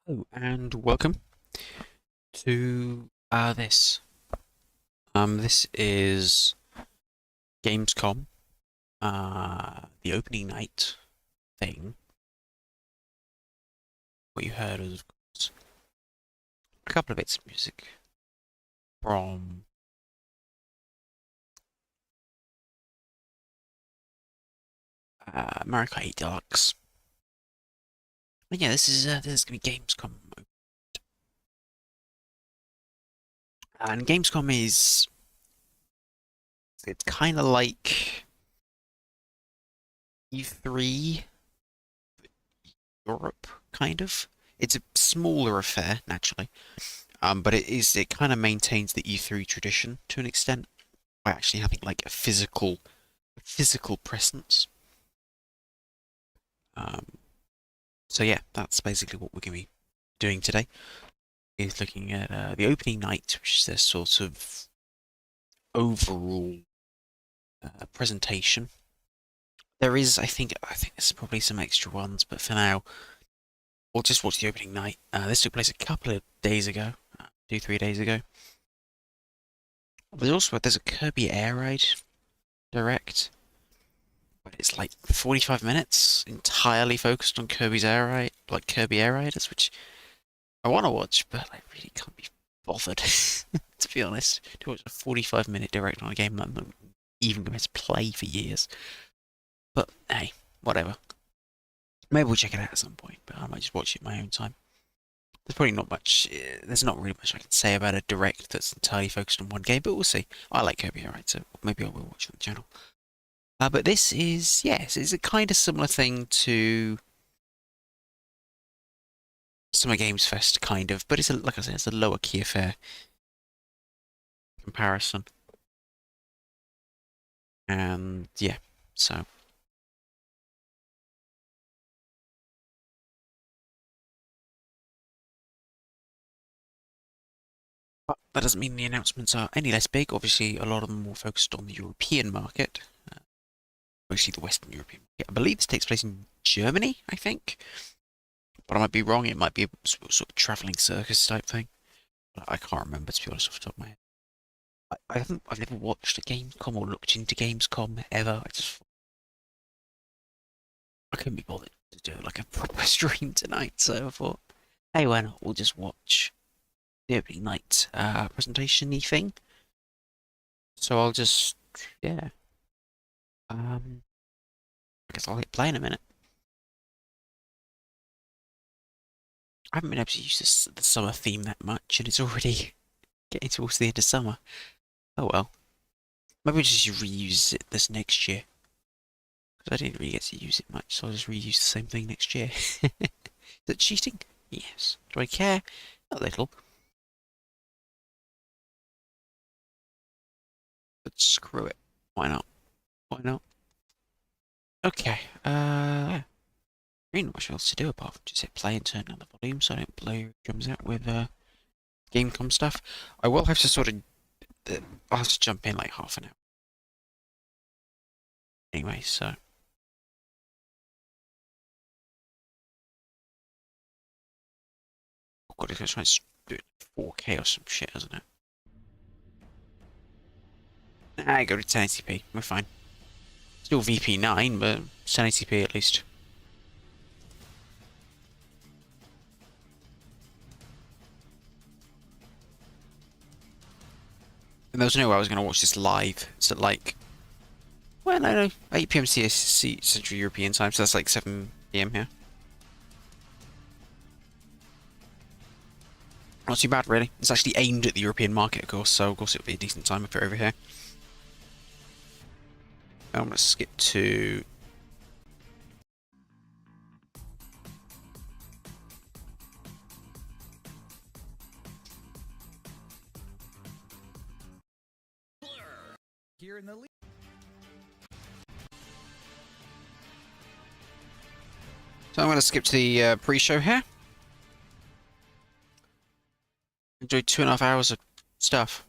Hello and welcome to this. This is Gamescom, the opening night thing. What you heard was, of course, a couple of bits of music from Mario Kart 8 Deluxe. And yeah, this is gonna be Gamescom, and Gamescom is it's kind of like E3 Europe, kind of. It's a smaller affair, naturally. But it kind of maintains the E3 tradition to an extent by actually having like a physical presence. Um, so yeah, that's basically what we're going to be doing today. Is looking at the opening night, which is their sort of overall presentation. There is, I think there's probably some extra ones, but for now, we'll just watch the opening night. This took place a couple of days ago, 2, 3 days ago. There's a Kirby Air Ride direct, but it's like 45 minutes entirely focused on Kirby Air Riders, which I want to watch, but I really can't be bothered, to be honest, to watch a 45-minute direct on a game I'm not even going to play for years. But hey, whatever. Maybe we'll check it out at some point, but I might just watch it in my own time. There's not really much I can say about a direct that's entirely focused on one game, but we'll see. I like Kirby Air Ride, so maybe I will watch it on the channel. But this is, yes, it's a kind of similar thing to Summer Games Fest, kind of, but like I said, it's a lower key affair comparison. And yeah, so. But that doesn't mean the announcements are any less big. Obviously, a lot of them are more focused on the European market, mostly the Western European market. I believe this takes place in Germany, I think. But I might be wrong. It might be a sort of travelling circus type thing. I can't remember, to be honest, off the top of my head. I've never watched a Gamescom or looked into Gamescom ever. I couldn't be bothered to do like a proper stream tonight, so I thought, hey, why not? We'll just watch the opening night presentation-y thing. So I'll just, yeah. I guess I'll hit play in a minute. I haven't been able to use the summer theme that much, and it's already getting towards the end of summer. Oh well. Maybe we'll just reuse it this next year. Because I didn't really get to use it much, so I'll just reuse the same thing next year. Is that cheating? Yes. Do I care? A little. But screw it. Why not? Why not? Okay. Yeah. Really not much else to do apart from just hit play and turn down the volume so I don't blow your drums out with Gamecom stuff. I will have to sort of. I'll have to jump in like half an hour. Anyway, so. Oh god, it's gonna try and do it 4K or some shit, isn't it? I go to 1080p. We're fine. Still VP9, but 1080p at least. And there was no way I was going to watch this live. It's at like, well, no, 8 p.m. CSC, Central European time, so that's like 7 p.m. here. Not too bad, really. It's actually aimed at the European market, of course, so of course it'll be a decent time if you're over here. I'm going to skip to... Here in the lead. So I'm going to skip to the pre-show here. Enjoyed 2.5 hours of stuff.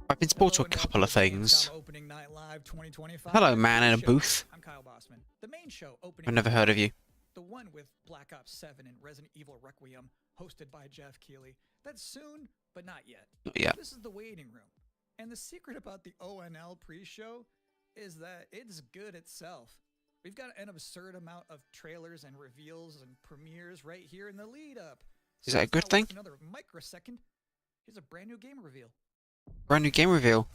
I've been spoiled to a couple of things. Hello, man in a booth. I'm Kyle Bossman. The main show opening. I've never heard of you. The one with Black Ops 7 and Resident Evil Requiem, hosted by Jeff Keighley. That's soon, but not yet. Yeah. This is the waiting room. And the secret about the ONL pre-show is that it's good itself. We've got an absurd amount of trailers and reveals and premieres right here in the lead up. Is that a good thing? Another microsecond. Here's a brand new game reveal. Brand new game reveal.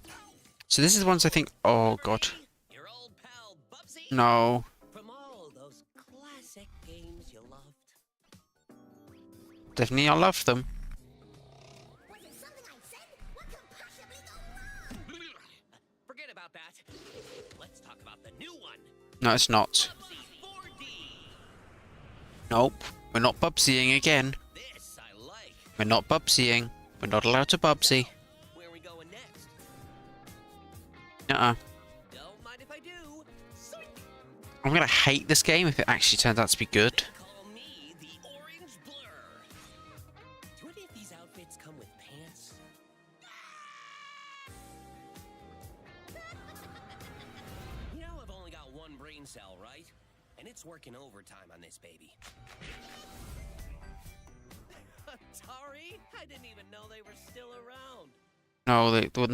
So this is the ones I think. Oh god. Your old pal Bubsy? No. From all those classic games you loved. Definitely, I love them. Was it something I said? What could possibly go wrong? Forget about that. Let's talk about the new one. No, it's not. Bubsy 4D. Nope. We're not Bubsying again. This I like. We're not Bubsying. We're not allowed to Bubsy. Where are we going next? Don't mind if I do. Zoink. I'm gonna hate this game if it actually turns out to be good. Call me the Orange Blur. Do any of these outfits come with pants? You know I've only got one brain cell, right? And it's working overtime on this baby. Atari? I didn't even know they were still around. No, First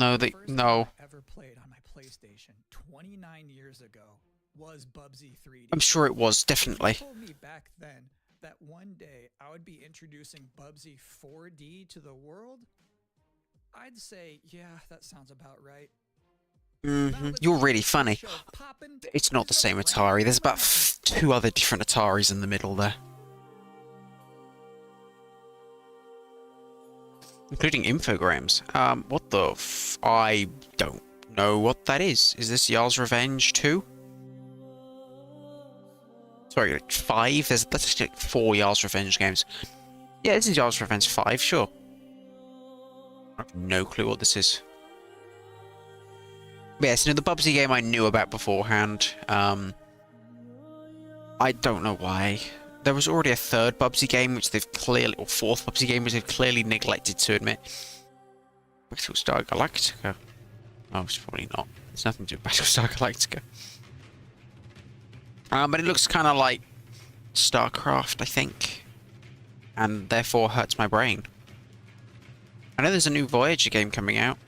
no. game I ever played on my PlayStation 29 years ago was Bubsy 3D. I'm sure it was, definitely. If you told me back then that one day I would be introducing Bubsy 4D to the world, I'd say, yeah, that sounds about right. You're really funny. It's not the same Atari. There's about 2 other different Ataris in the middle there. Including Infogrames. What the I don't know what that is. Is this Yar's Revenge 2? Sorry, like 5? That's actually like 4 Yar's Revenge games. Yeah, this is Yar's Revenge 5, sure. I have no clue what this is. But yes, the Bubsy game I knew about beforehand. I don't know why. There was already a 3rd Bubsy game, which they've clearly, or 4th Bubsy game, which they've clearly neglected to admit. Battlestar Galactica. Oh, it's probably not. It's nothing to do with Battlestar Galactica. But it looks kind of like StarCraft, I think, and therefore hurts my brain. I know there's a new Voyager game coming out,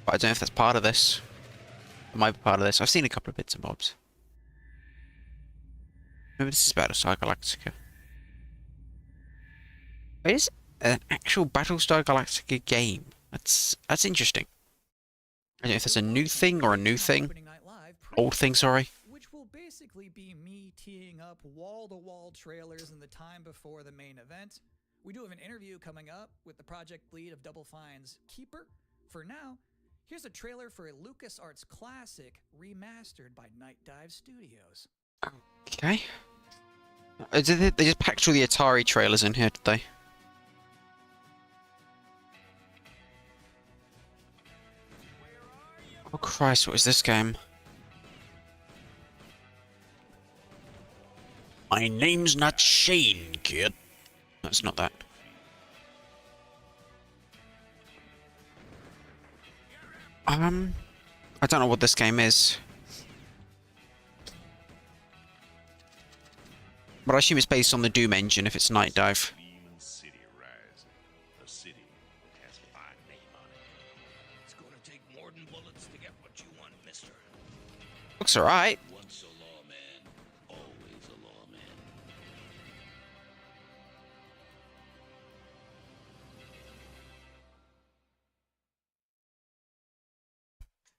but I don't know if that's part of this. It might be part of this. I've seen a couple of bits and bobs. Maybe this is Battlestar Galactica. Is an actual Battlestar Galactica game? That's interesting. I don't know if there's a new thing or a new thing. Old thing, sorry. Which will basically be me teeing up wall-to-wall trailers in the time before the main event. We do have an interview coming up with the project lead of Double Fine's Keeper. For now, here's a trailer for a LucasArts classic remastered by Night Dive Studios. Okay. They just packed all the Atari trailers in here, did they? Oh Christ, what is this game? My name's not Shane, kid. No, it's not that. I don't know what this game is. But I assume it's based on the Doom engine if it's Night Dive. City rising. The city has my name on it. It's gonna take more than bullets to get what you want, mister. Looks alright. Once a lawman, always a lawman.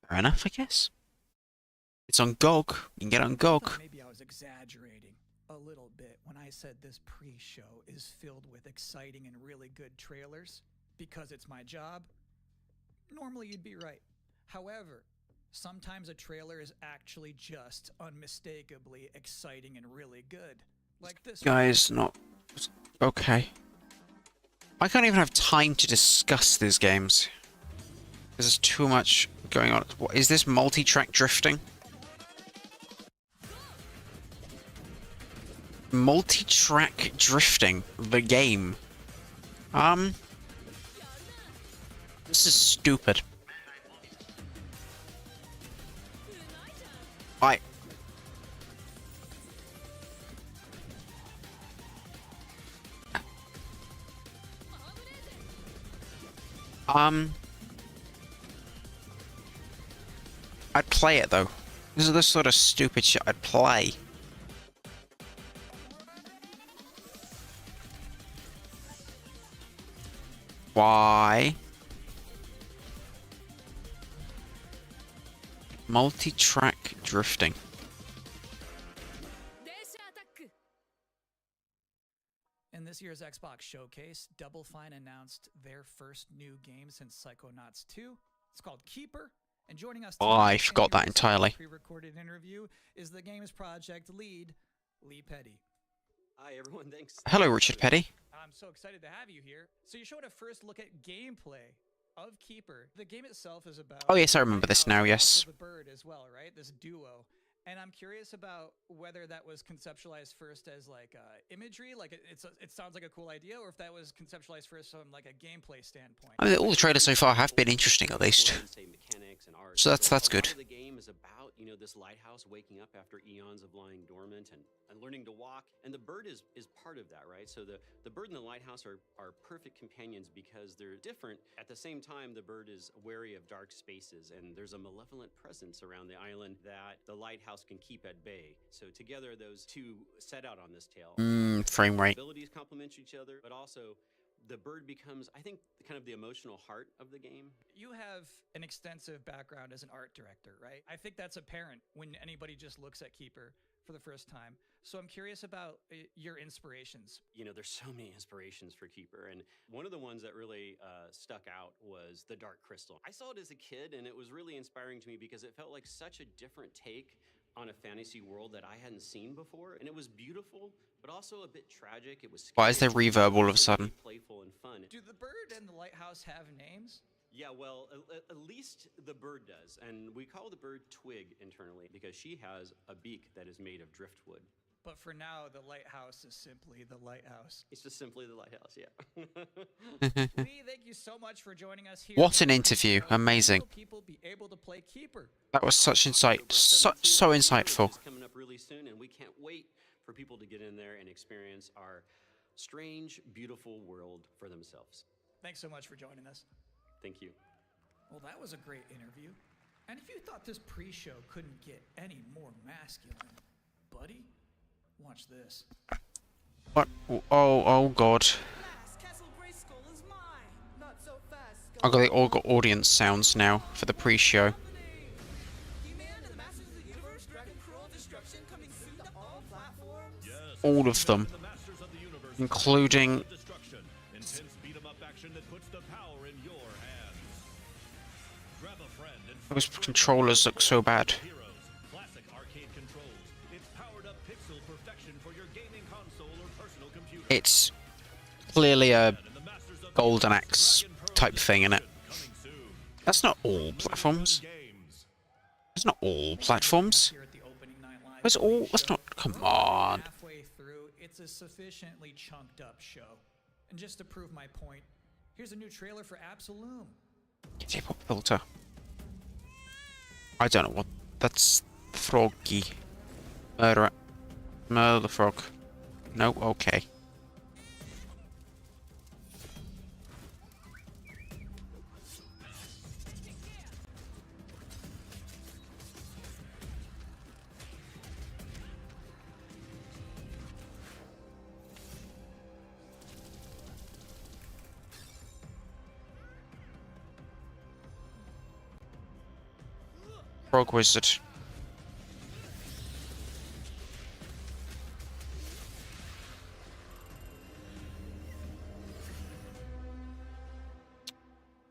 Fair enough, I guess. It's on GOG. You can get it on GOG. Maybe I was exaggerating a little bit when I said this pre-show is filled with exciting and really good trailers because it's my job. Normally you'd be right. However, sometimes a trailer is actually just unmistakably exciting and really good. Like this Guys, not... Okay. I can't even have time to discuss these games. There's too much going on. What, is this multi-track drifting? Multi-track drifting. The game. This is stupid. I'd play it though. This is the sort of stupid shit I'd play. Why? Multi-track drifting. In this year's Xbox Showcase, Double Fine announced their first new game since Psychonauts 2. It's called Keeper. And joining us Oh, tonight I forgot that in this entirely. pre-recorded interview is the game's project lead, Lee Petty. Hi everyone, thanks. Hello, Richard Petty. I'm so excited to have you here. So you showed a first look at gameplay of Keeper. The game itself is about... Oh yes, I remember this now, and yes. also the bird as well, right? This duo. And I'm curious about whether that was conceptualized first as like imagery, like it sounds like a cool idea, or if that was conceptualized first from like a gameplay standpoint. I mean, all the trailers so far have been interesting, at least. So that's good. The game is about, you know, this lighthouse waking up after eons of lying dormant and learning to walk. And the bird is part of that, right? So the bird and the lighthouse are perfect companions because they're different. At the same time, the bird is wary of dark spaces, and there's a malevolent presence around the island that the lighthouse can keep at bay. So together, those two set out on this tale. Frame rate. Abilities complement each other, but also the bird becomes, I think, kind of the emotional heart of the game. You have an extensive background as an art director, right? I think that's apparent when anybody just looks at Keeper for the first time. So I'm curious about your inspirations. You know, there's so many inspirations for Keeper, and one of the ones that really stuck out was the Dark Crystal. I saw it as a kid, and it was really inspiring to me because it felt like such a different take on a fantasy world that I hadn't seen before, and it was beautiful, but also a bit tragic. It was scary. Why is there reverb all of a sudden? Playful and fun. Do the bird and the lighthouse have names? Yeah, well, at least the bird does, and we call the bird Twig internally because she has a beak that is made of driftwood. But for now, the lighthouse is simply the lighthouse. It's just simply the lighthouse, yeah. Lee, thank you so much for joining us here. What an interview. Amazing. When will people be able to play Keeper? That was such insight. So insightful. It's coming up really soon, and we can't wait for people to get in there and experience our strange, beautiful world for themselves. Thanks so much for joining us. Thank you. Well, that was a great interview. And if you thought this pre-show couldn't get any more masculine, buddy, watch this. What? Oh god. I've got the audience sounds now for the pre-show. All of them, including those controllers look so bad. It's clearly a Golden Axe type thing in it. That's not all platforms. It's not all platforms. It's all. That's not. Come on. Halfway through, it's a sufficiently chunked up show. And just to prove my point, here's a new trailer for Absolum. Pop filter. I don't know what. That's froggy. Murder. Murder the frog. No. Okay. Frog wizard.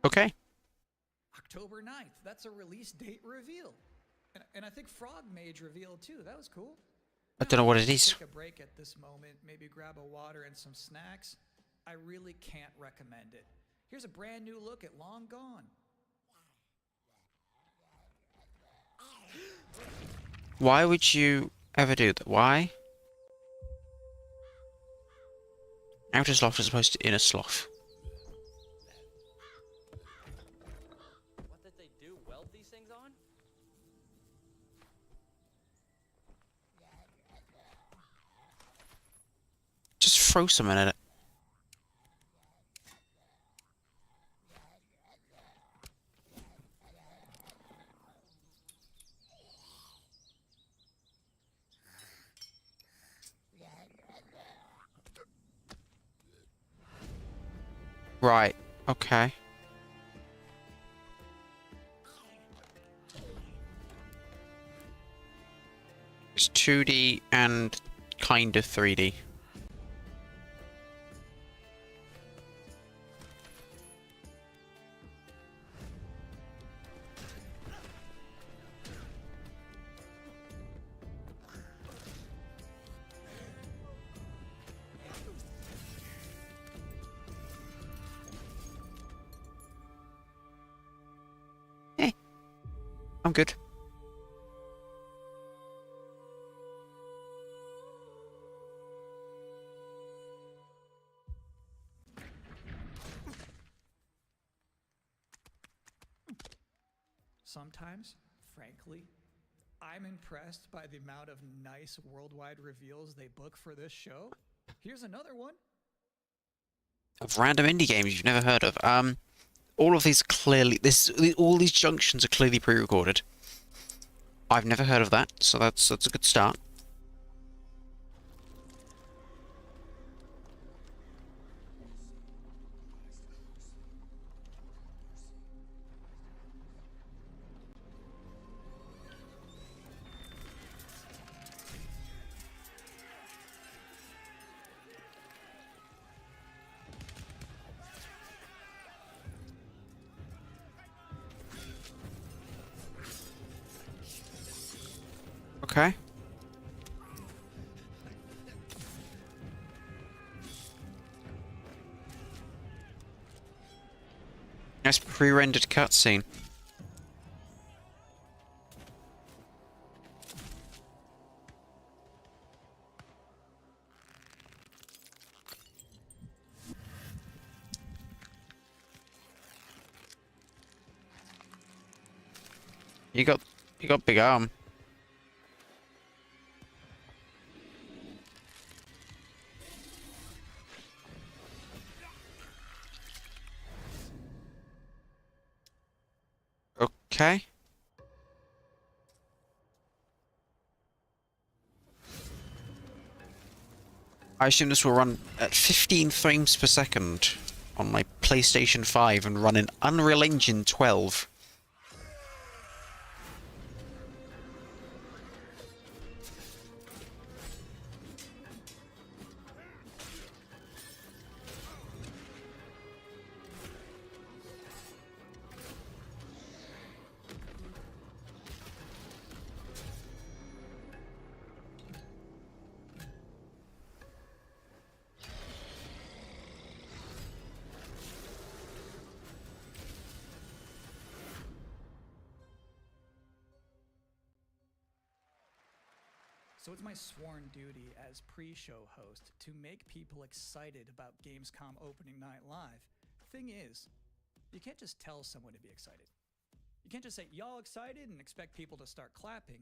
Okay. October 9th. That's a release date reveal. And I think Frog Mage revealed too. That was cool. I don't know what it is. Take a break at this moment. Maybe grab a water and some snacks. I really can't recommend it. Here's a brand new look at Long Gone. Why would you ever do that? Why? Outer sloth as opposed to inner sloth. What did they do? Weld these things on? Just throw something at it. Right. Okay. It's 2D and kind of 3D. I'm good. Sometimes, frankly, I'm impressed by the amount of nice worldwide reveals they book for this show. Here's another one. Of random indie games you've never heard of. All of these clearly, all these junctions are clearly pre-recorded. I've never heard of that, so that's a good start. Okay. Nice pre-rendered cutscene. You got big arm. Okay. I assume this will run at 15 frames per second on my PlayStation 5 and run in Unreal Engine 12. So it's my sworn duty as pre-show host to make people excited about Gamescom Opening Night Live. Thing is, you can't just tell someone to be excited. You can't just say, y'all excited, and expect people to start clapping.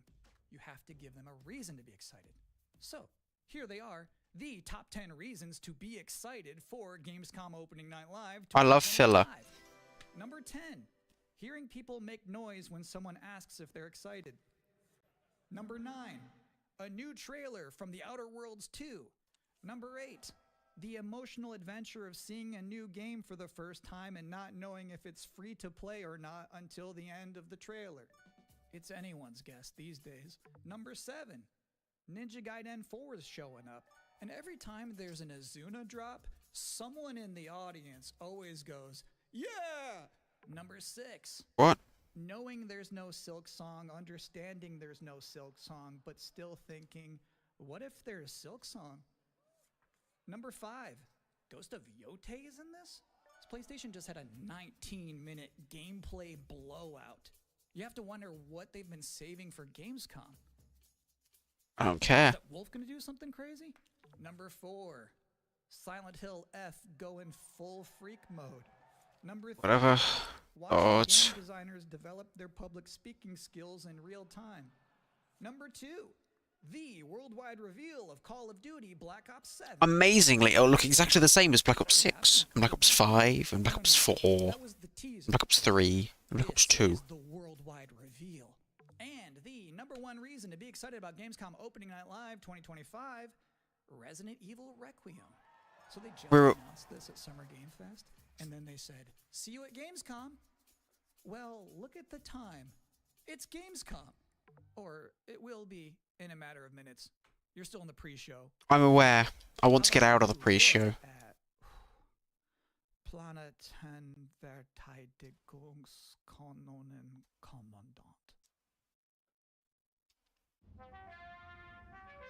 You have to give them a reason to be excited. So, here they are, the top 10 reasons to be excited for Gamescom Opening Night Live. I love filler. 2025. Number 10, hearing people make noise when someone asks if they're excited. Number 9, a new trailer from The Outer Worlds 2. Number 8, the emotional adventure of seeing a new game for the first time and not knowing if it's free to play or not until the end of the trailer. It's anyone's guess these days. Number 7, Ninja Gaiden 4 is showing up. And every time there's an Azuna drop, someone in the audience always goes, yeah! Number 6, What? knowing there's no Silk Song, understanding there's no Silk Song, but still thinking, what if there's Silk Song? Number 5, Ghost of Yotei is in this? This PlayStation just had a 19-minute gameplay blowout. You have to wonder what they've been saving for Gamescom. I don't care. Is that Wolf gonna do something crazy? Number 4, Silent Hill F going full freak mode. Number 3, Whatever. watching game designers develop their public speaking skills in real time. Number 2, the worldwide reveal of Call of Duty Black Ops 7. Amazingly, it'll look exactly the same as Black Ops 6, and Black Ops 5, and Black Ops 4, That was the teaser. and Black Ops 3, and Black Ops This 2. is the worldwide reveal. And the number one reason to be excited about Gamescom Opening Night Live 2025, Resident Evil Requiem. So they just We're- announced this at Summer Game Fest, and then they said, "See you at Gamescom." Well, look at the time. It's Gamescom. Or it will be in a matter of minutes. You're still in the pre-show. I'm aware. I want to How get about out of the you pre-show. look at Planetverteidigungskanonen Kommandant.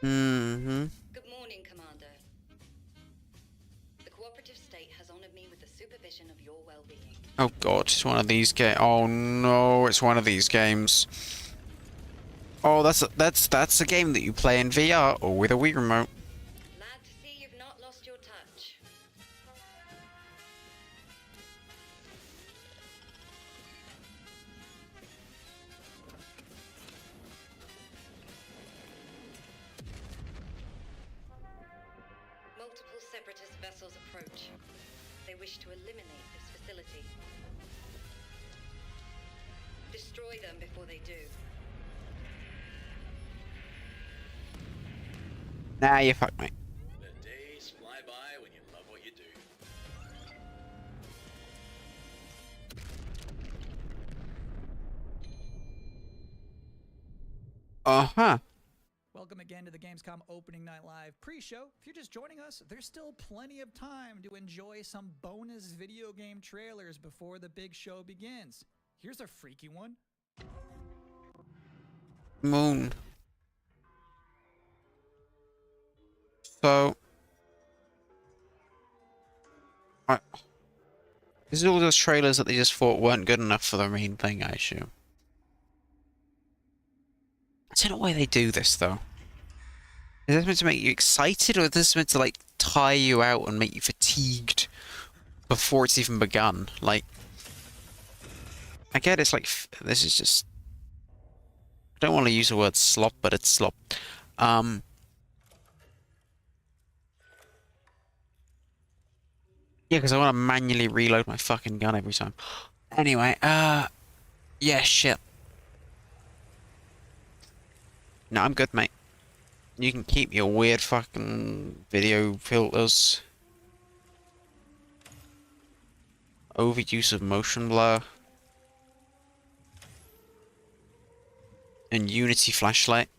Mm-hmm. Good morning, Commander. The cooperative state has honored me with the supervision of your well-being. Oh god, it's one of these games. Oh no, it's one of these games. Oh, that's a game that you play in VR or with a Wii remote. Glad to see you've not lost your touch. Multiple separatist vessels approach. They wish to eliminate this facility. Destroy them before they do. Nah, you fucked me. The days fly by when you love what you do. Uh-huh. Welcome again to the Gamescom Opening Night Live pre-show. If you're just joining us, there's still plenty of time to enjoy some bonus video game trailers before the big show begins. Here's a freaky one. Moon. So... This is all those trailers that they just thought weren't good enough for the main thing, I assume. I don't know why they do this, though. Is this meant to make you excited, or is this meant to, like, tire you out and make you fatigued before it's even begun? Like... I get it's like... This is just... I don't want to use the word slop, but it's slop. Yeah, because I want to manually reload my fucking gun every time. Anyway, yeah, shit. No, I'm good, mate. You can keep your weird fucking video filters. Overuse of motion blur. And Unity flashlight.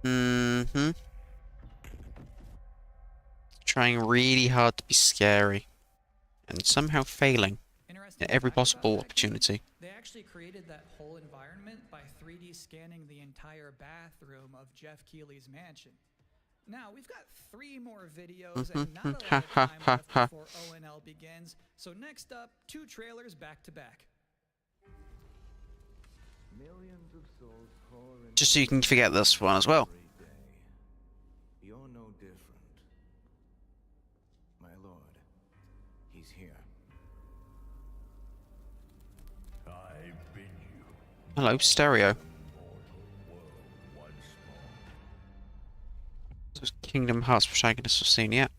Mm-hmm. Trying really hard to be scary. And somehow failing Interesting at every fact about possible that game, opportunity. They actually created that whole environment by 3D scanning the entire bathroom of Jeff Keighley's mansion. Now, we've got 3 more videos and not a lot of time left before ONL begins. So next up, 2 trailers back to back. Just so you can forget this one as well. You're no different. My lord, he's here. I've been you. Hello, stereo. This is Kingdom Hearts protagonists have seen yet.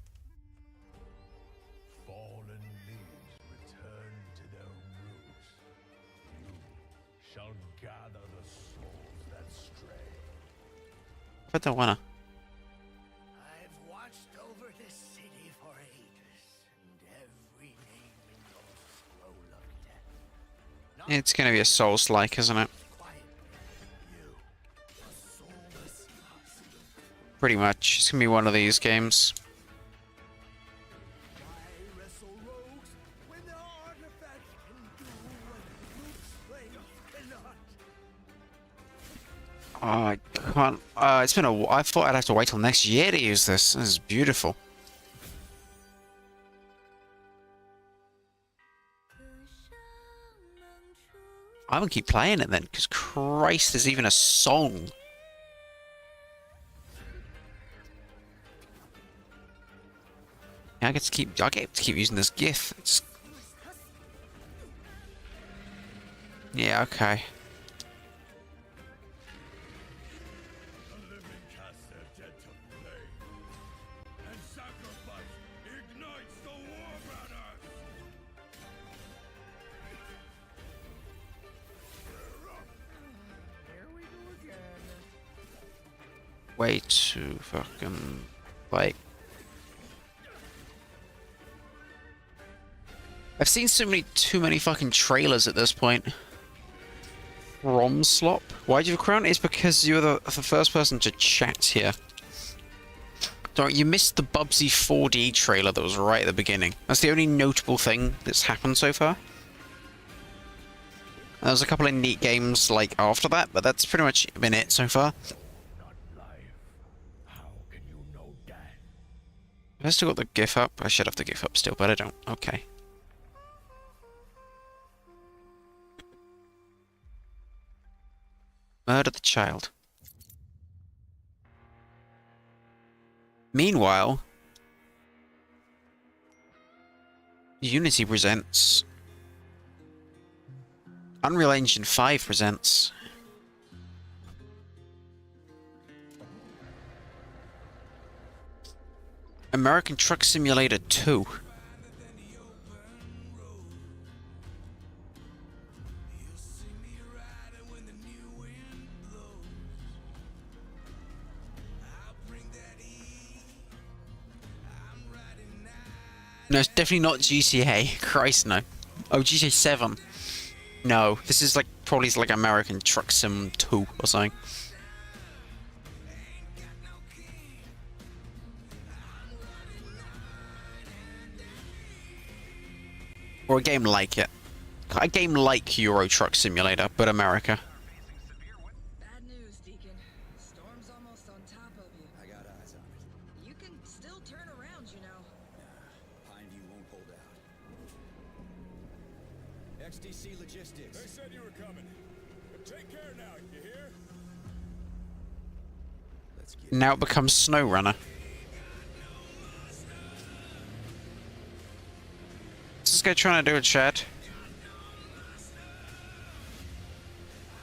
Fallen leaves return to their roots. You shall gather the souls that stray. I don't wanna. I've watched over this city for ages, and every name in your scroll of death. It's gonna be a Souls-like, isn't it? Quiet, you, a soulless husk. Pretty much. It's gonna be one of these games. Why wrestle rogues when their artifacts can do what brute strength cannot? Oh, I can't. It's been a while. I thought I'd have to wait till next year to use this. This is beautiful. I'm gonna keep playing it then, because Christ, there's even a song. Yeah, I get to keep using this GIF. It's... Yeah, okay. way too fucking like. I've seen too many fucking trailers at this point. Romslop? Why'd you have a crown? It's because you're the first person to chat here. Sorry, you missed the Bubsy 4D trailer that was right at the beginning. That's the only notable thing that's happened so far. There was a couple of neat games like after that, but that's pretty much been it so far. Not life. How can you know that? Have I still got the GIF up? I should have the GIF up still, but I don't. Okay. Murder the child. Meanwhile, Unity presents... Unreal Engine 5 presents... American Truck Simulator 2. No, it's definitely not GTA. Christ, no. Oh, GTA 7. No, this is like probably like American Truck Sim 2 or something. Or a game like it. A game like Euro Truck Simulator, but America. Bad news, Deacon. Storm's almost on top of you. I got eyes on it. You can still turn around, you know. Pineview won't hold out. XDC Logistics. They said you were coming. But take care now, you hear? Let's get Now it becomes SnowRunner. What's this guy trying to do in chat?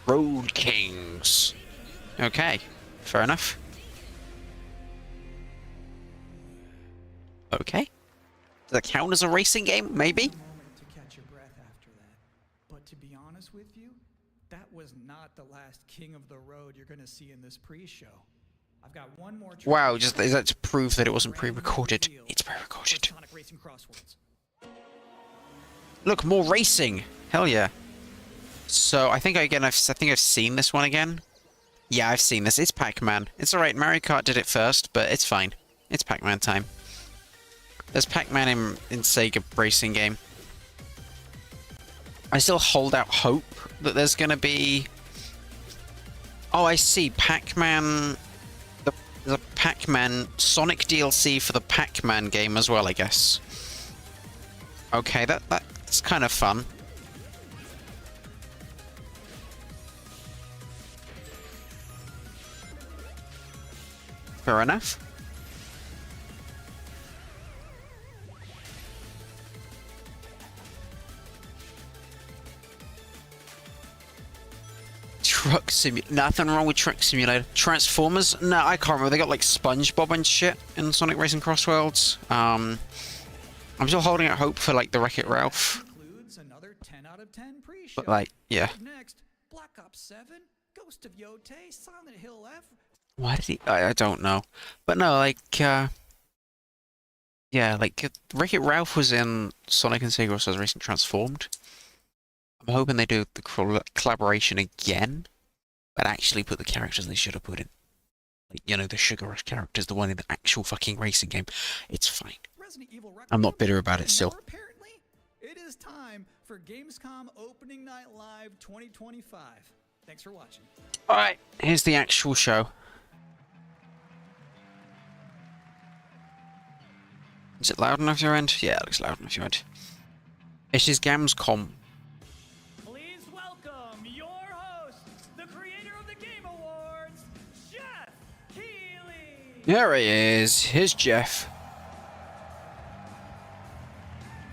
Road Kings. Okay, fair enough. Okay. Does that count as a racing game? Maybe? Moment to catch your breath after that. But to be honest with you, that was not the last King of the Road you're going to see in this pre-show. I've got one more. Wow, just is that to prove that it wasn't pre-recorded? It's pre-recorded. Sonic Racing Crossworlds. Look, more racing. Hell yeah. So I think I think I've seen this one again. Yeah, I've seen this. It's Pac-Man. It's alright. Mario Kart did it first, but it's fine. It's Pac-Man time. There's Pac-Man in Sega racing game. I still hold out hope that there's gonna be. Oh, I see. Pac-Man. The Pac-Man Sonic DLC for the Pac-Man game as well, I guess. Okay, that's kind of fun. Fair enough. Truck Simulator. Nothing wrong with Truck Simulator. Transformers? No, I can't remember. They got like SpongeBob and shit in Sonic Racing Crossworlds. I'm still holding out hope for like the Wreck-It Ralph. Includes another 10 out of 10 pre-show. But like, yeah. Next, Black Ops 7, Ghost of Yotei, Silent Hill F. Why did he? I don't know. But no, like, yeah, like Wreck-It Ralph was in Sonic and Sega All-Stars Racing Transformed. I'm hoping they do the collaboration again, but actually put the characters they should have put in. Like, you know, the Sugar Rush characters, the one in the actual fucking racing game. It's fine. Resident Evil I'm not bitter about it still. More apparently, it is time for Gamescom Opening Night Live 2025. Thanks for watching. Alright, here's the actual show. Is it loud enough your end? Yeah, it looks loud enough your end. It is Gamescom. Please welcome your host, the creator of the Game Awards, Jeff Keighley. There he is. Here's Jeff.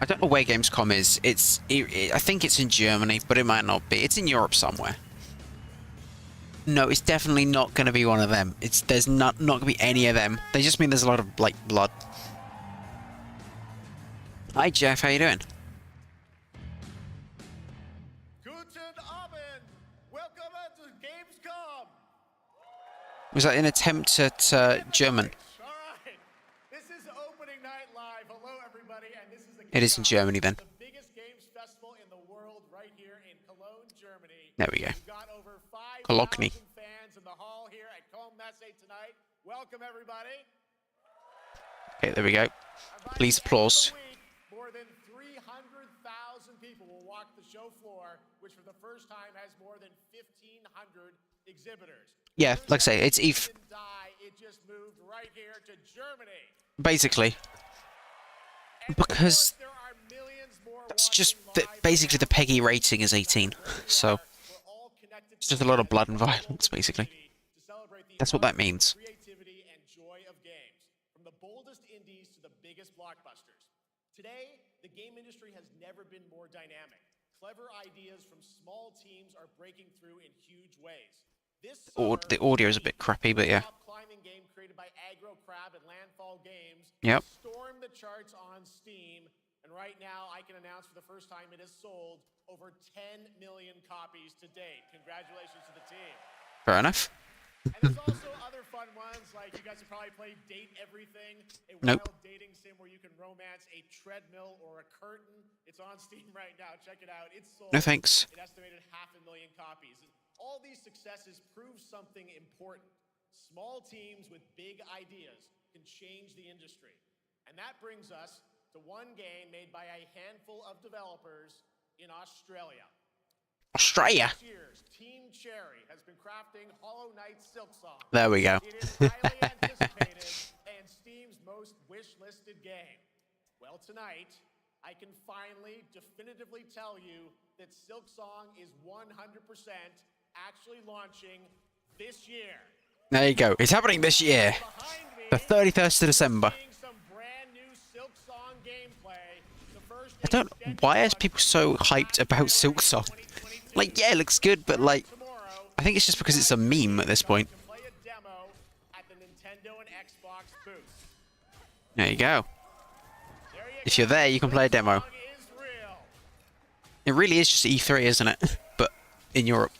I don't know where Gamescom is. I think it's in Germany, but it might not be. It's in Europe somewhere. No, it's definitely not going to be one of them. There's not going to be any of them. They just mean there's a lot of like blood. Hi Jeff, how you doing? Guten Abend! Welcome to Gamescom! Was that an attempt at German? All right. This is Opening Night Live. Hello, everybody, and this is the It is in Germany then. the biggest games festival in the world, right here in Cologne, Germany. There we go. We've got over 5,000 Cologne. fans in the hall here at Cologne Messe tonight. Welcome, everybody. Okay, there we go. And by Please the end of the applause. week, more than 300,000 people will walk the show floor, which for the first time has more than 1,500 exhibitors. Yeah, like I say, it's Eve. It just moved right here to Germany. basically because that's just basically the PEGI rating is 18, so it's just a lot of blood and violence, basically. That's what that means. Creativity and joy of games, from the boldest indies to the biggest blockbusters. Today, the game industry has never been more dynamic. Clever ideas from small teams are breaking through in huge ways. The audio is a bit crappy, but yeah. Climbing game created by Aggro Crab and Landfall Games. Yep. Stormed the charts on Steam, and right now I can announce for the first time it has sold over 10 million copies to date. Congratulations to the team. Fair enough. And there's also other fun ones, like you guys have probably played Date Everything, a Nope. wild dating sim where you can romance a treadmill or a curtain. It's on Steam right now. Check it out. It's sold No thanks. an estimated 500,000 copies. All these successes prove something important. Small teams with big ideas can change the industry. And that brings us to one game made by a handful of developers in Australia. Australia. This year's Team Cherry has been crafting Hollow Knight Silksong. There we go. It is highly anticipated and Steam's most wish-listed game. Well, tonight, I can finally definitively tell you that Silksong is 100% actually launching this year. There you go. It's happening this year. Behind me, The 31st of December. seeing some brand new Silksong gameplay. The first I don't... Why are people so hyped about Silksong? Like, yeah, it looks good, but like... I think it's just because it's a meme at this point. play a demo at the Nintendo and Xbox booth. There you go. There you If you're there, you can play a demo. Silksong is real. It really is just E3, isn't it? But in Europe.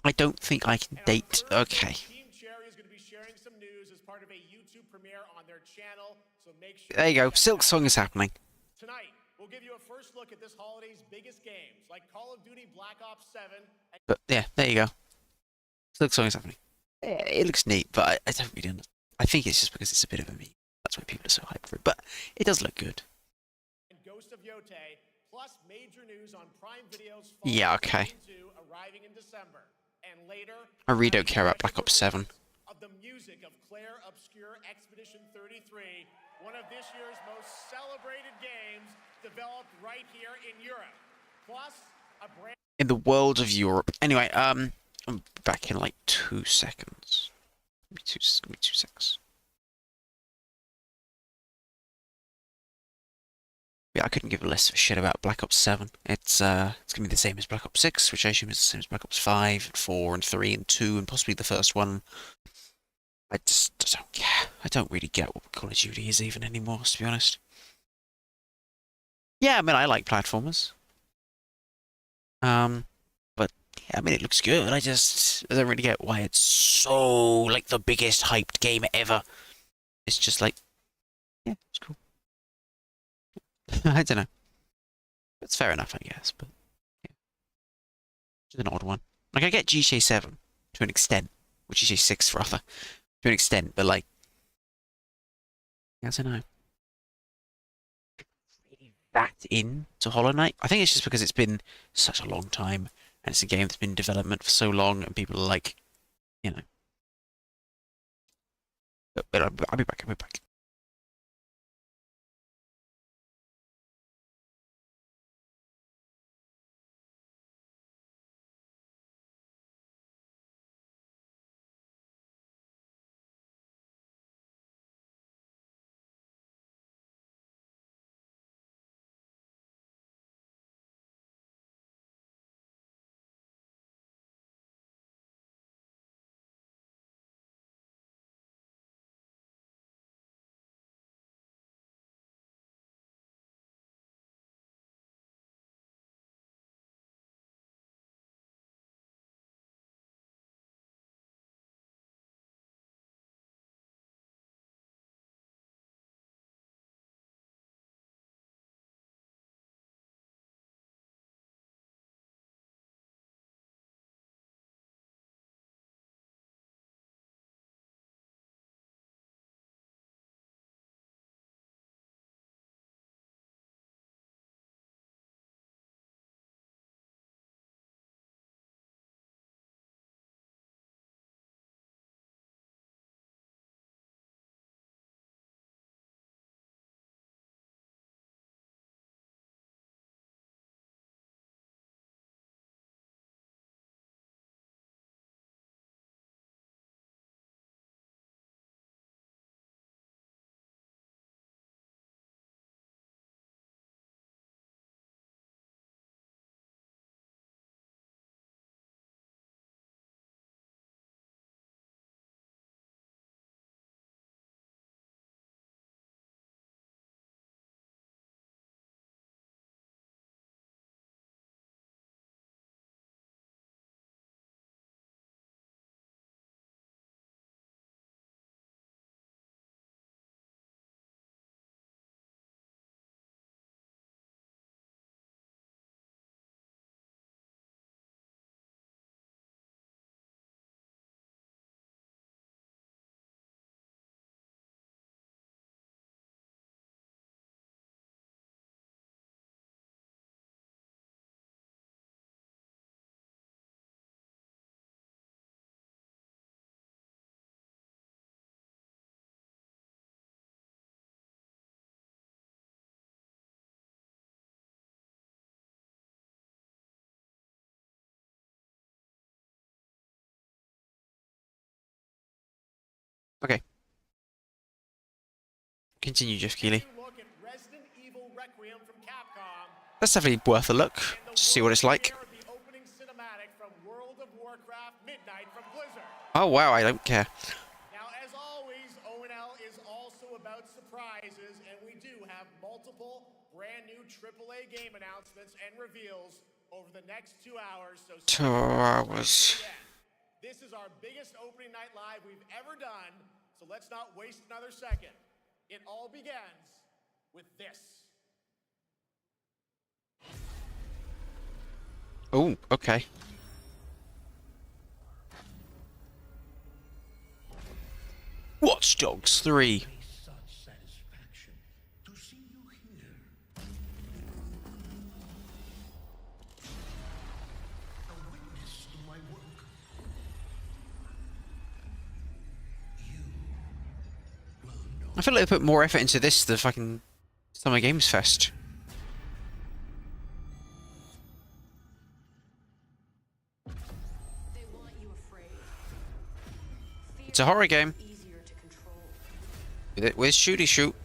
I don't think I can date... Okay. Team Cherry is going to be sharing some news as part of a YouTube premiere on their channel, so make sure There you go. check that out. Silksong is happening. Tonight, we'll give you a first look at this holiday's biggest games, like Call of Duty Black Ops 7 and But yeah, there you go. Silksong is happening. Yeah, it looks neat, but I don't really understand. I think it's just because it's a bit of a meme. That's why people are so hyped for it. But it does look good. Ghost of Yote, plus major news on Prime Video's Yeah, okay. 2 arriving in December. And later, I really don't care about Black Ops 7. of the music of Claire Obscure Expedition 33, one of this year's most celebrated games developed right here in Europe. Plus, a brand In the world of Europe. Anyway, I'm back in like 2 seconds. Give me two seconds. Yeah, I couldn't give a less of a shit about Black Ops 7. It's gonna be the same as Black Ops 6, which I assume is the same as Black Ops 5, and 4, and 3, and 2, and possibly the first one. I just don't care. I don't really get what Call of Duty is even anymore, to be honest. Yeah, I mean, I like platformers. But, yeah, I mean, it looks good. I don't really get why it's so, like, the biggest hyped game ever. It's just like, yeah, it's cool. I don't know. It's fair enough, I guess, but yeah. It's an odd one. Like, I get GTA 7 to an extent, or GTA 6 rather, to an extent, but like, I don't know. Really that into Hollow Knight? I think it's just because it's been such a long time, and it's a game that's been in development for so long, and people are like, you know. But I'll be back. Okay. Continue, Jeff Keighley. Look at Resident Evil Requiem from Capcom. That's definitely worth a look. And Just see what it's like. premiere of the opening cinematic from World of Warcraft Midnight from Blizzard. Oh wow, I don't care. Now, as always, ONL is also about surprises, and we do have multiple brand new AAA game announcements and reveals over the next 2 hours. So 2 hours. this is our biggest opening night live we've ever done, so let's not waste another second. It all begins with this. Oh, okay. Watch Dogs 3. Such satisfaction to see you here. A witness to my work. You will know. I feel like they put more effort into this than fucking Summer Games Fest. They want you afraid. It's a horror game. Easier to control. With shooty shoot.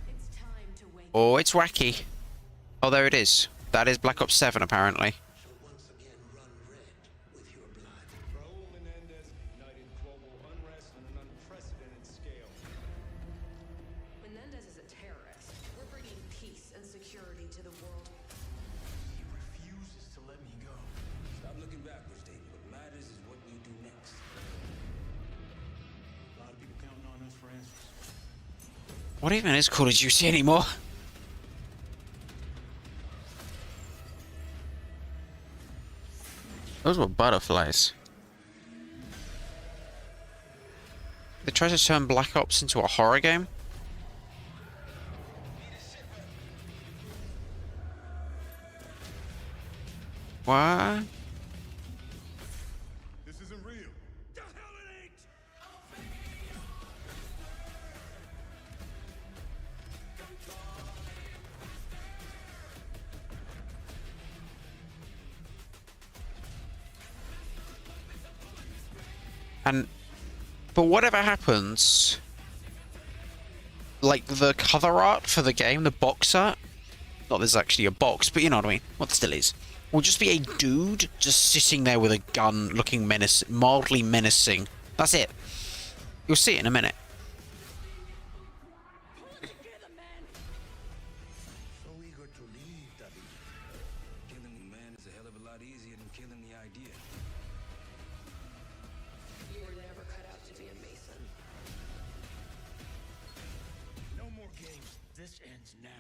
It's time to wake Oh, it's wacky. Oh, there it is. That is Black Ops 7, apparently. Shall once again run red with your blood. Raul Menendez ignited global unrest on an unprecedented scale. Menendez is a terrorist. We're bringing peace and security to the world. He refuses to let me go. Stop looking backwards, David. What matters is what we do next. A lot of people counting on us for answers. What even is Call of Duty anymore? Those were butterflies. They tried to turn Black Ops into a horror game? What? This isn't real. The hell it ain't! And, but whatever happens, like the cover art for the game, the box art, not there's actually a box, but you know what I mean, what there still is, will just be a dude just sitting there with a gun looking mildly menacing. That's it. You'll see it in a minute. So eager to leave, David. Killing the man is a hell of a lot easier than killing the idea. You were never cut out to be a Mason. No more games. This ends now.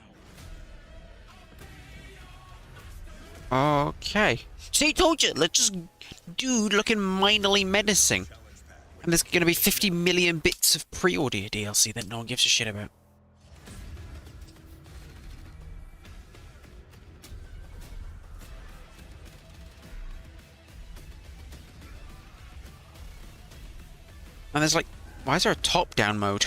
Okay. See, told you, let's just dude looking minorly menacing. And there's going to be 50 million bits of pre-order DLC that no one gives a shit about. And there's like, why is there a top-down mode?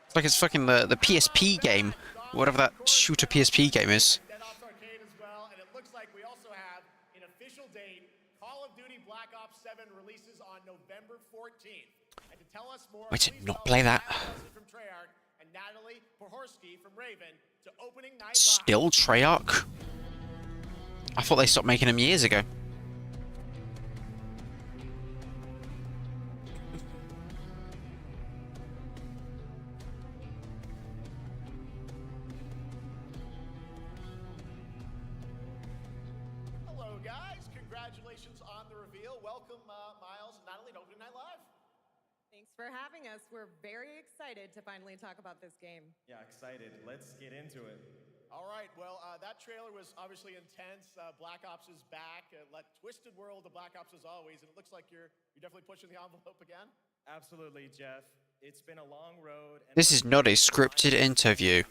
It's like it's fucking the PSP game. Whatever that shooter PSP game is. Dead Ops Arcade as well, and it looks like we also have an official date. Call of Duty Black Ops 7 releases on November 14th. And to tell us more, I did please not welcome play that. Kyle Hudson from Treyarch and Natalie Pohorsky from Raven to Opening Night Live. Still Treyarch? I thought they stopped making them years ago. Hello, guys. Congratulations on the reveal. Welcome, Miles and Natalie to Opening Night Live. Thanks for having us. We're very excited to finally talk about this game. Yeah, excited. Let's get into it. All right. Well, that trailer was obviously intense. Black Ops is back. Like twisted world of Black Ops as always, and it looks like you're definitely pushing the envelope again. Absolutely, Jeff. It's been a long road. And This is not a scripted interview.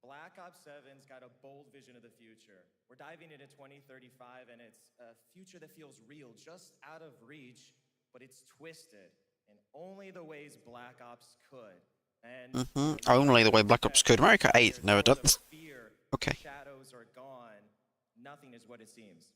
Black Ops 7's got a bold vision of the future. We're diving into 2035, and it's a future that feels real, just out of reach, but it's twisted in only the ways Black Ops could. And Only the way Black Ops could. America 8 never done. fear, Okay. shadows are gone. Nothing is what it seems.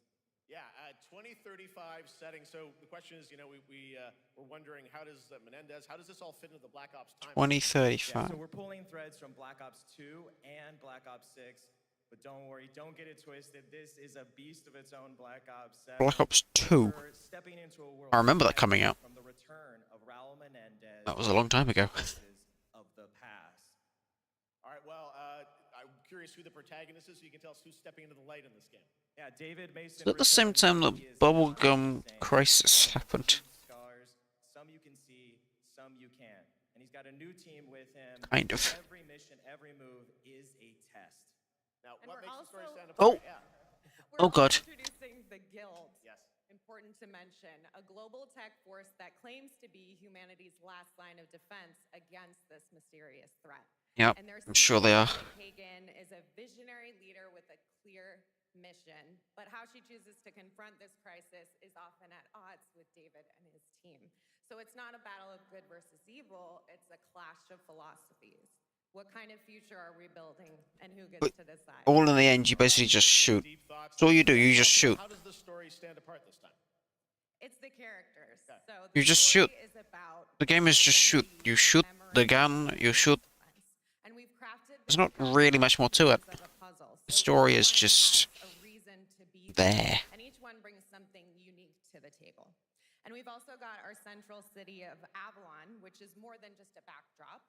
Yeah, 2035 setting. So the question is, we're wondering, how does Menendez, how does this all fit into the Black Ops time? 2035. So we're pulling threads from Black Ops 2 and Black Ops 6. But don't worry, don't get it twisted. This is a beast of its own, Black Ops 7. Black Ops 2. We're stepping into a world I remember that coming out. from the return of Raul Menendez. That was a long time ago. Of the past. All right, well, I'm curious who the protagonist is, so you can tell us who's stepping into the light in this game. Yeah, David Mason. At the same time that Bubblegum Crisis happened. Scars. Some you can see, some you can't. And he's got a new team with him. Kind of. Every mission, every move is a test. Now, And what we're makes the story also- stand Oh. apart? Yeah. We're Oh, God. also introducing the Guild. Yes. Important to mention, a global tech force that claims to be humanity's last line of defense against this mysterious threat. Yep, And their I'm sure they are. CEO, Kagan, is a visionary leader with a clear mission, but how she chooses to confront this crisis is often at odds with David and his team. So it's not a battle of good versus evil, it's a clash of philosophies. What kind of future are we building, and who gets But to decide? all in the end, you basically just shoot. Deep thoughts. That's all you do, you just shoot. How does the story stand apart this time? It's the characters. Okay. So You the just story shoot. is about The game is just shoot. You shoot the gun, you shoot. and we've crafted There's not really much more to it. The story is just there. And each one brings something unique to the table. And we've also got our central city of Avalon, which is more than just a backdrop.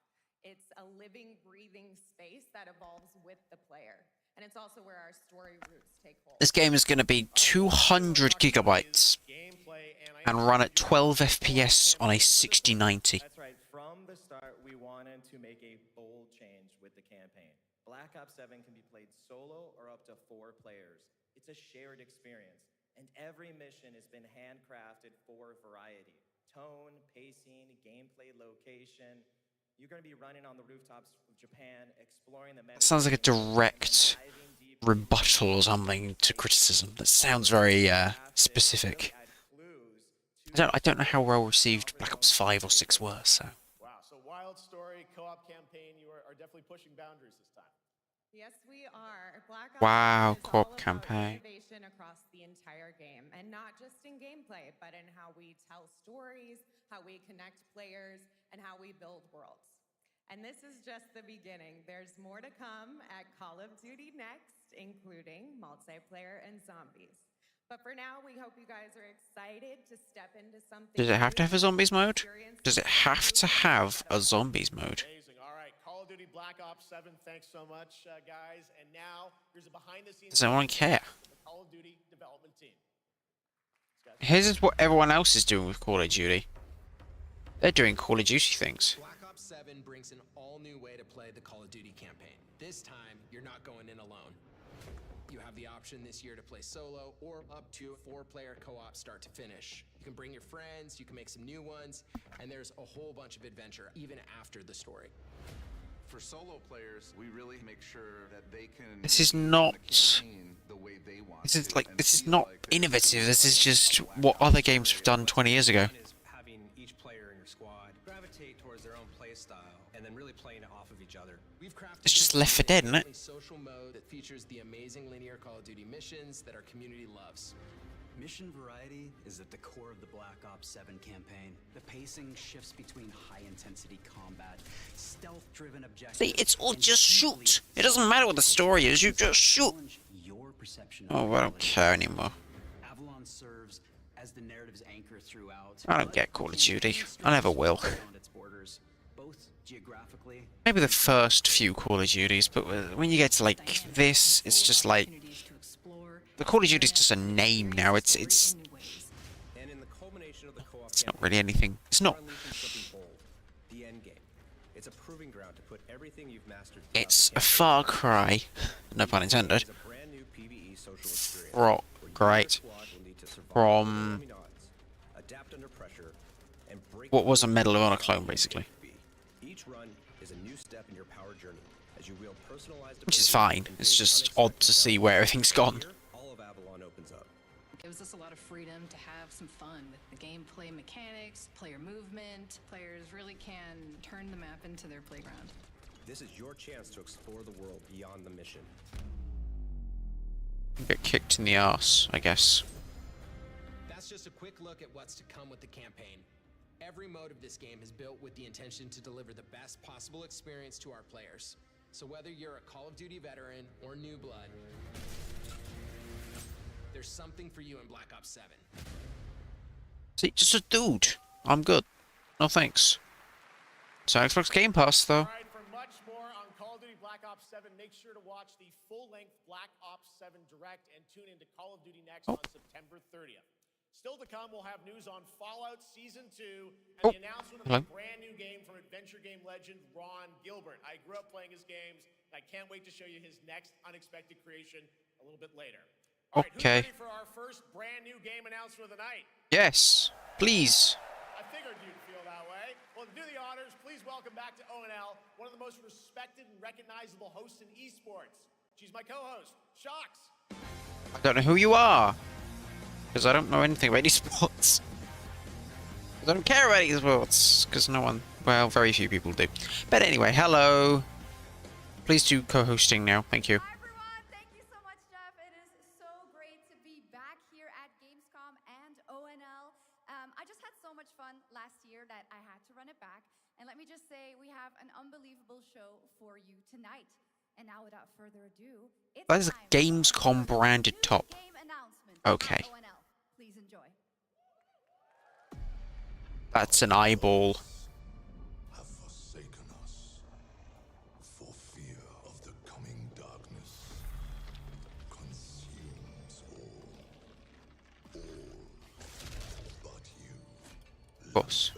It's a living, breathing space that evolves with the player. And it's also where our story roots take hold. This game is going to be 200 gigabytes Gameplay and run at 12 FPS on a 6090. That's right. From the start, we wanted to make a bold change with the campaign. Black Ops 7 can be played solo or up to 4 players. It's a shared experience, and every mission has been handcrafted for variety. Tone, pacing, gameplay, location. You're going to be running on the rooftops of Japan, exploring the Sounds like a direct rebuttal or something to criticism. That sounds very specific. I don't know how well received Black Ops 5 or 6 were, so. Wow, so wild story, co-op campaign, you are definitely pushing boundaries this time. Yes, we are. Black Ops Wow, 7 is co-op all about campaign. innovation across the entire game, and not just in gameplay, but in how we tell stories, how we connect players, and how we build worlds. And this is just the beginning. There's more to come at Call of Duty next, including multiplayer and zombies. But for now, we hope you guys are excited to step into something. Does it have to have a zombies mode? Experience Does it have to have a zombies mode? Amazing. All right, Call of Duty Black Ops 7, thanks so much, guys. And now, here's a behind-the-scenes... Does anyone care? ...from the Call of Duty development team. Here's what everyone else is doing with Call of Duty. They're doing Call of Duty things. Black Ops 7 brings an all-new way to play the Call of Duty campaign. This time, you're not going in alone. You have the option this year to play solo or up to 4-player co-op start to finish. You can bring your friends, you can make some new ones, and there's a whole bunch of adventure even after the story. For solo players, we really make sure that they can. This is not. The way they want This is not innovative. This is just what other games have done 20 years ago. Having each player in your squad gravitate towards their own play style and then really playing off of each other. We've crafted It's just Left 4 Dead, isn't it? social mode that features the amazing linear Call of Duty missions that our community loves. Mission variety is at the core of the Black Ops 7 campaign. The pacing shifts between high-intensity combat, stealth-driven objectives... See, it's all just shoot. It doesn't matter what the story is, you just shoot. Your perception Oh, I don't care anymore. Avalon serves as the narrative's anchor throughout. I don't get Call of Duty. I never will. Both geographically... Maybe the first few Call of Duties, but when you get to like this, it's just like the Call of Duty's just a name now. It's And in the culmination of the co-op not really anything. It's not. The end game. It's a proving ground to put everything you've mastered. It's a far cry, no pun intended. From adapt under pressure and break what was a Medal of Honor clone, basically. Each run is a new step in your power journey as you wield personalized Which is fine. It's just odd to see where everything's gone. all of Avalon opens up. Gives us a lot of freedom to have some fun with the gameplay mechanics, player movement. Players really can turn the map into their playground. This is your chance to explore the world beyond the mission. Get kicked in the arse, I guess. That's just a quick look at what's to come with the campaign. Every mode of this game is built with the intention to deliver the best possible experience to our players. So whether you're a Call of Duty veteran or new blood, there's something for you in Black Ops 7. See, just a dude. I'm good. No thanks. It's on Xbox Game Pass, though. All right, for much more on Call of Duty Black Ops 7, make sure to watch the full-length Black Ops 7 Direct and tune into Call of Duty Next on September 30th. Still to come, we'll have news on Fallout Season 2 and the announcement of a brand new game from adventure game legend Ron Gilbert. I grew up playing his games, and I can't wait to show you his next unexpected creation a little bit later. All right, who's ready for our first brand new game announcement of the night? Yes, please. I figured you'd feel that way. Well, to do the honors, please welcome back to ONL one of the most respected and recognizable hosts in esports. She's my co-host, Shox. I don't know who you are, because I don't know anything about esports. I don't care about esports, because no one, well, very few people do. But anyway, hello. Please do co-hosting now. Thank you. Hi everyone, thank you so much, Jeff. It is so great to be back here at Gamescom and ONL. I just had so much fun last year that I had to run it back. And let me just say, we have an unbelievable show for you tonight. And now, without further ado, it's That is a Gamescom branded top. Okay. Please enjoy. That's an eyeball. Have forsaken us for fear of the coming darkness consumes all but you. Of course.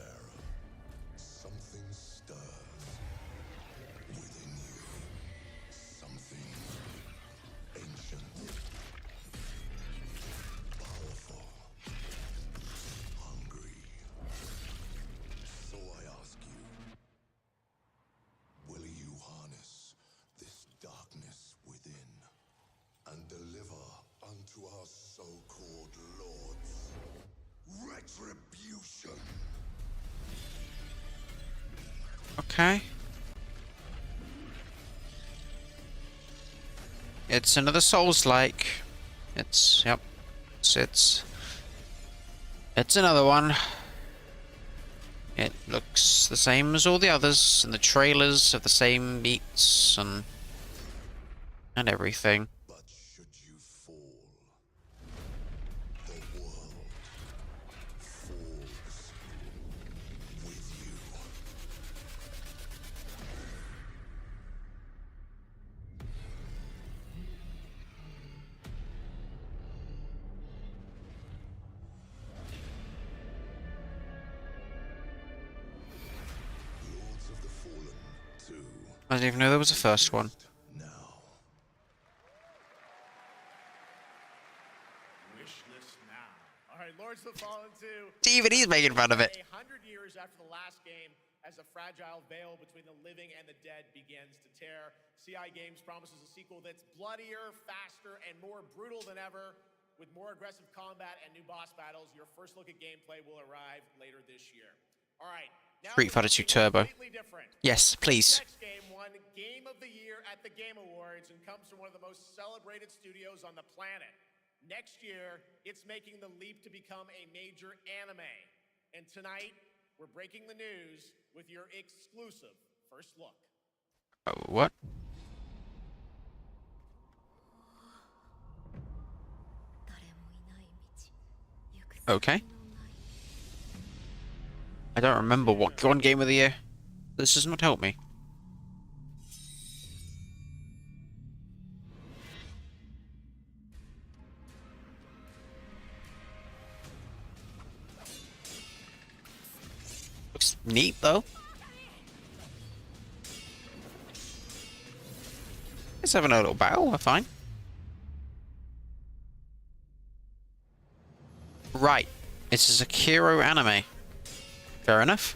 Something stirs within you. Something ancient, powerful, hungry. So I ask you, will you harness this darkness within and deliver unto our so-called lords retribution? Okay. It's another Souls-like. Yep. It's another one. It looks the same as all the others, and the trailers have the same beats and everything. But should you fall, the world falls with you. Lords of the Fallen 2. I didn't even know there was a first one. Wishlist now. All right, Lords of the Fallen 2. Even he's making fun of it. 100 years after the last game, as the fragile veil between the living and the dead begins to tear, CI Games promises a sequel that's bloodier, faster, and more brutal than ever. With more aggressive combat and new boss battles, your first look at gameplay will arrive later this year. All right. Now Street Fighter 2 Turbo. Yes, please. Next game won Game of the Year at the Game Awards and comes from one of the most celebrated studios on the planet. Next year, it's making the leap to become a major anime. And tonight, we're breaking the news with your exclusive first look. What? Okay. I don't remember what one Game of the Year. This does not help me. Looks neat though. Let's have a little battle, we're fine. Right. It's a Sekiro anime. Fair enough.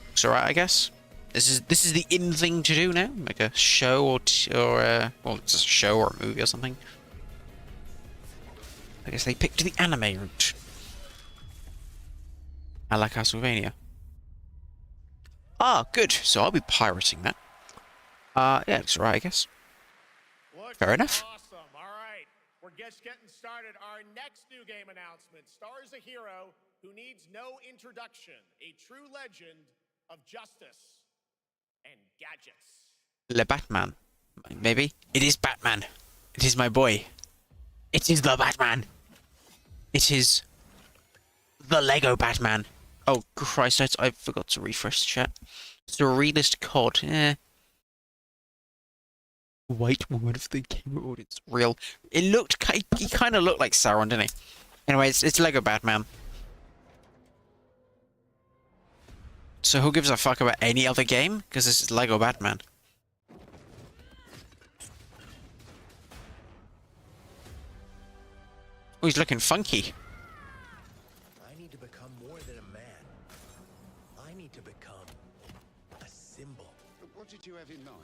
Looks alright, I guess. This is the in thing to do now. Make a show or well, it's a show or a movie or something. I guess they picked the anime route. I like Castlevania. Ah, good. So I'll be pirating that. Yeah, looks alright, I guess. Fair enough. Awesome. All right. We're we're just getting started. Our next new game announcement stars a hero who needs no introduction, a true legend of justice and gadgets. Le Batman. Maybe? It is Batman. It is my boy. It is the Batman. It is the Lego Batman. Oh Christ, I forgot to refresh the chat. Surrealist COD. White word of the gamer audience. Real. It looked. He kind of looked like Sauron, didn't he? Anyway, it's Lego Batman. So who gives a fuck about any other game? Because this is Lego Batman. Oh, he's looking funky. I need to become more than a man. I need to become a symbol. What did you have in mind?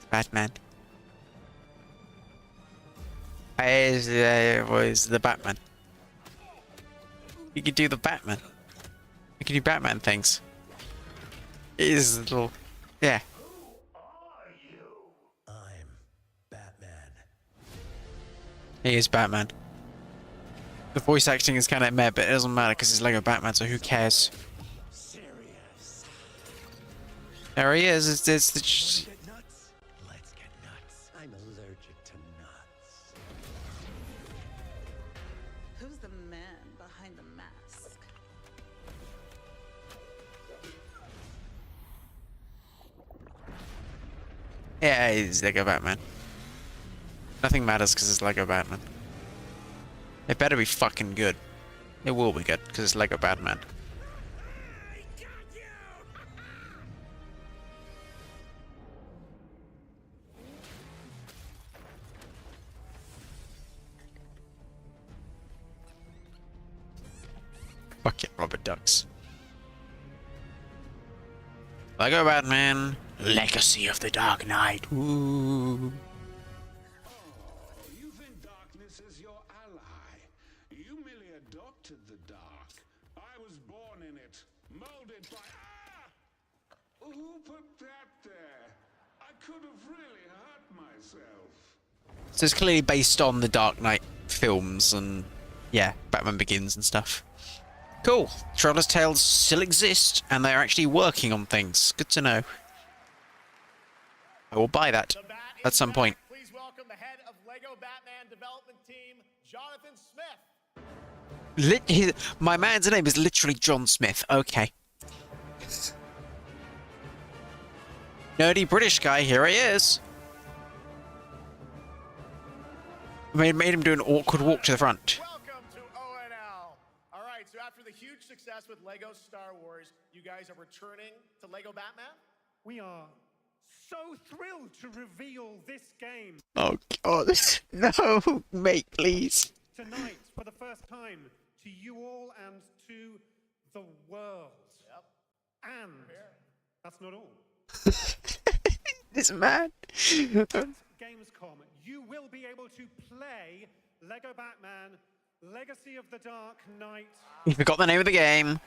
Batman. I was the Batman. You could do the Batman. You can do Batman things. It is a little... Yeah. I'm Batman. He is Batman. The voice acting is kind of meh, but it doesn't matter because it's Lego Batman, so who cares? Serious. There he is. It's the... Get nuts? Let's get nuts. I'm allergic to nuts. Who's the man behind the mask? Yeah, he's Lego Batman. Nothing matters because it's Lego Batman. It better be fucking good. It will be good because it's Lego Batman. Fuck it, Robert Ducks. Lego Batman, Legacy of the Dark Knight. Ooh. You think darkness is your ally. You merely adopted the dark. I was born in it, molded by... Ah! Who put that there? I could have really hurt myself. So it's clearly based on the Dark Knight films and, yeah, Batman Begins and stuff. Cool. Traveler's Tales still exist, and they're actually working on things. Good to know. I will buy that at some point. Please welcome the head of Lego Batman development team, Jonathan Smith. My man's name is literally John Smith. Okay. Nerdy British guy, here he is. Made him do an awkward walk to the front. Welcome to ONL. All right, so after the huge success with Lego Star Wars, you guys are returning to Lego Batman? We are so thrilled to reveal this game Oh God, no, mate, please. tonight for the first time to you all and to the world. Yep. And that's not all. This man. Gamescom, you will be able to play Lego Batman, Legacy of the Dark Knight. You forgot the name of the game.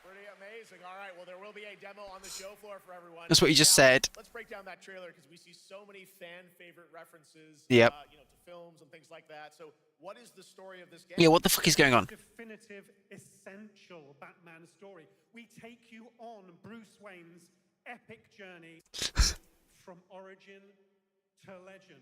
Pretty amazing. All right, well, there will be a demo on the show floor for everyone. That's what you just Now, said. Let's break down that trailer because we see so many fan-favorite references Yep. to films and things like that. So what is the story of this game? Yeah, what the fuck is going on? Definitive, essential Batman story. We take you on Bruce Wayne's epic journey from origin to legend.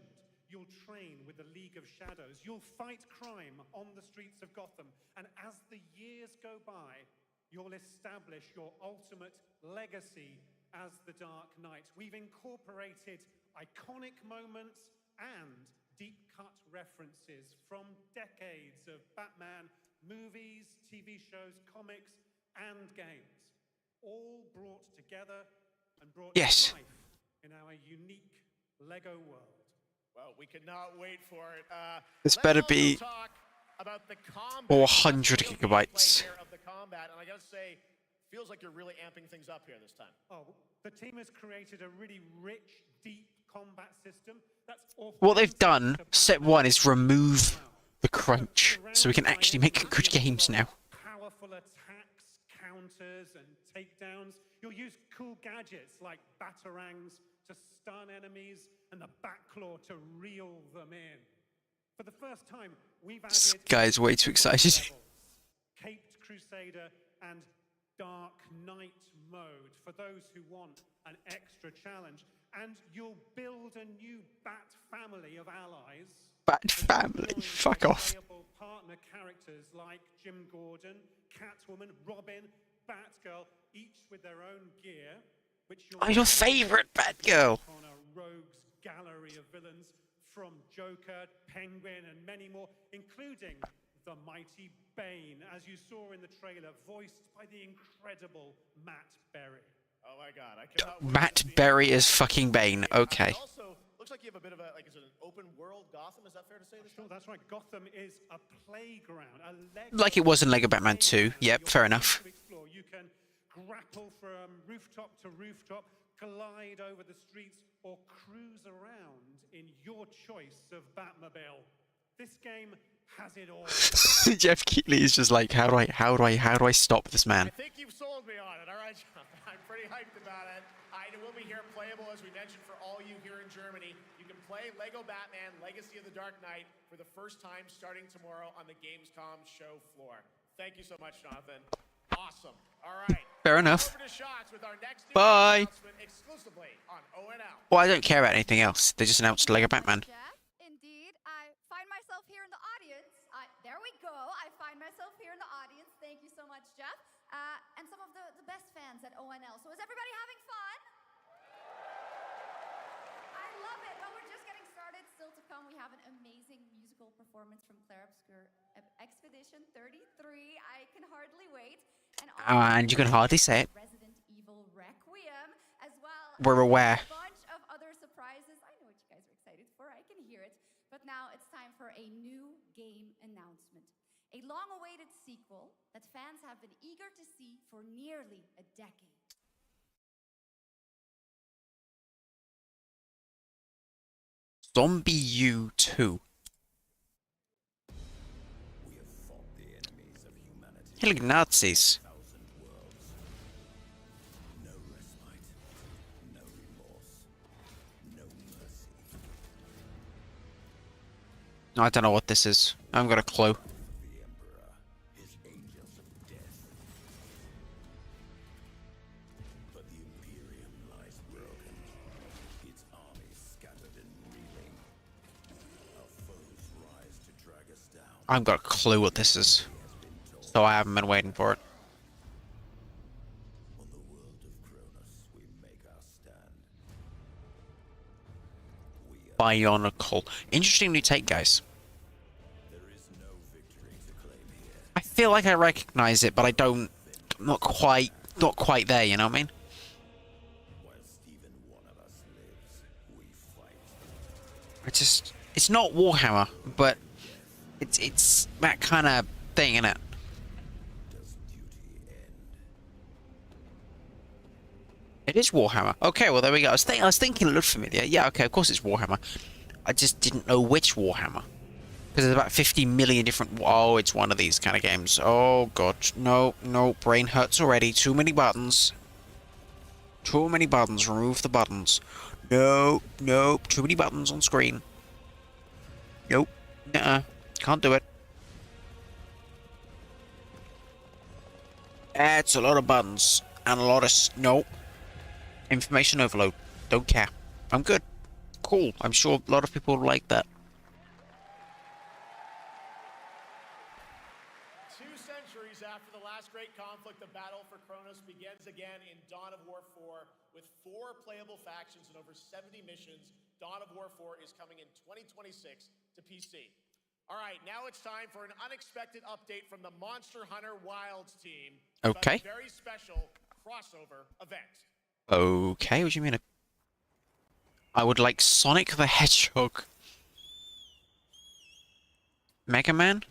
You'll train with the League of Shadows. You'll fight crime on the streets of Gotham. And as the years go by, you'll establish your ultimate legacy as the Dark Knight. We've incorporated iconic moments and deep-cut references from decades of Batman movies, TV shows, comics, and games, all brought together and brought to life in our unique Lego world. Well, we cannot wait for it. This let's better also be talk about the combat, 400 the real gigabytes. gameplay here of the combat, and I gotta say, feels like you're really amping things up here this time. Oh, the team has created a really rich, deep combat system. That's What they've done, step one, is remove the crunch, so we can actually make good games now. Powerful attacks, counters and takedowns. You'll use cool gadgets like batarangs to stun enemies and the backclaw to reel them in. For the first time, we've added... This guy's way too excited. Caped Crusader and Dark Knight mode for those who want an extra challenge. And you'll build a new Bat family of allies. Bat family, fuck off. Playable partner characters like Jim Gordon, Catwoman, Robin, Batgirl, each with their own gear, which you'll I'm your favorite Batgirl. On a rogues gallery of villains from Joker, Penguin, and many more, including the mighty Bane, as you saw in the trailer, voiced by the incredible Matt Berry. Oh my god, I cannot wait Matt to see Berry is fucking Bane. Okay. It also looks like you have a bit of a, like, is it an open world Gotham? Is that fair to say? Sure, that's right. Gotham is a playground, a Like it was in Lego Batman 2. Yep, fair enough. You can grapple from rooftop to rooftop, glide over the streets, or cruise around in your choice of Batmobile. This game has it all. Jeff Keighley is just like, how do I stop this man? I think you've sold me on it. All right, John. I'm pretty hyped about it. It will be here playable, as we mentioned, for all you here in Germany. You can play Lego Batman Legacy of the Dark Knight for the first time starting tomorrow on the Gamescom show floor. Thank you so much, Jonathan. Awesome. All right. Fair enough. Over to Shots with our next news Bye. announcement exclusively on ONL. Well, I don't care about anything else. They just announced Lego Batman. Indeed, I find myself here in the audience. There we go. I find myself here in the audience. Thank you so much, Jeff. And some of the best fans at ONL. So is everybody having fun? I love it. Well, we're just getting started. Still to come, we have an amazing musical performance from Claire Obscure Expedition 33. I can hardly wait. And you can hardly say it. Resident Evil Requiem as well. We're aware. A bunch of other surprises. I know what you guys are excited for. I can hear it. But now it's time for a new game announcement. A long-awaited sequel that fans have been eager to see for nearly a decade. Zombie U 2. Killing Nazis. I don't know what this is. I haven't got a clue. I haven't got a clue what this is. So I haven't been waiting for it. Bionicle. Interesting new take, guys. I feel like I recognize it, but I don't. I'm not quite there. You know what I mean? It's not Warhammer, but it's that kind of thing, isn't it? It is Warhammer. Okay, well there we go. I was thinking it looked familiar. Yeah, okay, of course it's Warhammer. I just didn't know which Warhammer. Because there's about 50 million different... Oh, it's one of these kind of games. Oh, God. No, no. Brain hurts already. Too many buttons. Too many buttons. Remove the buttons. Nope, nope. Too many buttons on screen. Nope. Nuh-uh. Can't do it. It's a lot of buttons. And a lot of... Nope. Information overload. Don't care. I'm good. Cool. I'm sure a lot of people like that. 2 centuries after the last great conflict, the battle for Kronos begins again in Dawn of War 4 with 4 playable factions and over 70 missions. Dawn of War 4 is coming in 2026 to PC. All right, now it's time for an unexpected update from the Monster Hunter Wilds team. Okay. A very special crossover event. Okay, what do you mean? I would like Sonic the Hedgehog. Mega Man?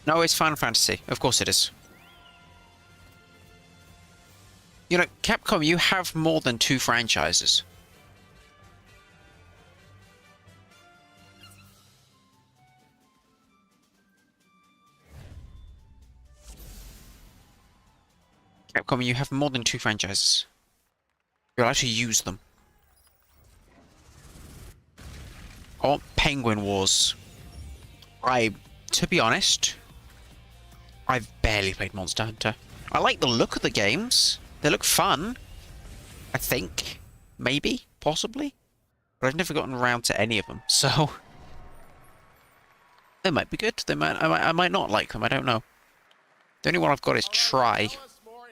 No, it's Final Fantasy. Of course it is. You know, Capcom, you have more than 2 franchises. Capcom, you have more than 2 franchises. You'll actually use them. I want Penguin Wars. To be honest, I've barely played Monster Hunter. I like the look of the games. They look fun. I think. Maybe. Possibly. But I've never gotten around to any of them, so... They might be good. I might not like them. I don't know. The only one I've got is Try. It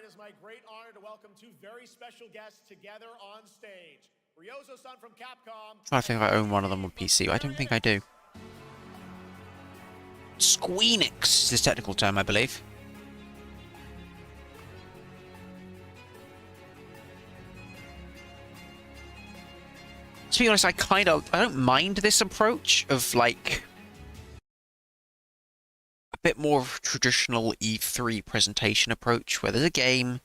is my great honor to welcome 2 very special guests together on stage. Ryozo-san from Capcom. I think I own one of them on PC. I don't think I do. Squeenix is the technical term, I believe. To be honest, I don't mind this approach of, like, a bit more of a traditional E3 presentation approach, where there's a game,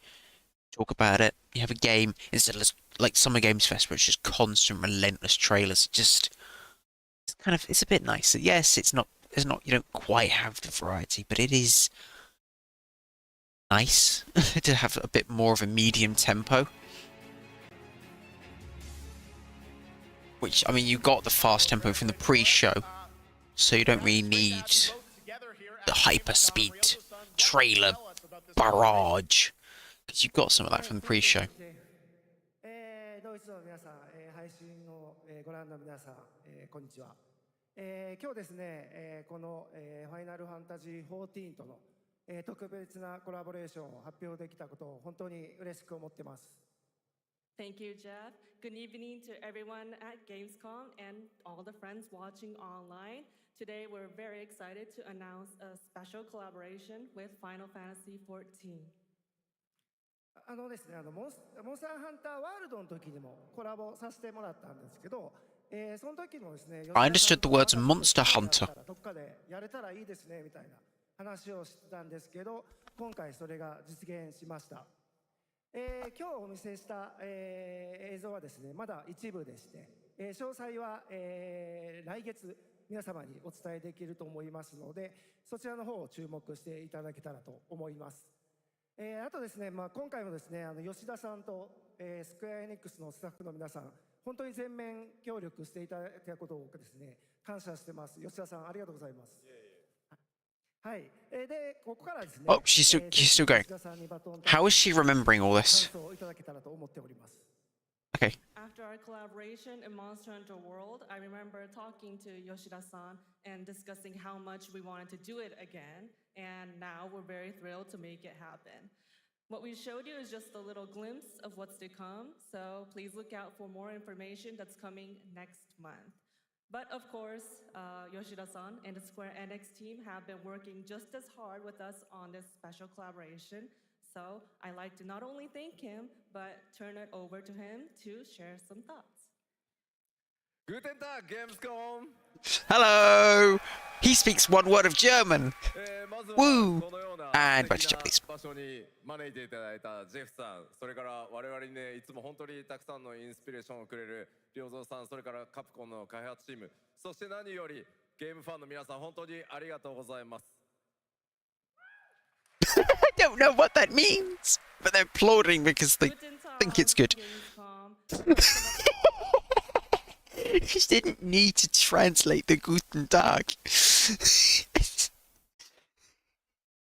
talk about it, you have a game, instead of, like, Summer Games Fest, where it's just constant, relentless trailers. It's a bit nicer. Yes, you don't quite have the variety, but it is nice to have a bit more of a medium tempo. Which, I mean, you got the fast tempo from the pre-show, so you don't really need the hyper-speed trailer barrage, because you got some of that from the pre-show. ドイツの皆さん、配信をご覧の皆さん、こんにちは。今日ですね、このファイナルファンタジー14との特別なコラボレーションを発表できたことを本当に嬉しく思ってます。Thank you, Jeff. Good evening to everyone at Gamescom and all the friends watching online. Today, we're very excited to announce a special collaboration with Final Fantasy XIV. ですね、モンスターハンターワールドの時にもコラボさせてもらったんですけど、その時もですね、I understood the words Monster Hunter. どっかでやれたらいいですねみたいな話をしてたんですけど、今回それが実現しました。今日お見せした、映像はですね、まだ一部でして、詳細は、来月皆様にお伝えできると思いますので、そちらの方を注目していただけたらと思います。あとですね、今回もですね、吉田さんと、スクエアエニックスのスタッフの皆さん、本当に全面協力していただいたことをですね、感謝してます。吉田さん、ありがとうございます。はい。で、ここからですね。Oh, she's still going. How is she remembering all this? Okay. After our collaboration in Monster Hunter World, I remember talking to Yoshida-san and discussing how much we wanted to do it again, and now we're very thrilled to make it happen. What we showed you is just a little glimpse of what's to come, so please look out for more information that's coming next month. But of course, Yoshida-san and the Square Enix team have been working just as hard with us on this special collaboration. So I'd like to not only thank him, but turn it over to him to share some thoughts. Guten Tag, Gamescom! Hello! He speaks one word of German! Woo! And back to Japanese. 場所に招いていただいたジェフさん、それから我々にね、いつも本当にたくさんのインスピレーションをくれる良三さん、それからカプコンの開発チーム、そして何よりゲームファンの皆さん、本当にありがとうございます。I don't know what that means, but they're applauding because they think it's good. You just didn't need to translate the Guten Tag.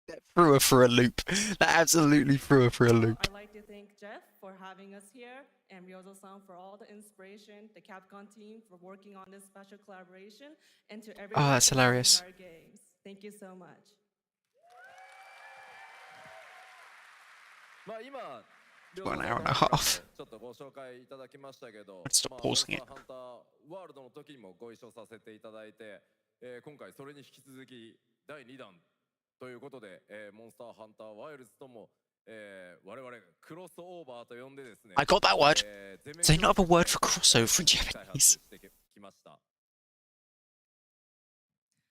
That threw her for a loop. That absolutely threw her for a loop. I'd like to thank Jeff for having us here, and Ryozo-san for all the inspiration, the Capcom team for working on this special collaboration, and to everyone that's hilarious. our games. Thank you so much. まあ今、 Well, an hour and a half. ちょっとご紹介いただきましたけど、 Let's stop pausing it. モンスターハンターワールドの時にもご一緒させていただいて、今回それに引き続き第2弾ということで、モンスターハンターワイルズとも、我々クロスオーバーと呼んでですね。 I got that word. Does they not have a word for crossover in Japanese?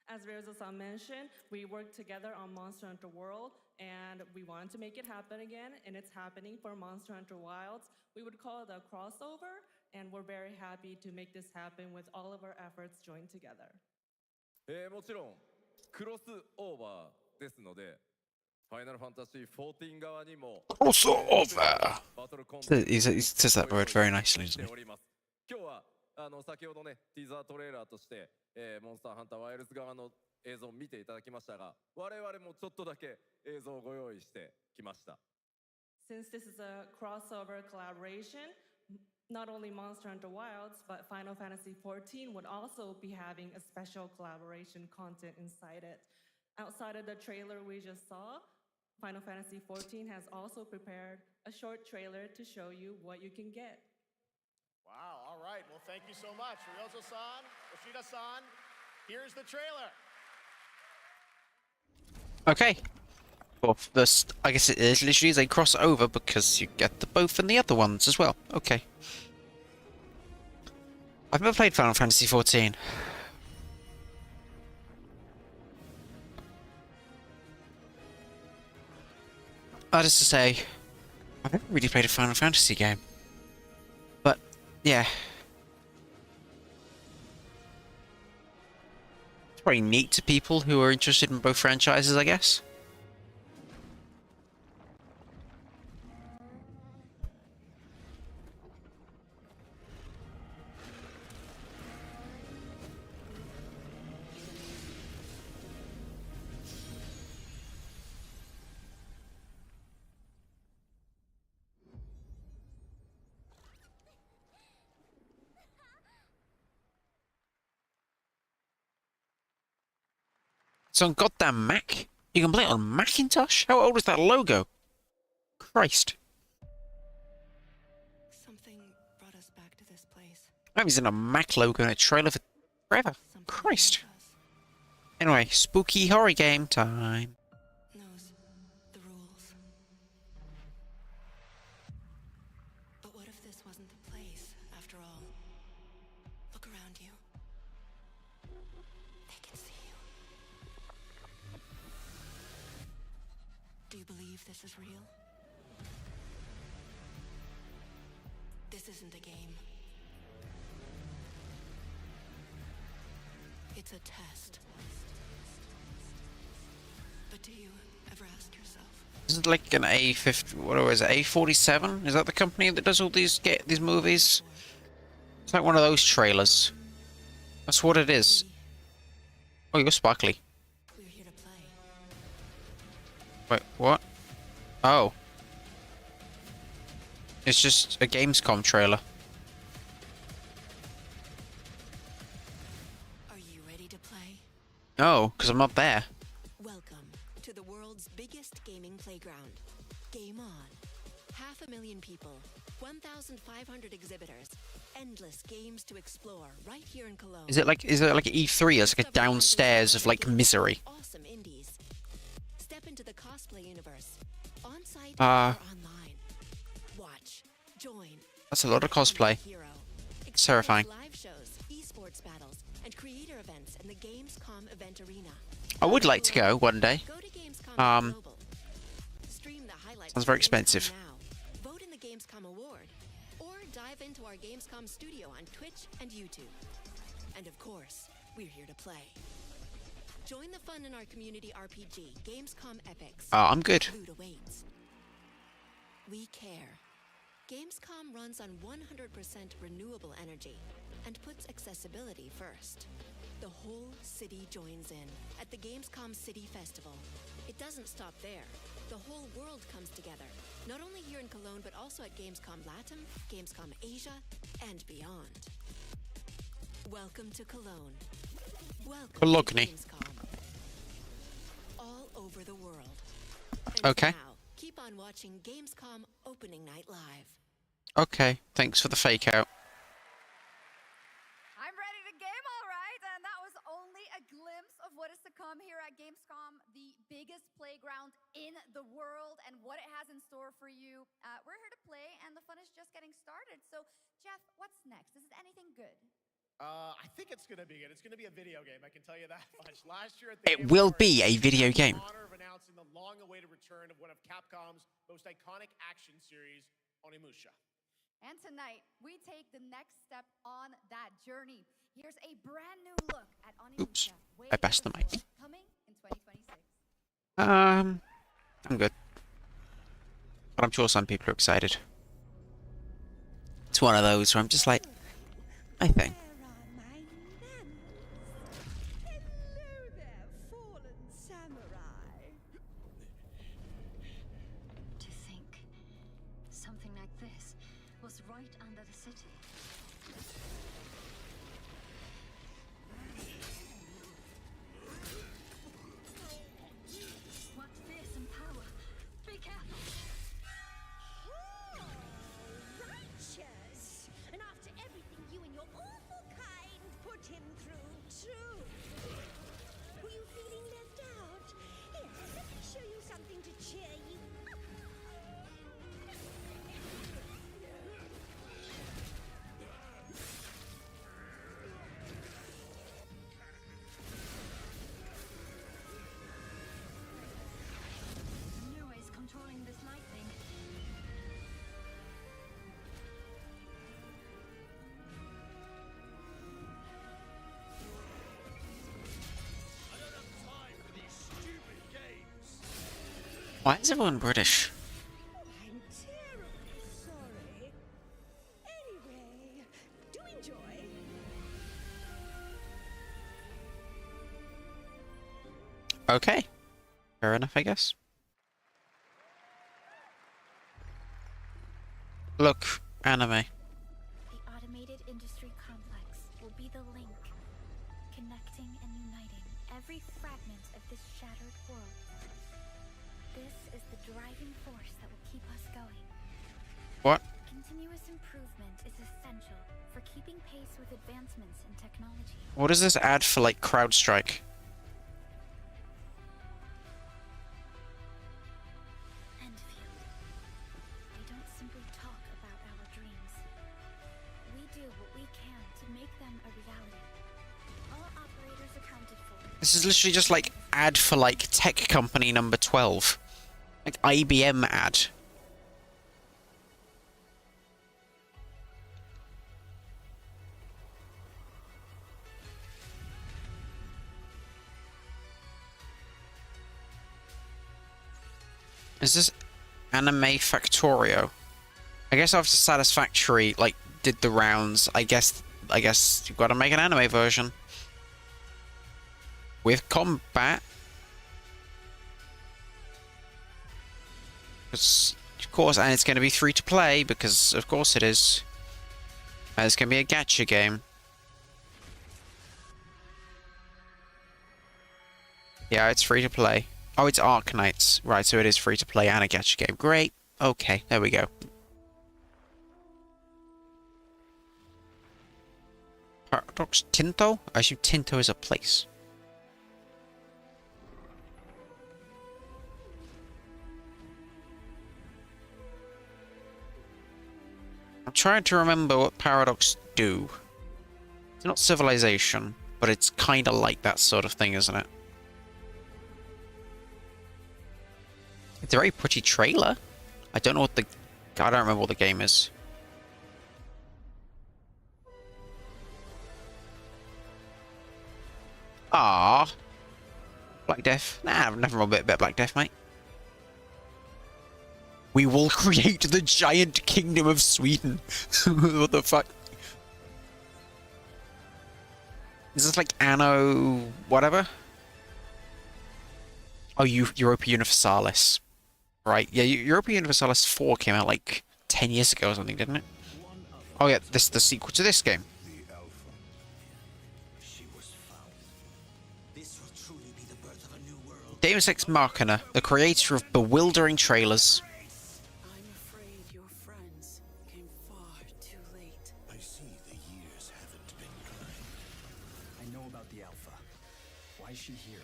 As Ryozo-san mentioned, we worked together on Monster Hunter World, and we wanted to make it happen again, and it's happening for Monster Hunter Wilds. We would call it a crossover, and we're very happy to make this happen with all of our efforts joined together. もちろんクロスオーバーですので、Final Fantasy 14側にも Crossover! バトルコンテンツ He says that word very nicely, し doesn't て he? おります。今日は先ほどねティザートレーラーとして、モンスターハンターワイルズ側の映像を見ていただきましたが、我々もちょっとだけ映像をご用意してきました。Since this is a crossover collaboration, not only Monster Hunter Wilds, but Final Fantasy XIV would also be having a special collaboration content inside it. Outside of the trailer we just saw, Final Fantasy XIV has also prepared a short trailer to show you what you can get. Wow, all right. Well, thank you so much. Ryozo-san, Yoshida-san, here's the trailer. Okay. Well, this, I guess it is literally a crossover because you get the both in the other ones as well. Okay. I've never played Final Fantasy XIV. That is to say, I've never really played a Final Fantasy game. But, yeah. It's probably neat to people who are interested in both franchises, I guess. It's on goddamn Mac? You can play it on Macintosh? How old is that logo? Christ. Something brought us back to this place. I haven't seen a Mac logo in a trailer for forever. Christ. Anyway, spooky horror game time. Knows the rules. But what if this wasn't the place, after all? Look around you. They can see you. Do you believe this is real? This isn't a game. It's a test. But do you ever ask yourself? Is it like an A50? What is it? A47? Is that the company that does all these movies? It's like one of those trailers. That's what it is. Oh, you're sparkly. We're here to play. Wait, what? Oh. It's just a Gamescom trailer. Are you ready to play? No, because I'm not there. Welcome to the world's biggest gaming playground. Game on. 500,000 people, 1,500 exhibitors, endless games to explore right here in Cologne. Is it like E3? It's like a downstairs of like misery. Awesome indies. Step into the cosplay universe. On-site or Uh, online. Watch, join. That's a lot of cosplay. Hero. It's terrifying. Live shows, esports battles, and creator events in the Gamescom event arena. I would like to go one day. Go to Gamescom Global. Stream the highlights Sounds of very Gamescom expensive. Now. Vote in the Gamescom Award. Or dive into our Gamescom studio on Twitch and YouTube. And of course, we're here to play. Join the fun in our community RPG, Gamescom Epics. I'm good. Loot awaits. We care. Gamescom runs on 100% renewable energy and puts accessibility first. The whole city joins in at the Gamescom City Festival. It doesn't stop there. The whole world comes together, not only here in Cologne, but also at Gamescom Latam, Gamescom Asia, and beyond. Welcome to Cologne. Welcome Cologne. to Gamescom. All over the world. And Okay. now, keep on watching Gamescom Opening Night live. Okay, thanks for the fake out. I'm ready to game, all right, and that was only a glimpse of what is to come here at Gamescom, the biggest playground in the world, and what it has in store for you. We're here to play, and the fun is just getting started. So, Jeff, what's next? Is it anything good? I think it's going to be good. It's going to be a video game, I can tell you that much. Last year at the It will be a video game. the honor of announcing the long-awaited return of one of Capcom's most iconic action series, Onimusha. And tonight, we take the next step on that journey. Here's a brand new look at Onimusha. Oops, I bashed the mic. Coming in 2026. I'm good. But I'm sure some people are excited. It's one of those where I'm just like, I think. To think something like this was right under the city. What fearsome power! Be careful! Righteous! And after everything you and your awful kind put him through, too. Were you feeling left out? Here, let me show you something to cheer you up. New ways controlling this lightning. Why is everyone British? I'm terribly sorry. Anyway, do enjoy. Okay. Fair enough, I guess. Look, anime. The automated industry complex will be the link, connecting and uniting every fragment of this shattered world. This is the driving force that will keep us going. What? Continuous improvement is essential for keeping pace with advancements in technology. What is this ad for, like, CrowdStrike? Enfield. We don't simply talk about our dreams. We do what we can to make them a reality. All operators accounted for. This is literally just like ad for like tech company number 12. Like IBM ad. Is this Anime Factorio? I guess after Satisfactory like did the rounds, I guess you've got to make an anime version. With combat. Of course, and it's going to be free to play, because of course it is. And it's going to be a gacha game. Yeah, it's free to play. Oh, it's Arknights. Right, so it is free to play and a gacha game. Great. Okay, there we go. Paradox Tinto? I assume Tinto is a place. I'm trying to remember what Paradox do. It's not Civilization, but it's kind of like that sort of thing, isn't it? It's a very pretty trailer. I don't know what the... I don't remember what the game is. Ah, Black Death. Nah, I've never read a bit about Black Death, mate. We will create the giant kingdom of Sweden. What the fuck? Is this like Anno... whatever? Oh, Europa Universalis. Right, yeah, Europa Universalis 4 came out like 10 years ago or something, didn't it? Oh yeah, this is the sequel to this game. Deus Ex Machina, the creator of bewildering trailers. I'm afraid your friends came far too late. I see the years haven't been kind. I know about the Alpha. Why is she here?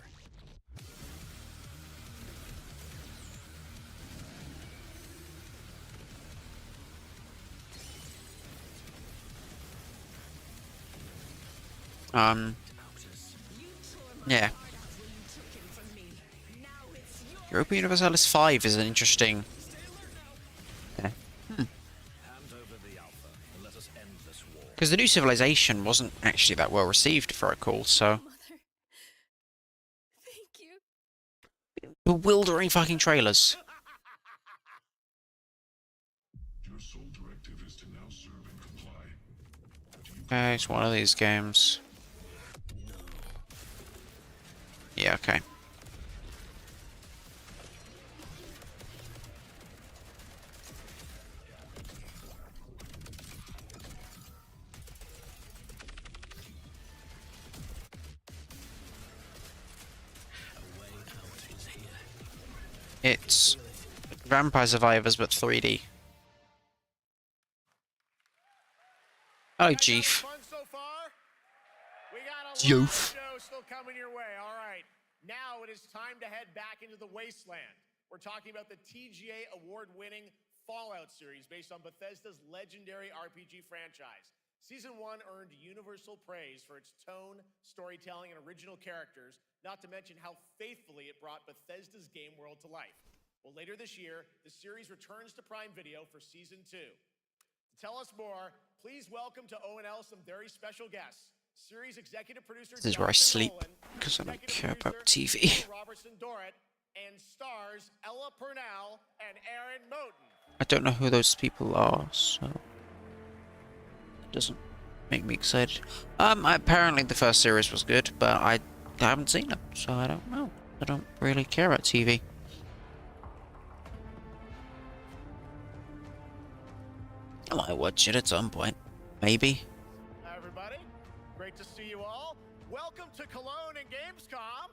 Yeah. Europa Universalis 5 is an interesting... Yeah. Because the new Civilization wasn't actually that well received, if I recall, so... Bewildering fucking trailers. Your sole directive is to now serve and comply. Okay, it's one of these games. Yeah, okay. It's Vampire Survivors, but 3D. Oh, Jeef. We got a lot of Joof. shows still coming your way. All right, now it is time to head back into the wasteland. We're talking about the TGA award-winning Fallout series based on Bethesda's legendary RPG franchise. Season 1 earned universal praise for its tone, storytelling, and original characters, not to mention how faithfully it brought Bethesda's game world to life. Well, later this year, the series returns to Prime Video for Season 2. To tell us more, please welcome to ONL some very special guests. Series executive producer This is where I Jonathan sleep, Nolan, because I don't executive care about producer TV. Neil Robertson Dorrit, and stars Ella Purnell and Aaron Moten. I don't know who those people are, so it doesn't make me excited. Apparently the first series was good, but I haven't seen it, so I don't know. I don't really care about TV. I might watch it at some point, maybe. Hi, everybody. Great to see you all. Welcome to Cologne and Gamescom.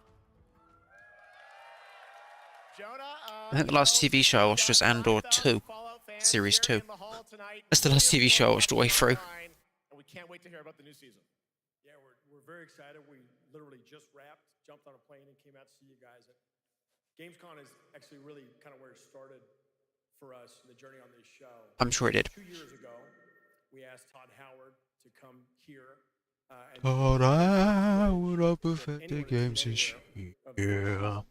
Jonah, I think the last TV show I watched was Andor 2, Series 2. That's the last TV show I watched all the way through. And we can't wait to hear about the new season. Yeah, we're very excited. We literally just wrapped, jumped on a plane, and came out to see you guys. Gamescom is actually really kind of where it started for us, the journey on this show. I'm sure it did. 2 years ago, we asked Todd Howard to come here. Todd Howard up at the games this year.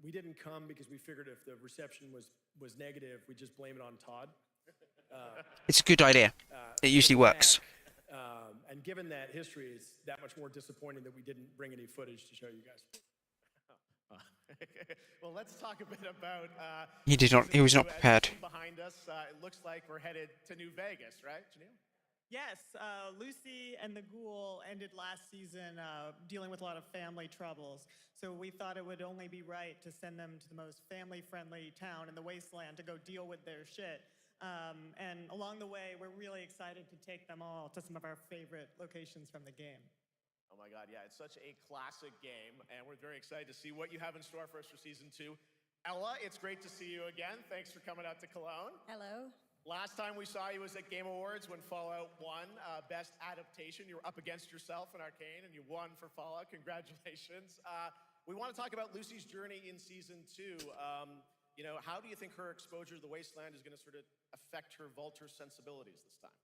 We didn't come because we figured if the reception was negative, we'd just blame it on Todd. It's a good idea. It usually works. And given that history, it's that much more disappointing that we didn't bring any footage to show you guys. Well, let's talk a bit about. He was not prepared. Behind us, it looks like we're headed to New Vegas, right, Janelle? Yes, Lucy and the Ghoul ended last season dealing with a lot of family troubles. So we thought it would only be right to send them to the most family-friendly town in the wasteland to go deal with their shit. And along the way, we're really excited to take them all to some of our favorite locations from the game. Oh my God, yeah, it's such a classic game, and we're very excited to see what you have in store for us for Season 2. Ella, it's great to see you again. Thanks for coming out to Cologne. Hello. Last time we saw you was at Game Awards when Fallout won Best Adaptation. You were up against yourself in Arcane, and you won for Fallout. Congratulations. We want to talk about Lucy's journey in Season 2. You know, how do you think her exposure to the wasteland is going to sort of affect her Vulture sensibilities this time?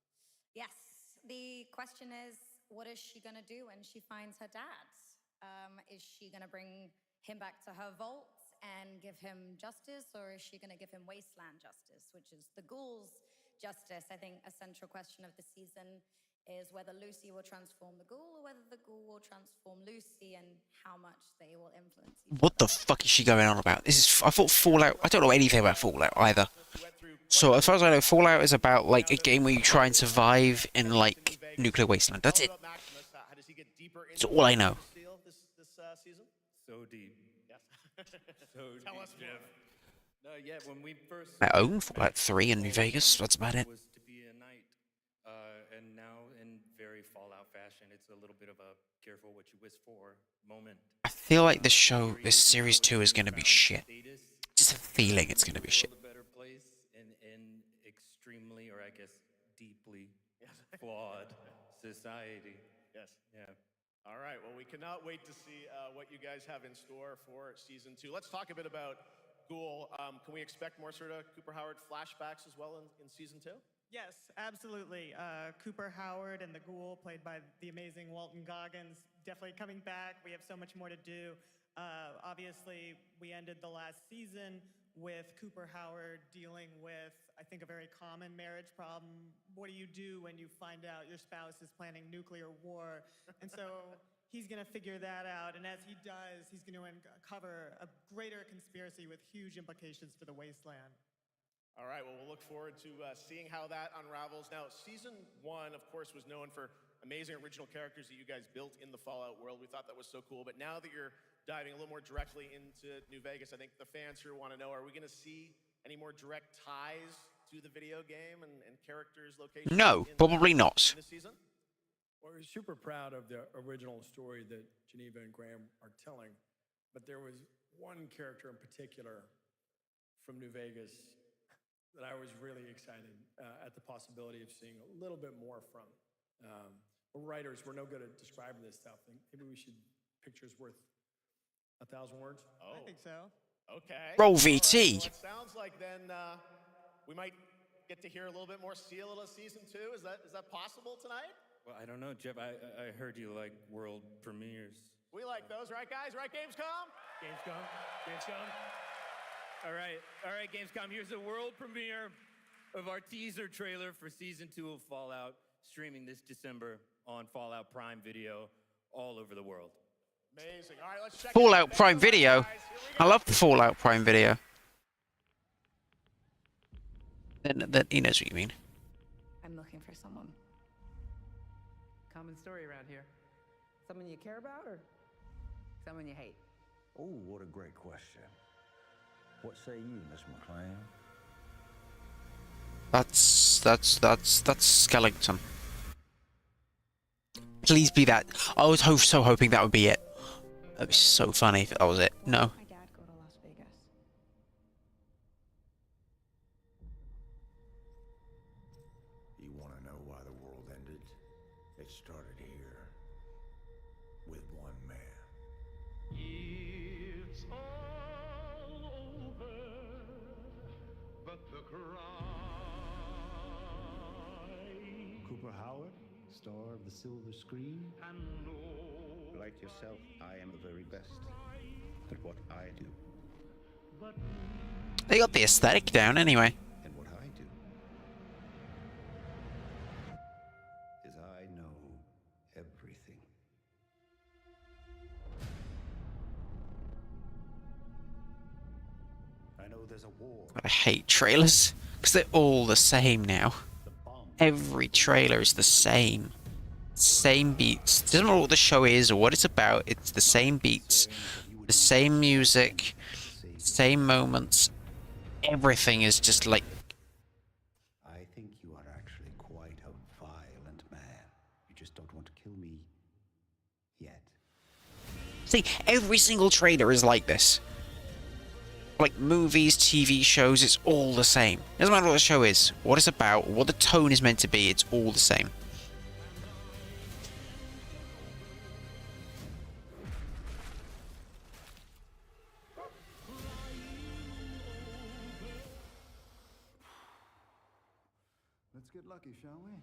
Yes, the question is, what is she going to do when she finds her dad? Is she going to bring him back to her vault and give him justice, or is she going to give him wasteland justice, which is the Ghoul's justice? I think a central question of the season is whether Lucy will transform the Ghoul or whether the Ghoul will transform Lucy, and how much they will influence each What the fuck is she going on about? I thought Fallout. I don't know anything about Fallout either. So as far as I know, Fallout is about like a game where you try and survive in like nuclear wasteland. That's it. That's all I know. So deep. Yes. So Tell deep, us more. Jeff. No, yeah, when we first I own Fallout 3 in New Vegas. That's about it. was to be a knight, and now in very Fallout fashion, it's a little bit of a careful what you wish for moment. I feel like this series 2 is going to be shit. Just a feeling it's going to be shit. A better place in extremely, or I guess deeply flawed society. Yes. Yeah. All right, well, we cannot wait to see what you guys have in store for Season 2. Let's talk a bit about Ghoul. Can we expect more sort of Cooper Howard flashbacks as well in Season 2? Yes, absolutely. Cooper Howard and the Ghoul, played by the amazing Walton Goggins, definitely coming back. We have so much more to do. Obviously, we ended the last season with Cooper Howard dealing with, I think, a very common marriage problem. What do you do when you find out your spouse is planning nuclear war? And so he's going to figure that out. And as he does, he's going to uncover a greater conspiracy with huge implications for the Wasteland. All right, well, we'll look forward to seeing how that unravels. Now, Season 1, of course, was known for amazing original characters that you guys built in the Fallout world. We thought that was so cool. But now that you're diving a little more directly into New Vegas, I think the fans here want to know, are we going to see any more direct ties to the video game and characters, locations? No, probably not. In this season? Well, we're super proud of the original story that Geneva and Graham are telling. But there was one character in particular from New Vegas that I was really excited at the possibility of seeing a little bit more from. We're writers, we're no good at describing this stuff. Maybe we should, pictures worth 1,000 words? Oh. I think so. Okay. Roll All VT. right, well, it sounds like then we might get to hear a little bit more Seal of Season 2. Is that possible tonight? Well, I don't know, Jeff. I heard you like world premieres. We like those, right, guys? Right, Gamescom? Gamescom. All right, Gamescom. Here's a world premiere of our teaser trailer for Season 2 of Fallout, streaming this December on Fallout Prime Video all over the world. Amazing. All right, let's check Fallout Prime Video. I love the Fallout Prime Video. Then he knows what you mean. I'm looking for someone. Common story around here. Someone you care about or someone you hate? Oh, what a great question. What say you, Miss McClane? That's Skellington. Please be that. I was so hoping that would be it. That'd be so funny if that was it. No. My dad go to Las Vegas. You want to know why the world ended? It started here with one man. It's all over, but the cry. Cooper Howard, star of the silver screen. Like yourself, I am the very best at what I do. They got the aesthetic down anyway. And what I do is I know everything. I know there's a war. I hate trailers because they're all the same now. Every trailer is the same. Same beats. Doesn't matter what the show is or what it's about, it's the same beats, the same music, same moments. Everything is just like. I think you are actually quite a violent man. You just don't want to kill me yet. See, every single trailer is like this. Like movies, TV shows, it's all the same. Doesn't matter what the show is, what it's about, what the tone is meant to be, it's all the same. Let's get lucky, shall we?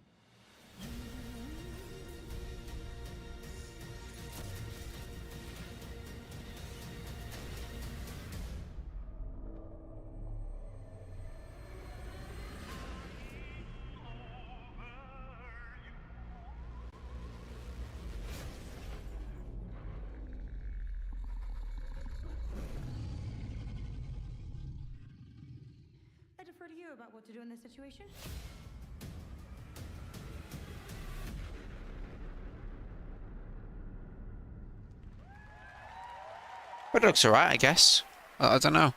I defer to you about what to do in this situation. But it looks alright, I guess. I don't know.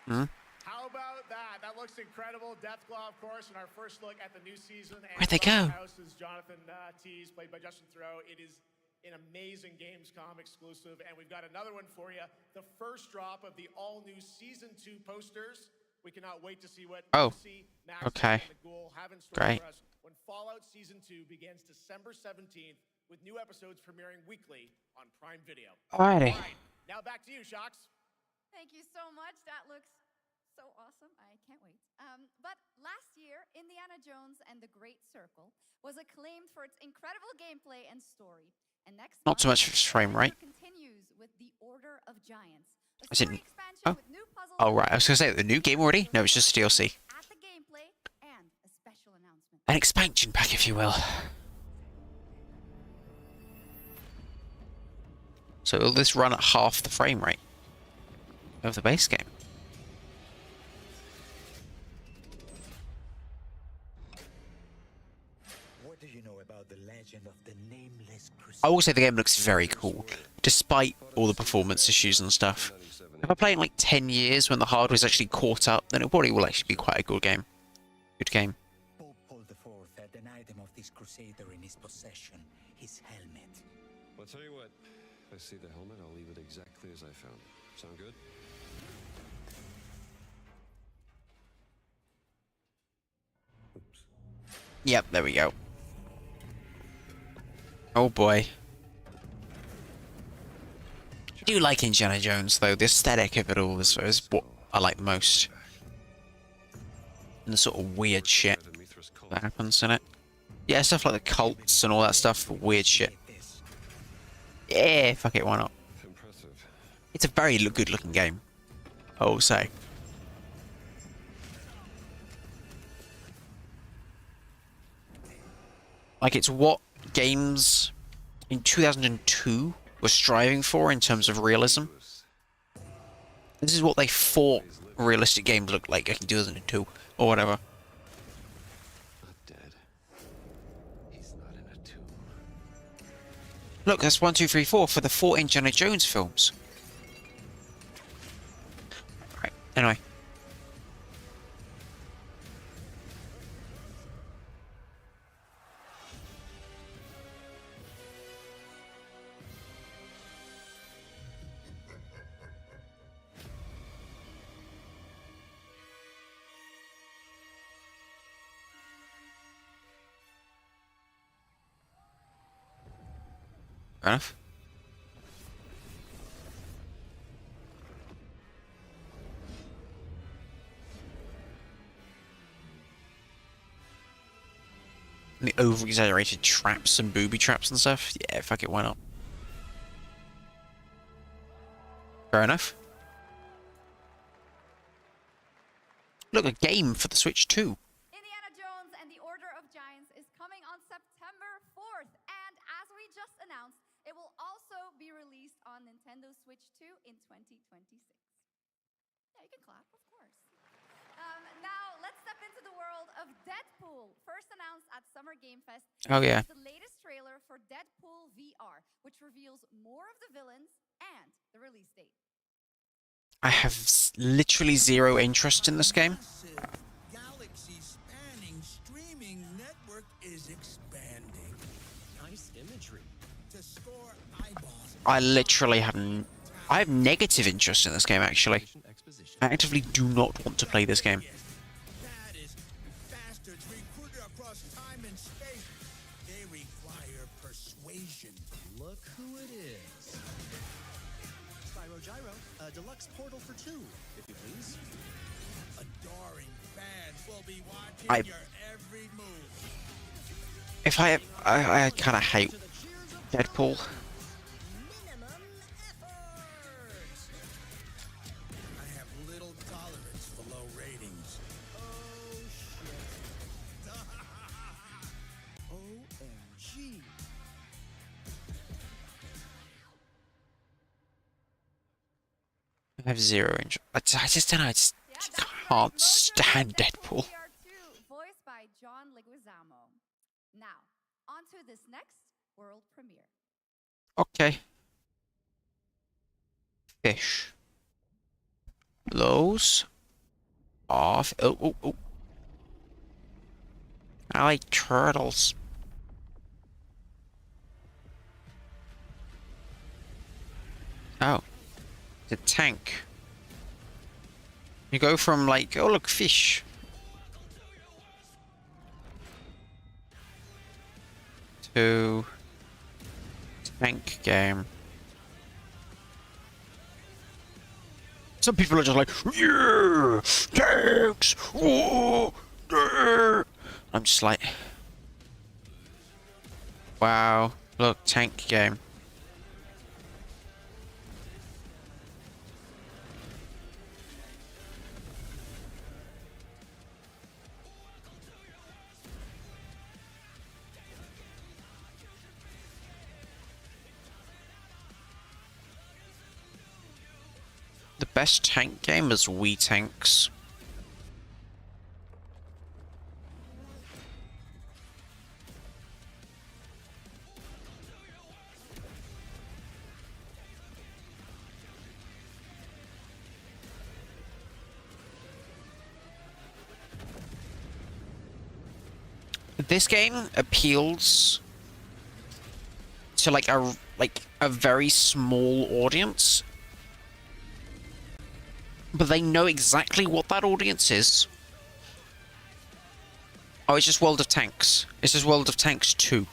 How about that? That looks incredible. Deathclaw, of course, in our first look at the new season. Where'd they go? House's Jonathan Tees, played by Justin Theroux. It is an amazing Gamescom exclusive, and we've got another one for you. The first drop of the all-new Season 2 posters. We cannot wait to see what Lucy, Max, okay. and the Ghoul have in store Great. for us when Fallout Season 2 begins December 17th, with new episodes premiering weekly on Prime Video. Alrighty. All right, now back to you, Shox. Thank you so much. That looks so awesome. I can't wait. But last year, Indiana Jones and the Great Circle was acclaimed for its incredible gameplay and story. And next Not so month, much for its frame rate. continues with The Order of Giants, The I didn't. story expansion Oh. with new puzzles. Oh right. I was gonna say the new game already. No, it's just DLC. Add the gameplay and a special announcement. An expansion pack, if you will. So will this run at half the frame rate of the base game? What do you know about the legend of the nameless crusader? I will say the game looks very cool, despite all the performance issues and stuff. If I play in like 10 years when the hardware's actually caught up, then it probably will actually be quite a good game. Good game. Pope Paul IV had an item of this crusader in his possession, his helmet. I'll tell you what, if I see the helmet, I'll leave it exactly as I found it. Sound good? Oops. Yep, there we go. Oh boy. I do like Indiana Jones though, the aesthetic of it all is what I like the most. And the sort of weird shit that happens in it. Yeah, stuff like the cults and all that stuff, weird shit. Yeah, fuck it, why not? It's a very good looking game, I will say. Like, it's what games in 2002 were striving for in terms of realism. This is what they thought realistic games looked like in 2002, or whatever. Look, that's 1, 2, 3, 4 for the 4 Indiana Jones films. Right, anyway. Fair enough. And the over-exaggerated traps and booby traps and stuff? Yeah, fuck it, why not? Fair enough. Look, a game for the Switch too. Indiana Jones and the Order of Giants is coming on September 4th, and as we just announced, it will also be released on Nintendo Switch 2 in 2026. Yeah, you can clap, of course. Now, let's step into the world of Deadpool. First announced at Summer Game Fest. Oh, yeah. This is the latest trailer for Deadpool VR, which reveals more of the villains and the release date. I have literally zero interest in this game. Galaxy-spanning streaming network is expanding. Nice imagery. To score eyeballs. I literally have I have negative interest in this game, actually. I actively do not want to play this game. That is bastards recruited across time and space. They require persuasion. Look who it is. Spyro Gyro, a deluxe portal for 2, if you please. Adoring fans will be watching your every move. If I kind of hate Deadpool. I have little tolerance for low ratings. Oh shit. OMG. I have zero interest. I just don't know. I just can't stand Deadpool. Voiced by John Leguizamo. Now, on to this next world premiere. Okay. Fish. Those off. Oh. I like turtles. Oh. The tank. You go from like, oh look, fish. To tank game. Some people are just like, yeah, tanks, whoa, yeah. I'm just like, wow, look, tank game. The best tank game is Wii Tanks. This game appeals to like a very small audience, but they know exactly what that audience is. Oh, it's just World of Tanks. It's just World of Tanks 2.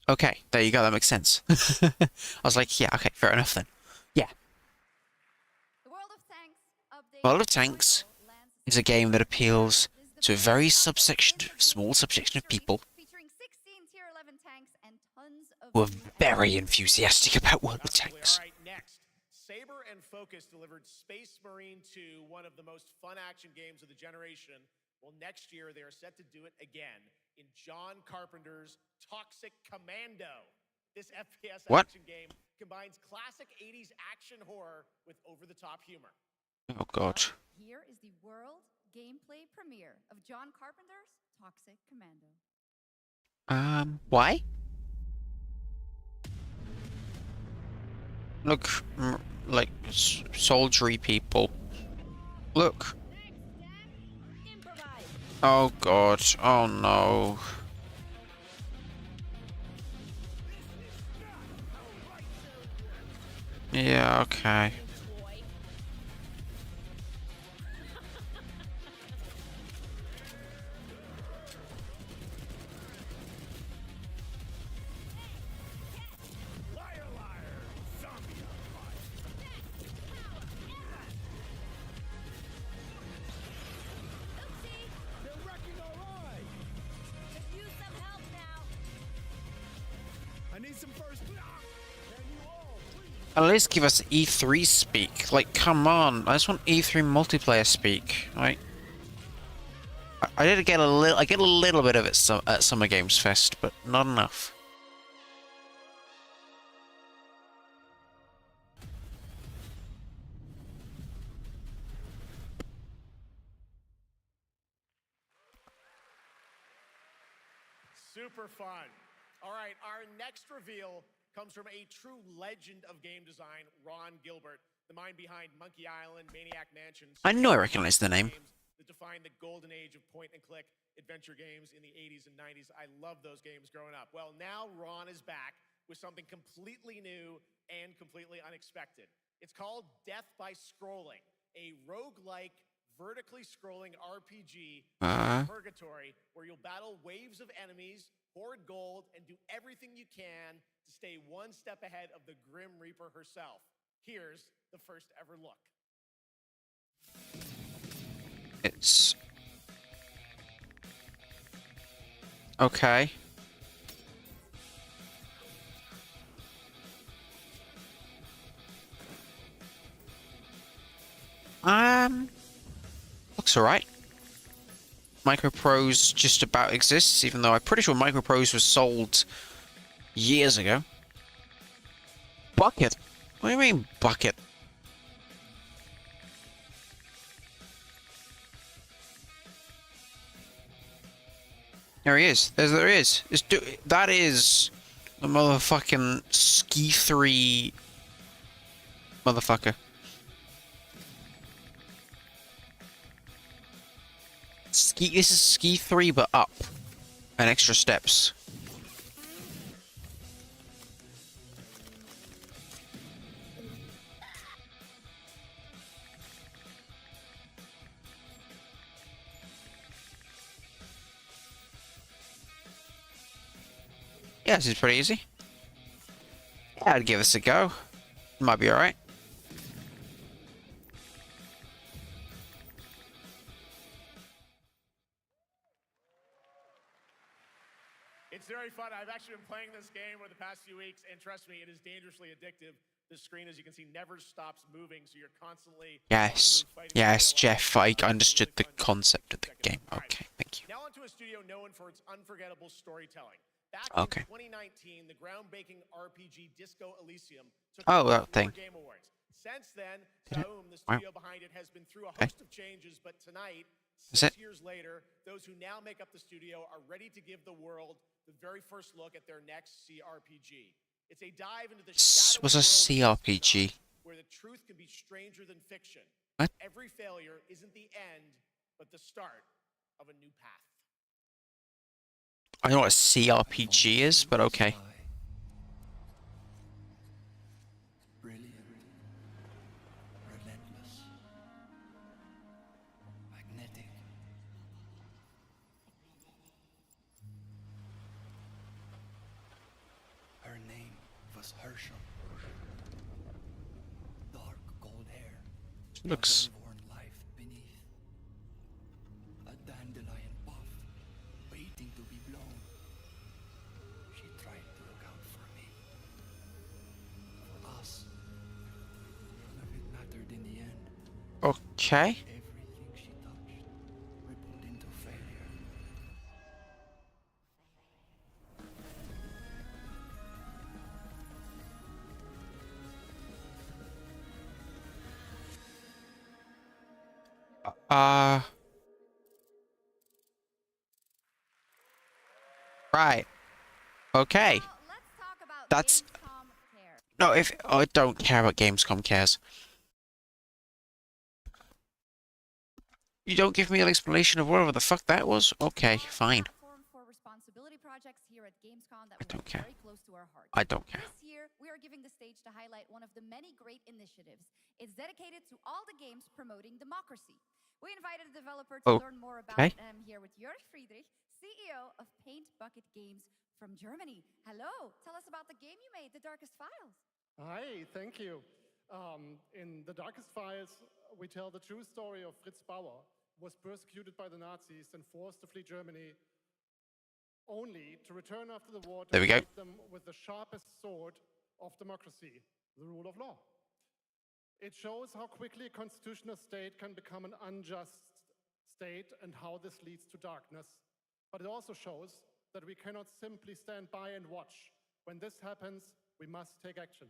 Okay, there you go. That makes sense. I was like, yeah, okay, fair enough then. Yeah. World of Tanks is a game that appeals to a very small subsection of people who are very enthusiastic about World of Tanks. All right, next. Saber and Focus delivered Space Marine 2, one of the most fun action games of the generation. Well, next year they are set to do it again in John Carpenter's Toxic Commando. This FPS action game combines classic 80s action horror with over-the-top humor. Oh god. Here is the world gameplay premiere of John Carpenter's Toxic Commando. Why? Look, like, soldiery people. Look. Oh god, oh no. Yeah, okay. At least give us E3 speak. Like, come on. I just want E3 multiplayer speak. Like, I did get a little. I get a little bit of it at Summer Games Fest, but not enough. Super fun. All right, our next reveal comes from a true legend of game design, Ron Gilbert, the mind behind Monkey Island, Maniac Mansion. I know I recognize the name. That defined the golden age of point-and-click adventure games in the 80s and 90s. I love those games growing up. Well, now Ron is back with something completely new and completely unexpected. It's called Death by Scrolling, a roguelike, vertically scrolling RPG purgatory where you'll battle waves of enemies, hoard gold, and do everything you can to stay one step ahead of the Grim Reaper herself. Here's the first ever look. It's... okay. Looks alright. Microprose just about exists, even though I'm pretty sure Microprose was sold years ago. Bucket? What do you mean, bucket? There he is. There he is. That is the motherfucking Ski 3 motherfucker. This is Ski 3, but up. And extra steps. Yeah, this is pretty easy. Yeah, I'd give this a go. Might be alright. It's very fun. I've actually been playing this game over the past few weeks, and trust me, it is dangerously addictive. The screen, as you can see, never stops moving, so you're constantly... Yes. Yes, Jeff, I understood the concept of the game. Okay, thank you. Now onto a studio known for its unforgettable storytelling. Back in 2019, the groundbreaking RPG Disco Elysium took that thing. Game Awards. Since then, Did it? Saum, the Wow. studio behind it, has been through a host of changes, but tonight, Is 6 it? years later, those who now make up the studio are ready to give the world the very first look at their next CRPG. It's a dive into the shadowy Was a world of CRPG. Mastodon, where the truth can be stranger than fiction. What? Every failure isn't the end, but the start of a new path. I know what a CRPG is, but okay. Brilliant. Relentless. Magnetic. Her name was Herschel. Dark gold hair. Looks. A well-worn life beneath. A dandelion puff, waiting to be blown. She tried to look out for me. For us. If it mattered in the end. Okay. Everything she touched rippled into failure. Right. Okay. That's no. If I don't care about Gamescom cares. You don't give me an explanation of whatever the fuck that was? Okay, fine. For responsibility projects here at Gamescom that I don't care. very close to our hearts. I don't care. This year, we are giving the stage to highlight one of the many great initiatives. It's dedicated to all the games promoting democracy. We invited a developer to learn more about it, and I'm here with Jörg Friedrich, CEO of Paint Bucket Games from Germany. Hello, tell us about the game you made, The Darkest Files. Hi, thank you. In The Darkest Files, we tell the true story of Fritz Bauer, who was persecuted by the Nazis and forced to flee Germany, only to return after the war to fight them with the sharpest sword of democracy, the rule of law. It shows how quickly a constitutional state can become an unjust state and how this leads to darkness. But it also shows that we cannot simply stand by and watch. When this happens, we must take action.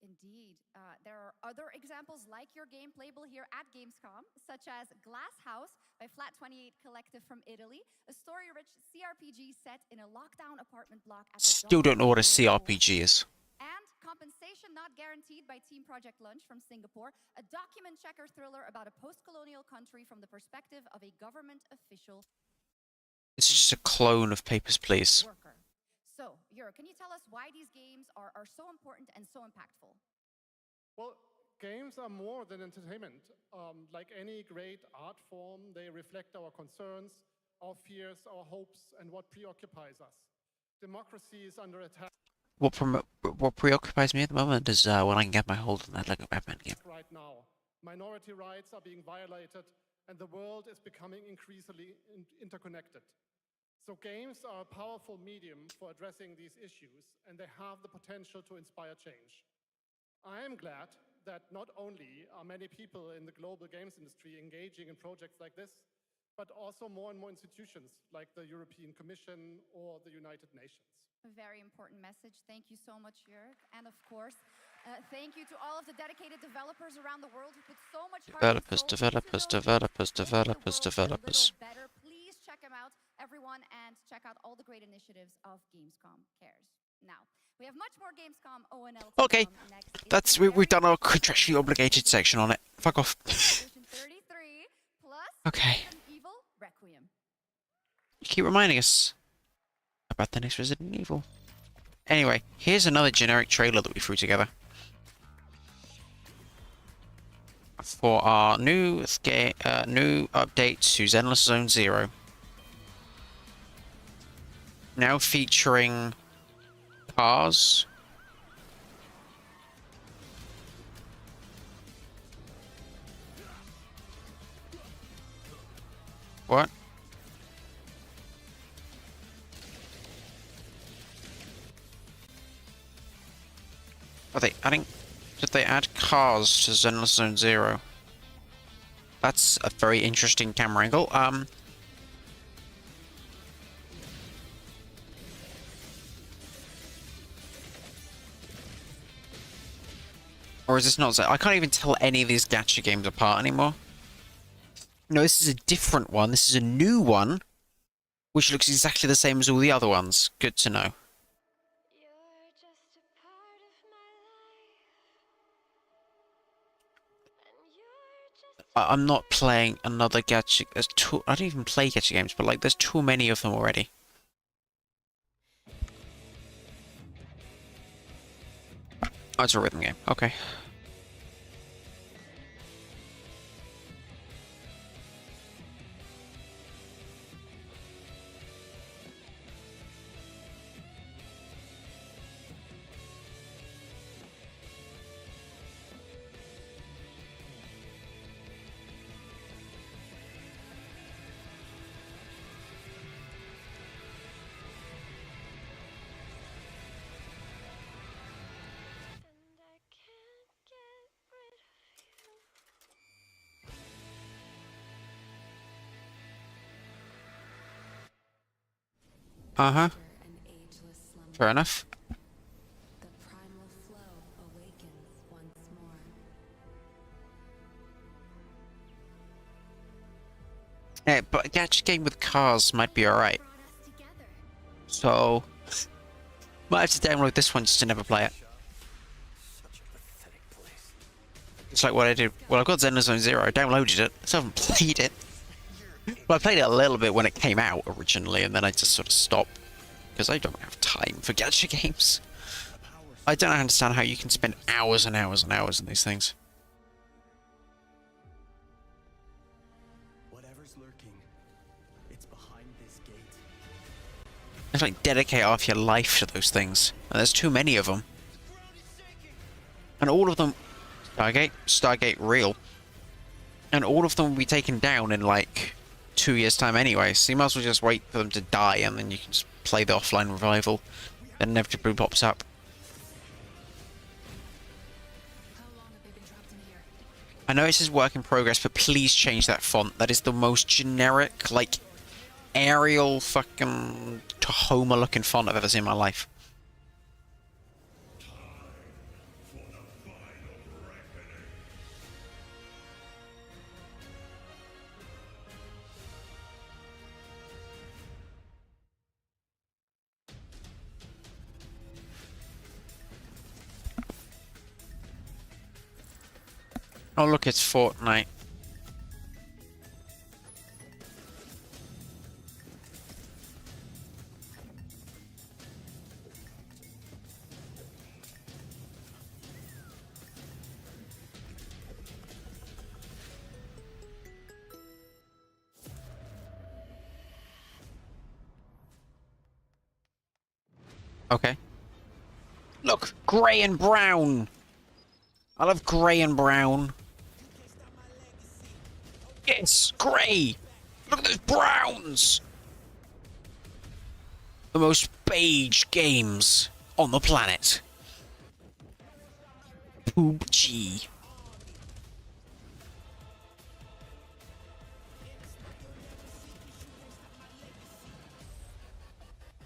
Indeed. There are other examples like your game playable here at Gamescom, such as Glass House by Flat 28 Collective from Italy, a story-rich CRPG set in a lockdown apartment block at the Still don't know what a CRPG is. And Compensation Not Guaranteed by Team Project Lunch from Singapore, a document checker thriller about a post-colonial country from the perspective of a government official. It's just a clone of Papers, Please. Worker. So, Jörg, can you tell us why these games are so important and so impactful? Well, games are more than entertainment. Like any great art form, they reflect our concerns, our fears, our hopes, and what preoccupies us. Democracy is under attack. What preoccupies me at the moment is when I can get my hold on that Lego Batman game. Right now, minority rights are being violated, and the world is becoming increasingly interconnected. So games are a powerful medium for addressing these issues, and they have the potential to inspire change. I am glad that not only are many people in the global games industry engaging in projects like this, but also more and more institutions like the European Commission or the United Nations. A very important message. Thank you so much, Jörg. And of course, thank you to all of the dedicated developers around the world who put so much heart and Developers. better. Please check them out, everyone, and check out all the great initiatives of Gamescom Cares. Now, we have much more Gamescom ONL. Okay, that's we've done our contractually obligated section on it. Fuck off. 33 plus Okay. Evil Requiem. You keep reminding us about the next Resident Evil. Anyway, here's another generic trailer that we threw together for our new update to Zenless Zone Zero. Now featuring cars. What? Are they adding? Did they add cars to Zenless Zone Zero? That's a very interesting camera angle. Or is this not? I can't even tell any of these gacha games apart anymore. No, this is a different one. This is a new one, which looks exactly the same as all the other ones. Good to know. I'm not playing another gacha. I don't even play gacha games, but like, there's too many of them already. Oh, it's a rhythm game. Okay. Uh-huh. Fair enough. Yeah, but a gacha game with cars might be alright. So, might have to download this one just to never play it. It's like what I did. Well, I've got Xenozone Zero. I downloaded it. I still haven't played it. Well, I played it a little bit when it came out originally, and then I just sort of stopped. Because I don't have time for gacha games. I don't understand how you can spend hours and hours and hours in these things. Whatever's lurking, it's behind this gate. It's like dedicate half your life to those things. And there's too many of them. And all of them... Stargate real. And all of them will be taken down in like 2 years' time anyway. So you might as well just wait for them to die and then you can just play the offline revival. Then inevitably pops up. I know it says work in progress, but please change that font. That is the most generic, like, Arial fucking Tahoma looking font I've ever seen in my life. Oh look, it's Fortnite. Okay. Look, grey and brown. I love grey and brown. Yes, grey. Look at those browns. The most beige games on the planet. PUBG.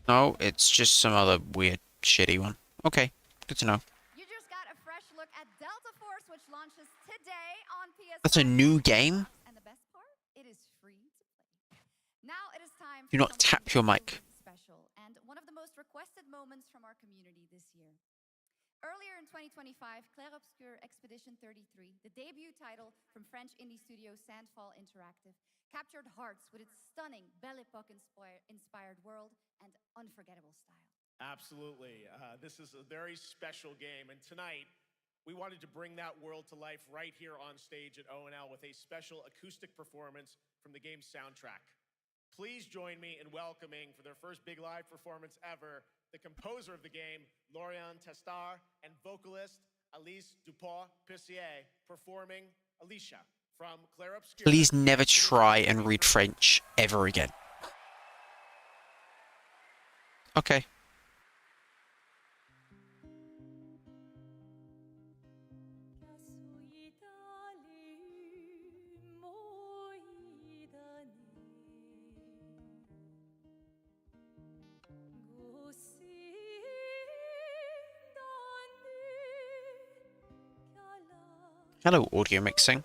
No, it's just some other weird, shitty one. Okay, good to know. You just got a fresh look at Delta Force, which launches today on PS5. That's a new game? And the best part, it is free to play. Now it is time Do not tap your mic. special and one of the most requested moments from our community this year. Earlier in 2025, Clair Obscur Expedition 33, the debut title from French indie studio Sandfall Interactive, captured hearts with its stunning Belle Epoque-inspired world and unforgettable style. Absolutely. This is a very special game, and tonight we wanted to bring that world to life right here on stage at ONL with a special acoustic performance from the game's soundtrack. Please join me in welcoming, for their first big live performance ever, the composer of the game, Lauriane Testar, and vocalist Alice Dupont-Pissier, performing Alicia from Clair Obscur. Please never try and read French ever again. Okay. Hello, audio mixing.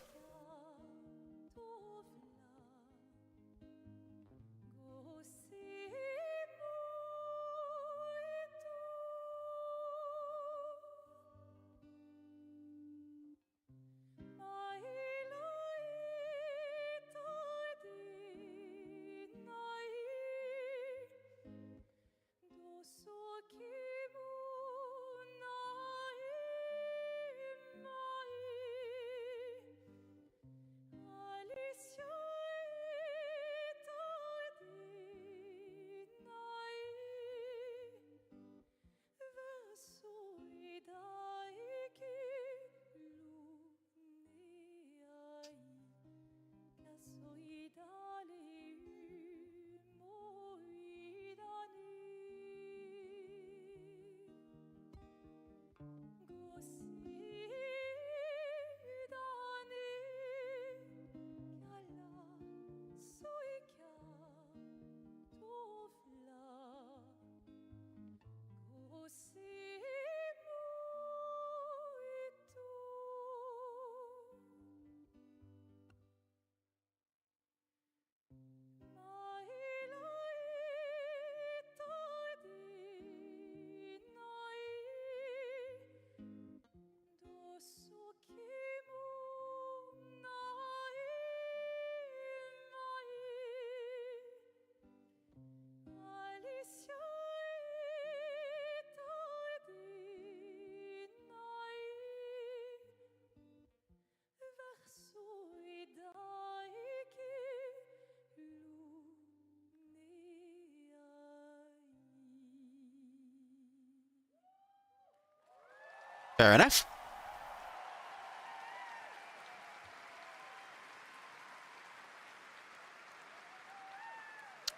Fair enough.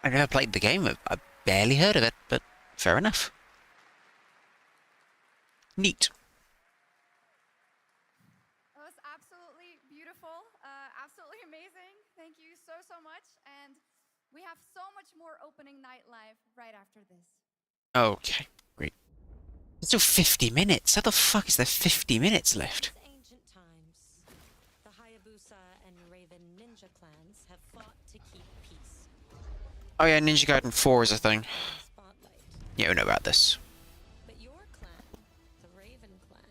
I've never played the game. I've barely heard of it, but fair enough. Neat. That was absolutely beautiful, absolutely amazing. Thank you so, so much. And we have so much more opening night live right after this. Okay, great. There's still 50 minutes. How the fuck is there 50 minutes left? Ancient times, the Hayabusa and Raven ninja clans have fought to keep peace. Oh yeah, Ninja Gaiden 4 is a thing. Yeah, we know about this. But your clan, the Raven clan,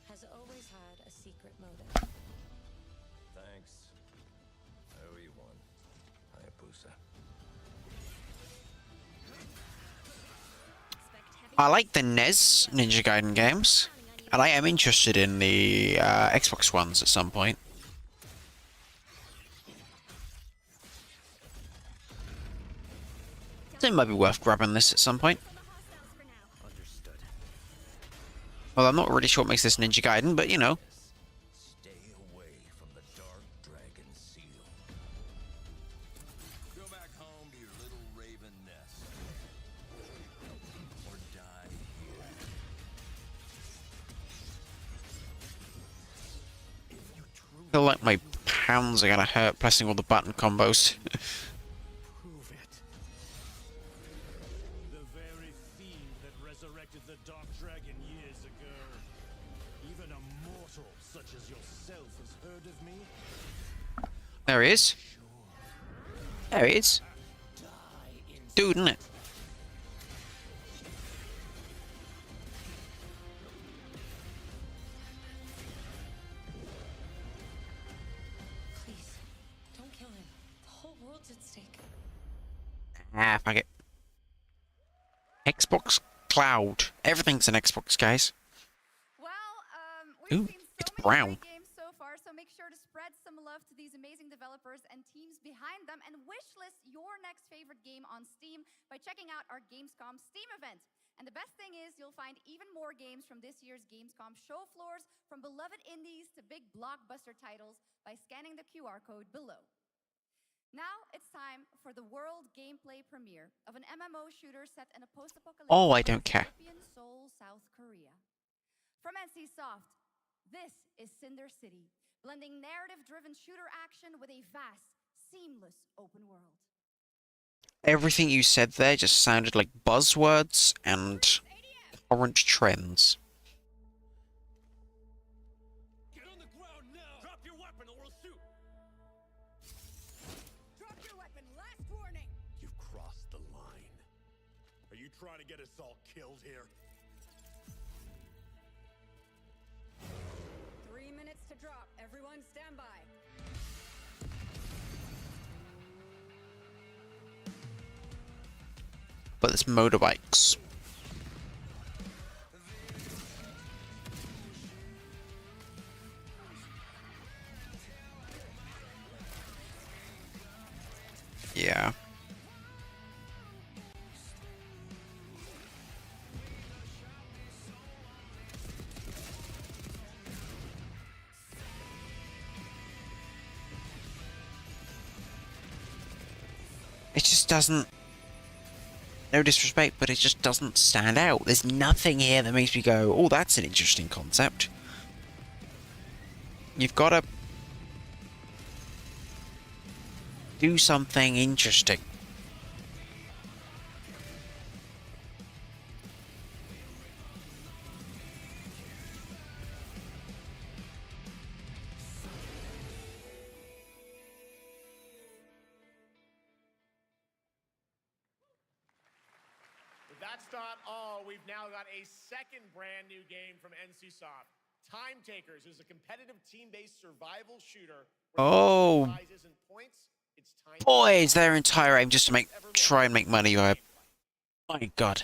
has always had a secret motive. Thanks. I owe you one, Hayabusa. I like the NES Ninja Gaiden games, and I am interested in the Xbox ones at some point. So it might be worth grabbing this at some point. Well, I'm not really sure what makes this Ninja Gaiden, but you know. Stay away from the Dark Dragon Seal. Go back home to your little raven nest. Or die here. I feel like my hands are gonna hurt pressing all the button combos. Prove it. The very fiend that resurrected the Dark Dragon years ago. Even a mortal such as yourself has heard of me? There he is. There he is. Dude, isn't it? Please, don't kill him. The whole world's at stake. Ah, fuck it. Xbox Cloud. Everything's an Xbox, guys. Ooh, it's brown. Games so far, so make sure to spread some love to these amazing developers and teams behind them, and wishlist your next favorite game on Steam by checking out our Gamescom Steam event. And the best thing is you'll find even more games from this year's Gamescom show floors, from beloved indies to big blockbuster titles, by scanning the QR code below. Now it's time for the world gameplay premiere of an MMO shooter set in a post-apocalyptic Oh, I don't care. European Seoul, South Korea. From NCSoft, this is Cinder City, blending narrative-driven shooter action with a vast, seamless open world. Everything you said there just sounded like buzzwords and current trends. to drop. Everyone stand by. But there's motorbikes. Yeah. It just doesn't... No disrespect, but it just doesn't stand out. There's nothing here that makes me go, oh, that's an interesting concept. You've got to do something interesting. But that's not all. We've now got a second brand new game from NCSoft. Time Takers is a competitive team-based survival shooter. Oh, boy, is their entire aim just to try and make money. My God.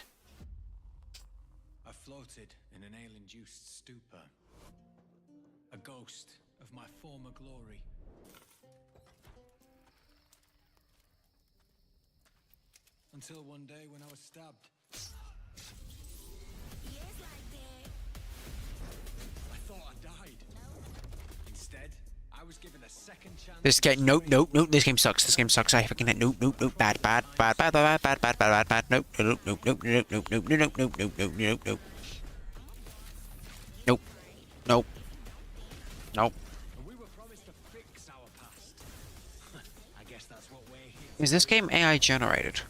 I floated in an ale-induced stupor, a ghost of my former glory. Until one day when I was stabbed. I thought I died. Instead, I was given a second chance. This game, nope. This game sucks. This game sucks. I fucking nope. Bad. Nope. We were promised to fix our past. I guess that's what we're here. Is this game AI generated?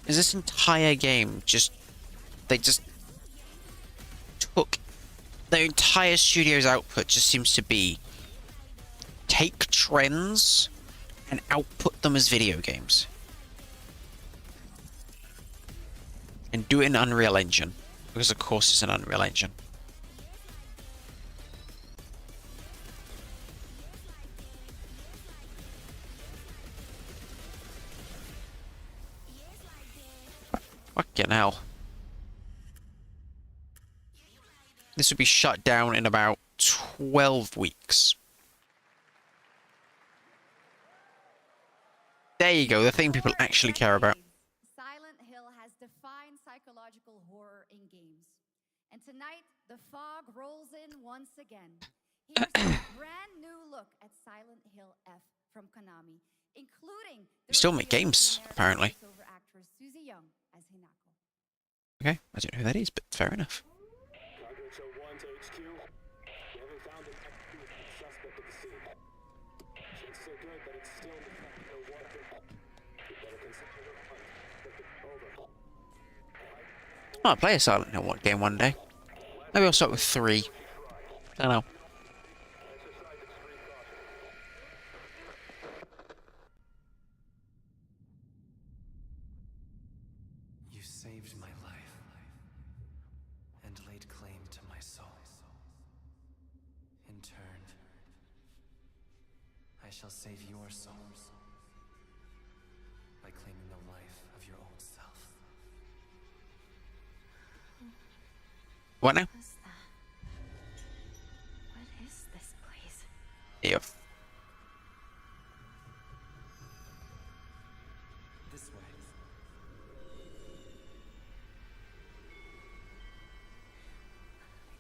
Is this entire game they just took the entire studio's output just seems to be take trends and output them as video games and do it in Unreal Engine, because of course it's an Unreal Engine. Fucking hell. This would be shut down in about 12 weeks. There you go, the thing people actually care about. Silent Hill has defined psychological horror in games. And tonight, the fog rolls in once again. Here's a brand new look at Silent Hill F from Konami, including You still make games, apparently. voiceover actress Susie Young as Hinako. Okay, I don't know who that is, but fair enough. Targets are 1 to HQ. We haven't found an active suspect at the scene. Chances are good, but it's still no water. You better consider the hunt. Over. I might play a Silent Hill game one day. Maybe I'll start with 3. I don't know. You saved my life and laid claim to my soul. In turn, I shall save your souls by claiming the life of your old self. What now? What's that? What is this place? Yep. This way.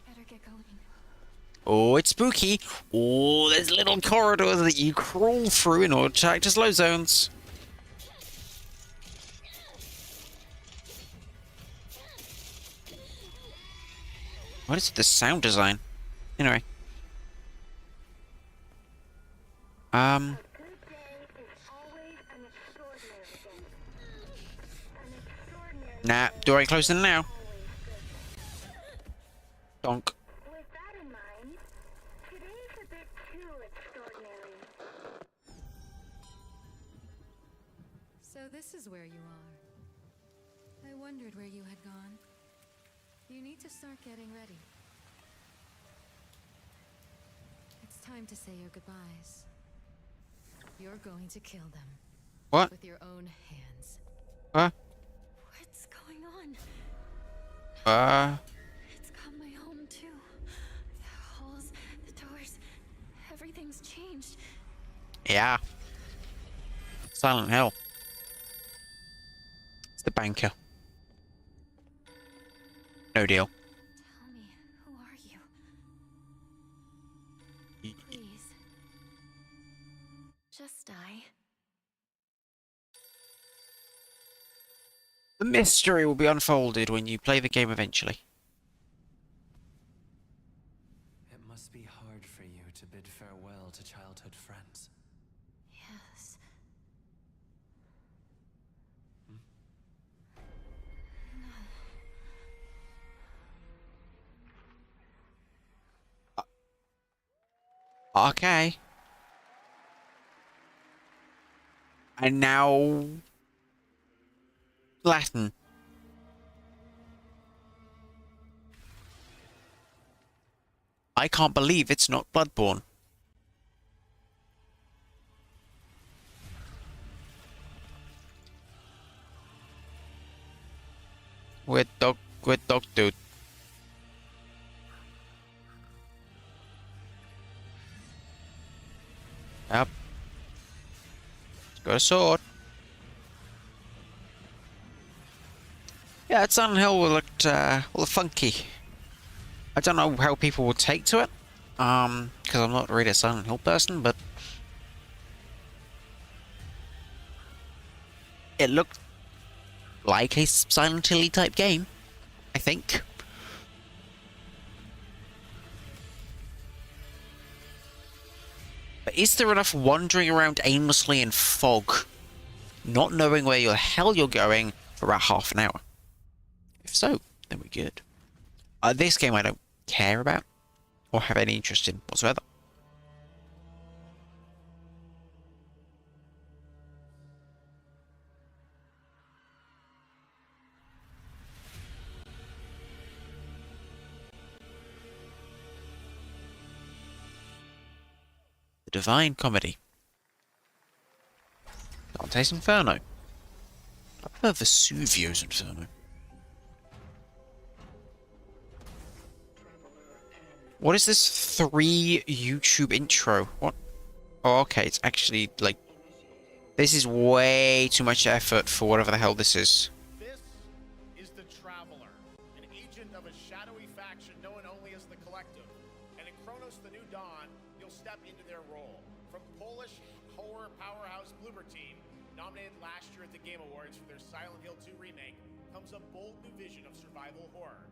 I better get going. Oh, it's spooky. Oh, there's little corridors that you crawl through in order to act as low zones. What is the sound design? Anyway. Nah, door ain't closing now. Donk. With that in mind, today's a bit too extraordinary. So this is where you are. I wondered where you had gone. You need to start getting ready. It's time to say your goodbyes. You're going to kill them. What? With your own hands. Huh? What's going on? It's got my home too. The halls, the doors, everything's changed. Yeah. Silent Hill. It's the banker. No deal. Tell me, who are you? Please. Just die. The mystery will be unfolded when you play the game eventually. It must be hard for you to bid farewell to childhood friends. Yes. Okay. And now... Latin. I can't believe it's not Bloodborne. With dog dude. Yep. Got a sword. Yeah, it's Silent Hill looked funky. I don't know how people will take to it, because I'm not really a Silent Hill person, but it looked like a Silent Hill-y type game, I think. But is there enough wandering around aimlessly in fog, not knowing where the hell you're going, for about half an hour? If so, then we're good. This game I don't care about, or have any interest in whatsoever. The Divine Comedy. Dante's Inferno. I prefer Vesuvio's Inferno. What is this 3 YouTube intro? What? Oh, okay, it's actually, like... This is way too much effort for whatever the hell this is. This is the Traveler, an agent of a shadowy faction known only as the Collective. And in Chronos the New Dawn, you'll step into their role. From Polish horror powerhouse Bloober Team, nominated last year at the Game Awards for their Silent Hill 2 remake, comes a bold new vision of survival horror.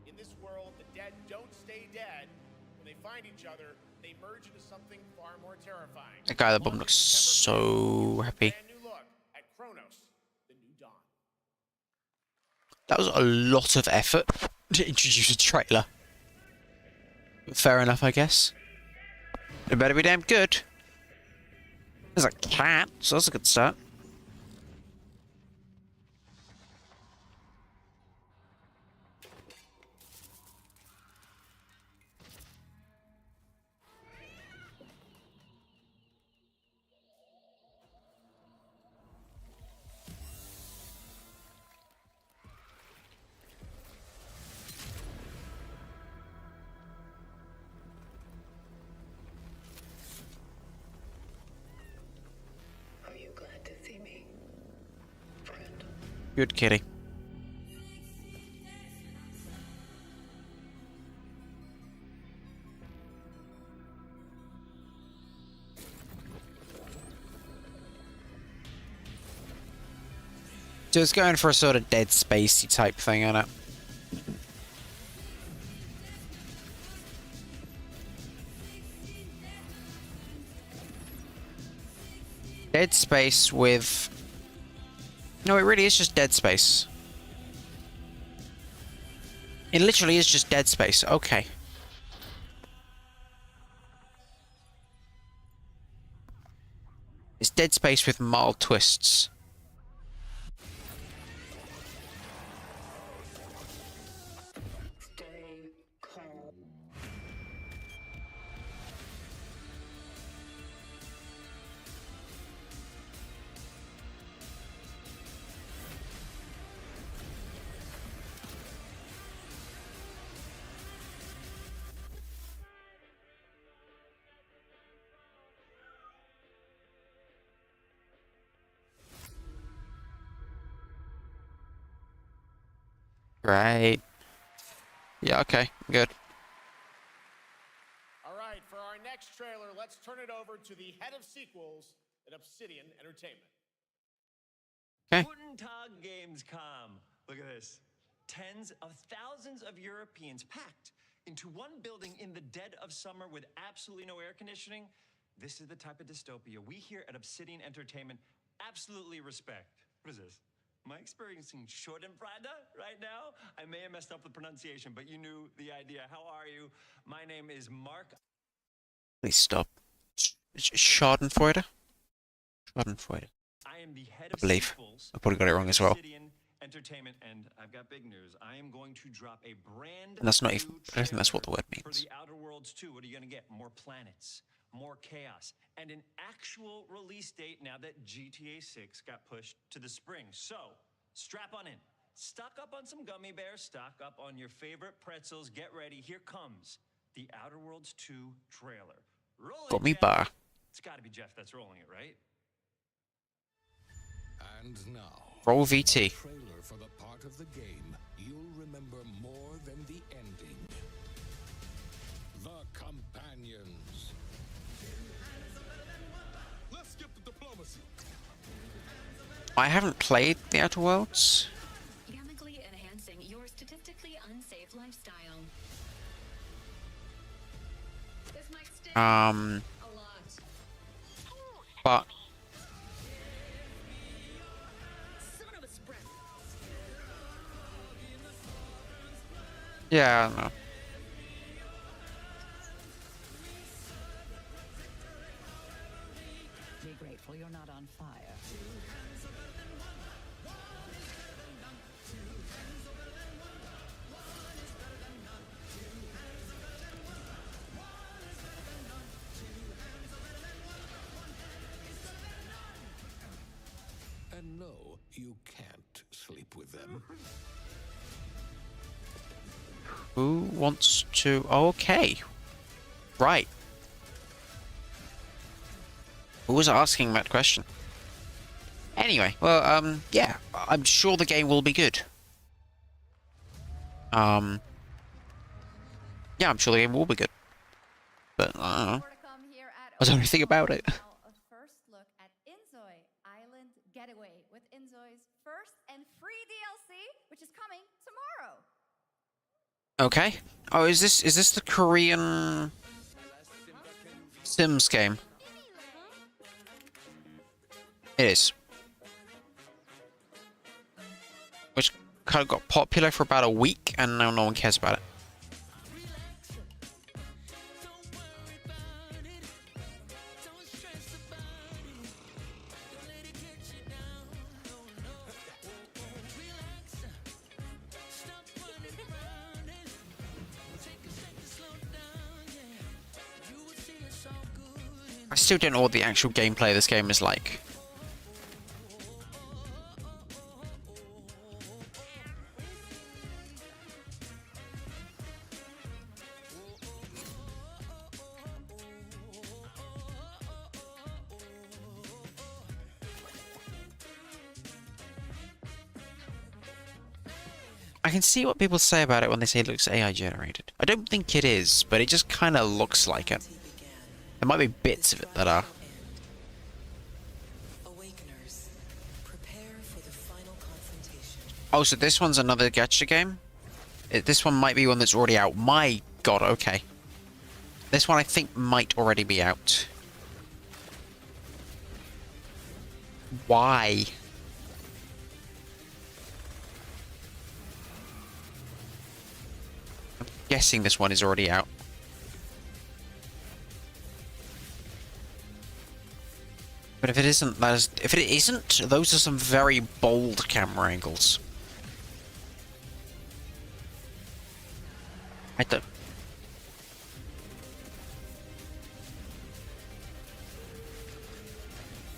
In this world, the dead don't stay dead. When they find each other, they merge into something far more terrifying. That guy at the bottom looks so happy. Brand new look at Chronos, the New Dawn. That was a lot of effort to introduce a trailer. Fair enough, I guess. It better be damn good. There's a cat, so that's a good start. Are you glad to see me, friend? Good kitty. Just going for a sort of Dead Spacey type thing on it. Dead Space with... No, it really is just Dead Space. It literally is just Dead Space. Okay. It's Dead Space with mild twists. Great. Yeah, okay, good. All right, for our next trailer, let's turn it over to the head of sequels at Obsidian Entertainment. Okay. Guten Tag, Gamescom. Look at this. Tens of thousands of Europeans packed into one building in the dead of summer with absolutely no air conditioning. This is the type of dystopia we here at Obsidian Entertainment absolutely respect. What is this? Am I experiencing Schadenfreude right now? I may have messed up the pronunciation, but you knew the idea. How are you? My name is Mark. Please stop. Schadenfreude? Schadenfreude. I am the head I of believe. sequels I probably got it wrong as well. Obsidian Entertainment, and I've got big news. I am going to drop a brand And that's not new even, I don't think that's what the word for means. the Outer Worlds 2. What are you going to get? More planets, more chaos, and an actual release date now that GTA 6 got pushed to the spring. So, strap on in. Stock up on some gummy bears, stock up on your favorite pretzels. Get ready. Here comes the Outer Worlds 2 trailer. Roll it, Gummy Jeff. bar. It's got to be Jeff that's rolling it, right? And now, Roll VT. a trailer for the part of the game you'll remember more than the ending. The Companions. Let's skip the diplomacy. I haven't played the Outer Worlds. Chemically enhancing your statistically unsafe lifestyle. This might sting a lot. But Son of a spread. yeah, I don't know. Be grateful you're not on fire. And no, you can't sleep with them. Who wants to? Okay. Right. Who was asking that question? Anyway, well, yeah, I'm sure the game will be good. Yeah, I'm sure the game will be good. But, I don't know. I don't know anything about it. Now, a first look at Inzoi Island Getaway with Inzoi's first and free DLC, which is coming tomorrow. Okay. Oh, is this the Korean Sims game? It is. Which kind of got popular for about a week, and now no one cares about it. I still don't know what the actual gameplay of this game is like. I can see what people say about it when they say it looks AI generated. I don't think it is, but it just kind of looks like it. There might be bits of it that are. Oh, so this one's another gacha game? This one might be one that's already out. My god, okay. This one I think might already be out. Why? I'm guessing this one is already out. But if it isn't, those are some very bold camera angles. I don't.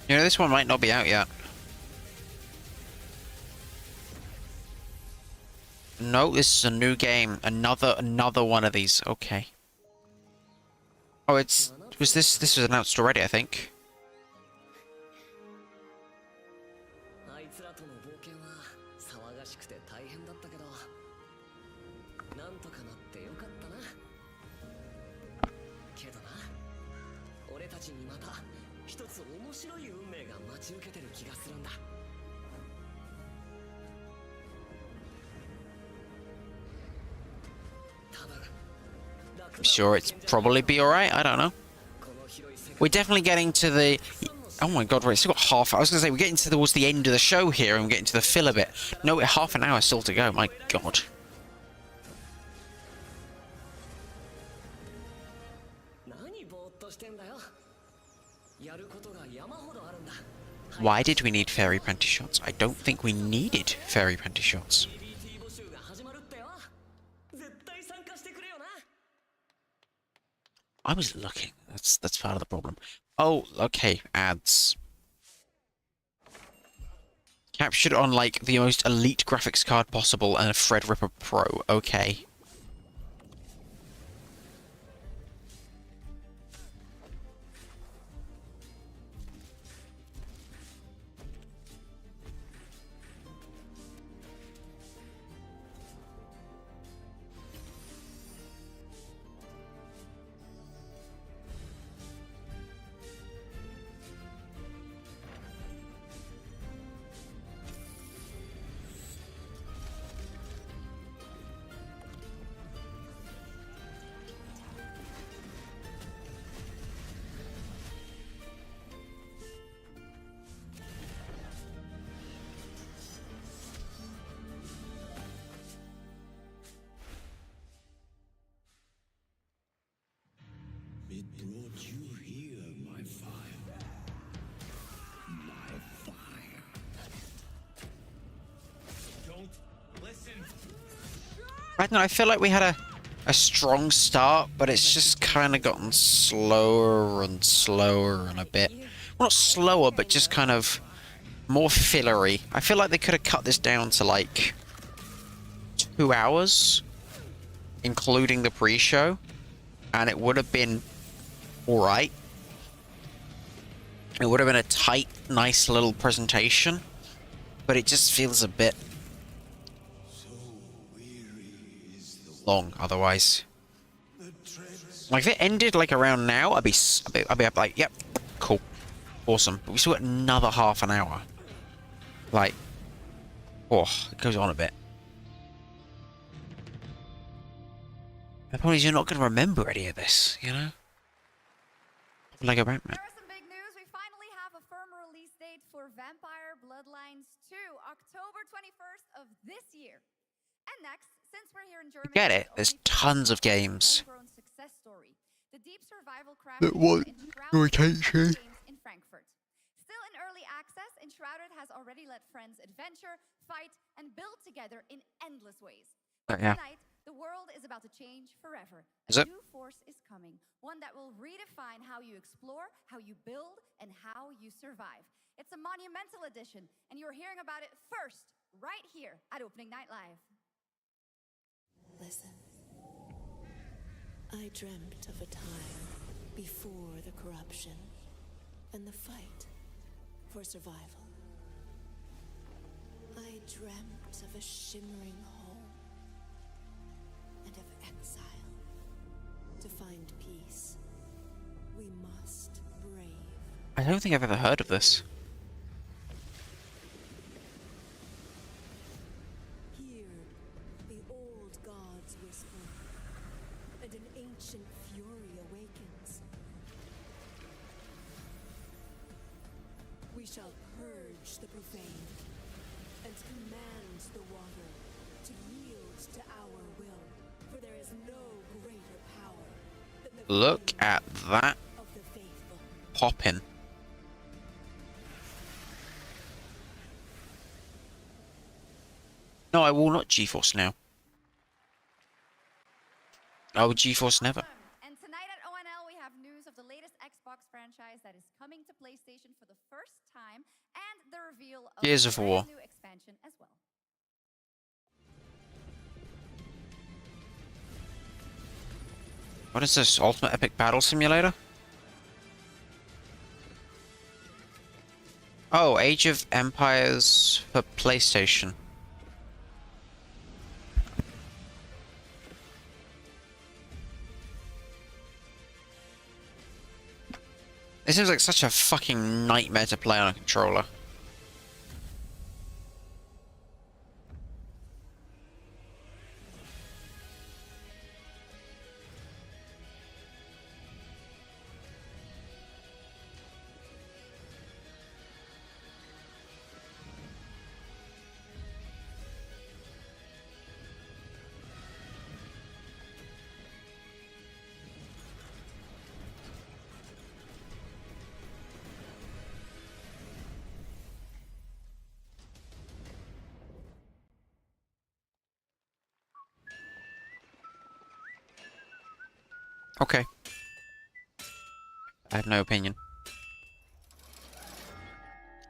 You know, this one might not be out yet. No, this is a new game. Another one of these. Okay. Oh, this was announced already, I think. なんとかなってよかったな。けどな、俺たちにまた一つ面白い運命が待ち受けてる気がするんだ。I'm sure it's probably be alright, I don't know. We're definitely getting to the... Oh my god, we've still got half... I was going to say, we're getting towards the end of the show here, and we're getting to the filler bit. No, we're half an hour still to go, my god. Why did we need fairy panty shots? I don't think we needed fairy panty shots. I was looking. That's part of the problem. Oh, okay. Ads. Captured on, like, the most elite graphics card possible and a Threadripper Pro. Okay. It brought you here, my fire. My fire. Don't listen. I don't know, I feel like we had a strong start, but it's just kind of gotten slower and slower and a bit... Well, not slower, but just kind of more fillery. I feel like they could have cut this down to, like, 2 hours, including the pre-show, and it would have been alright. It would have been a tight, nice little presentation, but it just feels a bit long otherwise. Like, if it ended like around now, I'd be like, yep, cool, awesome. But we still got another half an hour. Like, oh, it goes on a bit. The point is, you're not going to remember any of this, you know? Like a Batman. There are some big news. We finally have a firm release date for Vampire Bloodlines 2, October 21st of this year. And next, since we're here in Germany, Get it? There's tons of games success story. The deep survival craft that won't irritate you. in Frankfurt. Still in early access, Enshrouded has already let friends adventure, fight, and build together in endless ways. Yeah. Tonight, the world is about to change forever. Is it? A new force is coming, one that will redefine how you explore, how you build, and how you survive. It's a monumental edition, and you're hearing about it first, right here at Opening Night Live. Listen. I dreamt of a time before the corruption and the fight for survival. I dreamt of a shimmering home and of exile. To find peace, we must brave. I don't think I've ever heard of this. Hear the old gods whisper, and an ancient fury awakens. We shall purge the profane and command the water to yield to our will, for there is no greater power than the Look at that of the faithful. poppin'. No, I will not GeForce now. I will GeForce never. And tonight at ONL, we have news of the latest Xbox franchise that is coming to PlayStation for the first time, and the reveal of Gears a of War. brand new expansion as well. What is this? Ultimate Epic Battle Simulator? Oh, Age of Empires for PlayStation. It seems like such a fucking nightmare to play on a controller. Okay. I have no opinion.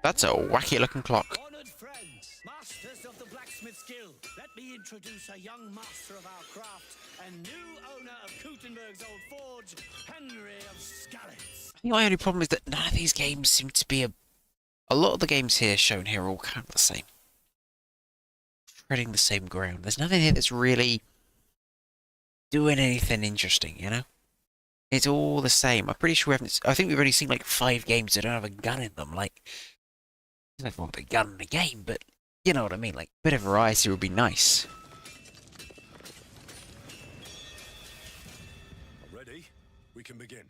That's a wacky looking clock. Honored friends, masters of the blacksmith guild, let me introduce a young master of our craft and new owner of Gutenberg's old forge, Henry of Skalitz. I think my only problem is that none of these games seem to be a lot of the games here shown here are all kind of the same. Treading the same ground. There's nothing here that's really doing anything interesting, you know? It's all the same. I'm pretty sure I think we've only seen like 5 games that don't have a gun in them. Like, there's nothing wrong with a gun in the game, but you know what I mean? Like, a bit of variety would be nice. Ready? We can begin.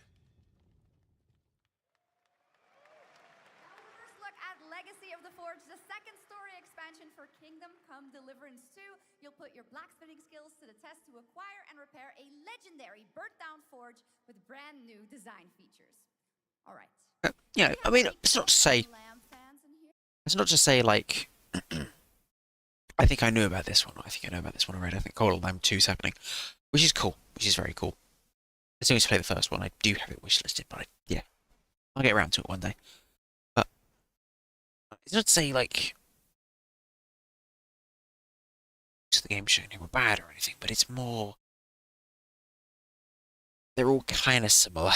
First look at Legacy of the Forge, the second story expansion for Kingdom Come Deliverance 2. You'll put your blacksmithing skills to the test to acquire and repair a legendary burnt-down forge with brand new design features. All right. You know, I mean, it's not to say... It's not to say, like... I think I knew about this one. I think I know about this one already. I think Call of Lamb 2 is happening. Which is cool. Which is very cool. As soon as I play the first one, I do have it wishlisted, but yeah. I'll get around to it one day. But... It's not to say, like... the games shown here were bad or anything, but it's more... They're all kind of similar.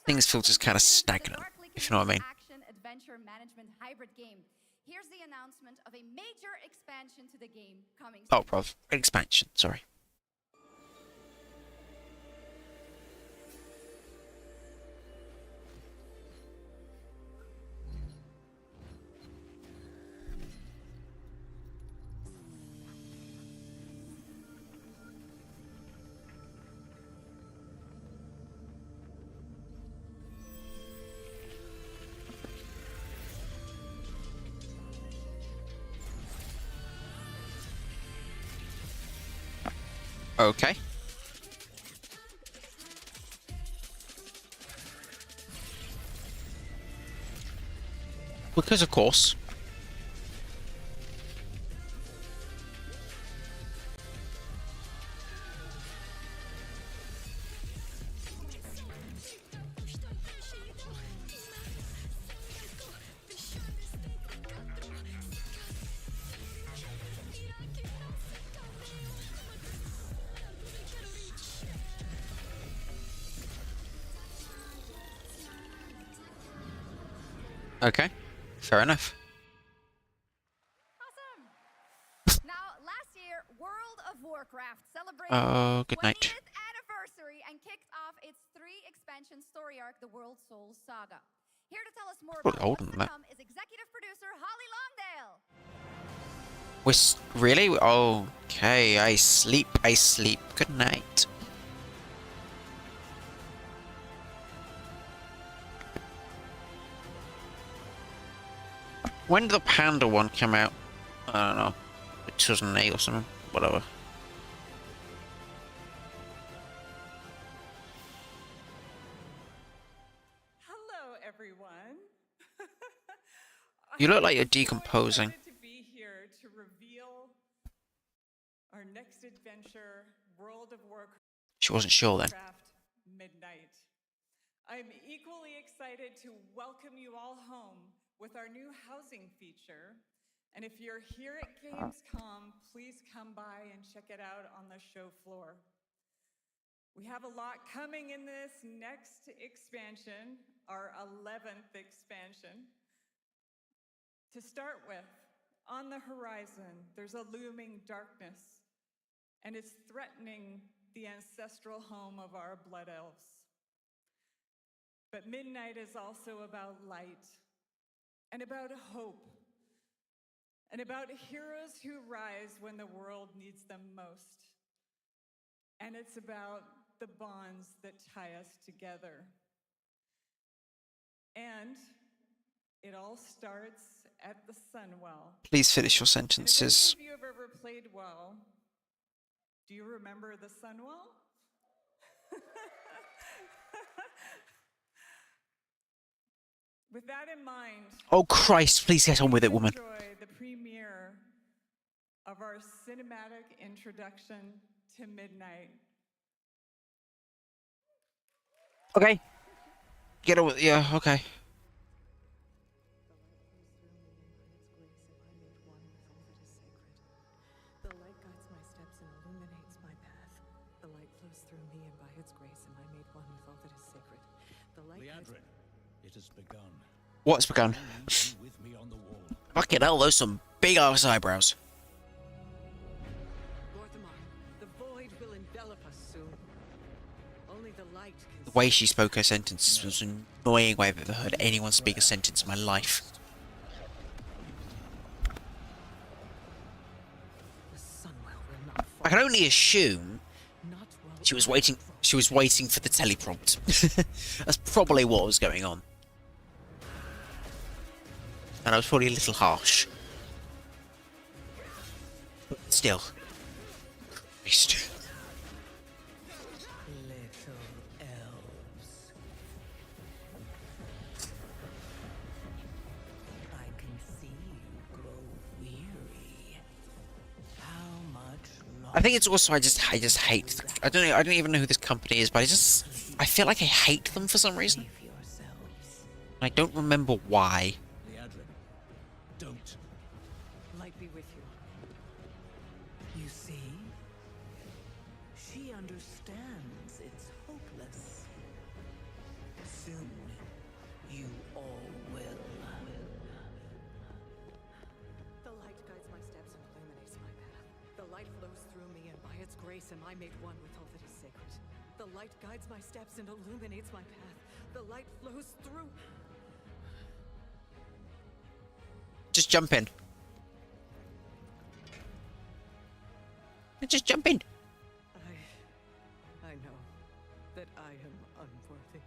Things feel just kind of stagnant, if you know what I mean. Action-adventure management hybrid game. Here's the announcement of a major expansion to the game coming soon. Oh, bruv. Expansion, sorry. Okay. Because of course. Okay, fair enough. Awesome. Now, last year, World of Warcraft celebrated its good night. 20th anniversary and kicked off its 3-expansion story arc, the World Soul Saga. Here to tell us more about what's to come is executive producer Holly Longdale. Really? Okay, I sleep. Good night. When did the Panda one come out? I don't know. 2008 or something. Whatever. Hello, everyone. You look like you're decomposing. To be here to reveal our next adventure, World of Warcraft. She wasn't sure then. Midnight. I'm equally excited to welcome you all home with our new housing feature. And if you're here at Gamescom, please come by and check it out on the show floor. We have a lot coming in this next expansion, our 11th expansion. To start with, on the horizon, there's a looming darkness, and it's threatening the ancestral home of our blood elves. But midnight is also about light, and about hope, and about heroes who rise when the world needs them most. And it's about the bonds that tie us together. And it all starts at the Sunwell. Please finish your And if sentences. any of you have ever played well, do you remember the Sunwell? With that in mind, Oh Christ, please get on with it, woman. enjoy the premiere of our cinematic introduction to Midnight. Okay. Get on with it. Yeah, okay. The light guides my steps and illuminates my path. The light flows through me, and by its grace am I made one with all that is sacred. The light guides... It has begun. What's begun? With me on the wall. Fucking hell, those some big ass eyebrows. Gorthamar, the void will envelop us soon. Only the light can... The way she spoke her sentences was the annoying way I've ever heard anyone speak a sentence in my life. The Sunwell will not fall. I can only assume Not while she was waiting for the teleprompt. That's probably what was going on. And I was probably a little harsh. But still. Christ. Little elves. I can see you grow weary. How much longer? I think it's also I just hate. I don't even know who this company is, but I feel like I hate them for some reason. I don't remember why. Don't. Light be with you. You see? She understands it's hopeless. Soon, you all will. The light guides my steps and illuminates my path. The light flows through me, and by its grace am I made one with all that is sacred. The light guides my steps and illuminates my path. The light flows through... Just jump in. Just jump in. I know that I am unworthy.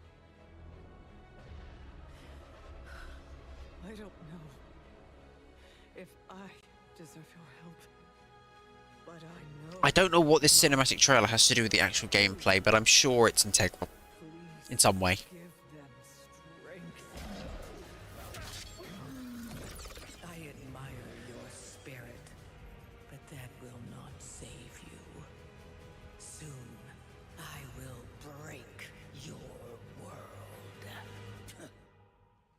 I don't know if I deserve your help, but I know... I don't know what this cinematic trailer has to do with the actual gameplay, but I'm sure it's integral in some way. Give them strength. I admire your spirit, but that will not save you. Soon, I will break your world.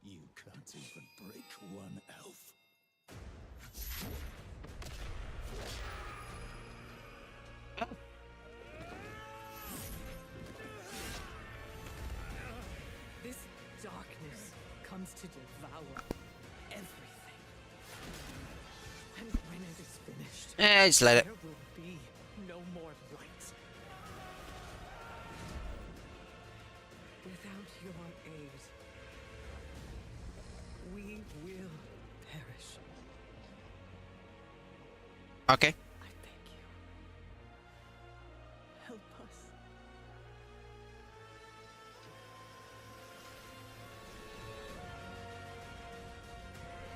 You can't even break one elf. This darkness comes to devour everything. And when it is finished, Just let it. there will be no more light. Without your aid, we will perish. Okay. I thank you. Help us.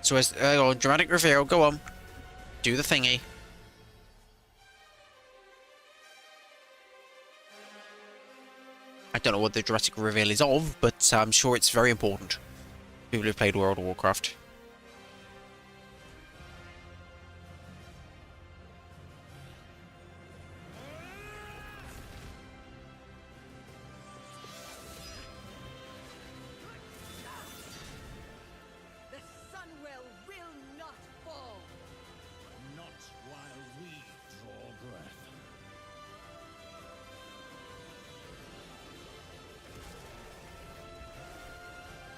So as dramatic reveal, go on. Do the thingy. I don't know what the dramatic reveal is of, but I'm sure it's very important. People who've played World of Warcraft. The Sunwell will not fall. Not while we draw breath.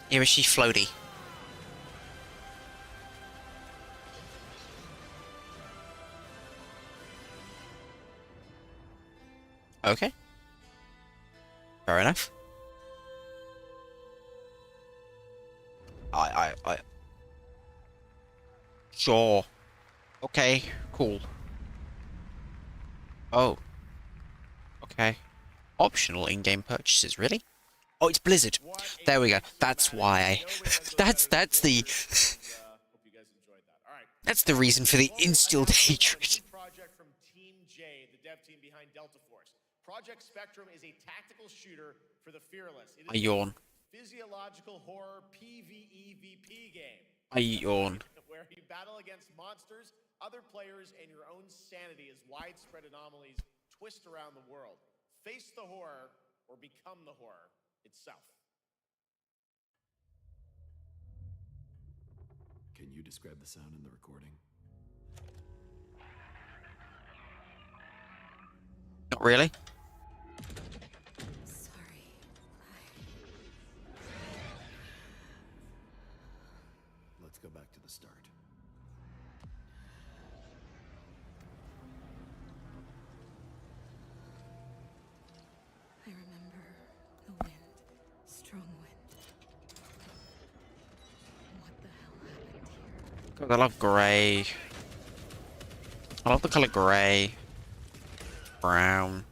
Here is she floaty. Okay. Fair enough. I. Sure. Okay, cool. Oh. Okay. Optional in-game purchases, really? Oh, it's Blizzard. There we go. That's why I... that's the... That's the reason for the instilled hatred. Project from Team J, the dev team behind Delta Force. Project Spectrum is a tactical shooter for the fearless. It I is yawn. a physiological horror PvEVP game. I yawn. Where you battle against monsters, other players, and your own sanity as widespread anomalies twist around the world. Face the horror or become the horror itself. Can you describe the sound in the recording? Not really. Sorry. Let's go back to the start. I remember the wind. Strong wind. What the hell happened here? God, I love grey. I love the colour grey. Brown.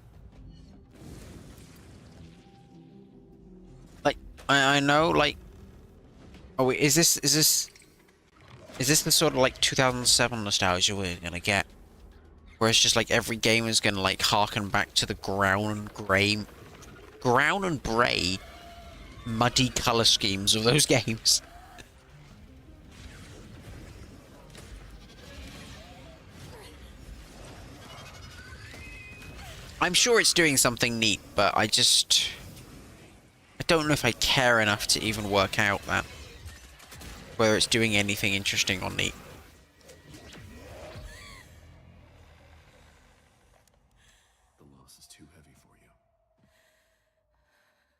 Like, I know, like... Oh wait, is this the sort of, like, 2007 nostalgia we're gonna get? Where it's just, like, every game is gonna, like, harken back to the brown and grey muddy colour schemes of those games. I'm sure it's doing something neat, but I don't know if I care enough to even work out that. Whether it's doing anything interesting or neat. The loss is too heavy for you.